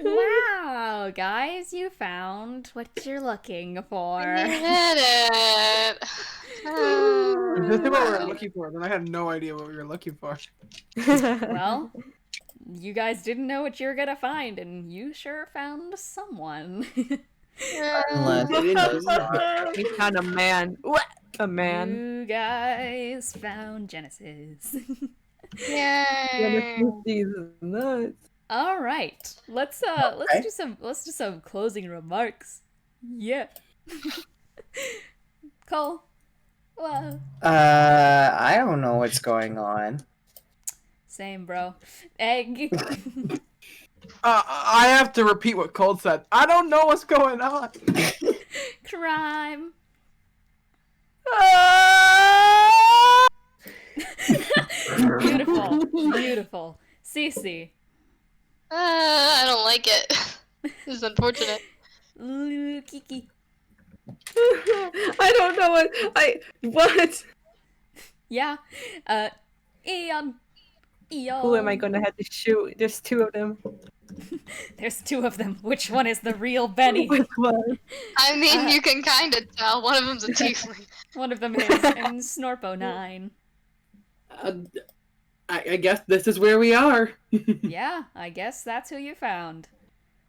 Wow, guys, you found what you're looking for. You did it. If this is what we were looking for, then I had no idea what we were looking for. Well, you guys didn't know what you were gonna find, and you sure found someone. Unless We found a man. What? A man. You guys found Genesis. Yay. Jesus nuts. All right, let's do some closing remarks. Yeah. Cole. Well, I don't know what's going on. same, bro. Egg. I have to repeat what Cold said. I don't know what's going on. Crime. Beautiful, beautiful. Cece. I don't like it. This is unfortunate. Kiki. I don't know what. Yeah. Eon. Who am I gonna have to shoot? There's two of them. There's two of them. Which one is the real Bennie? Which one? I mean, you can kind of tell. One of them's a tiefling. One of them is in Snorpo 9. I guess this is where we are. Yeah, I guess that's who you found.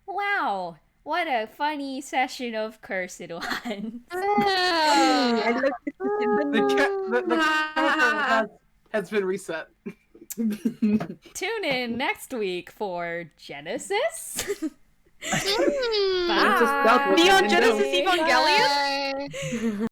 Wow, what a funny session of Cursed Ones. I looked at The character has been reset. Tune in next week for Genesis. Bye. Neon Genesis Evangelion? Bye.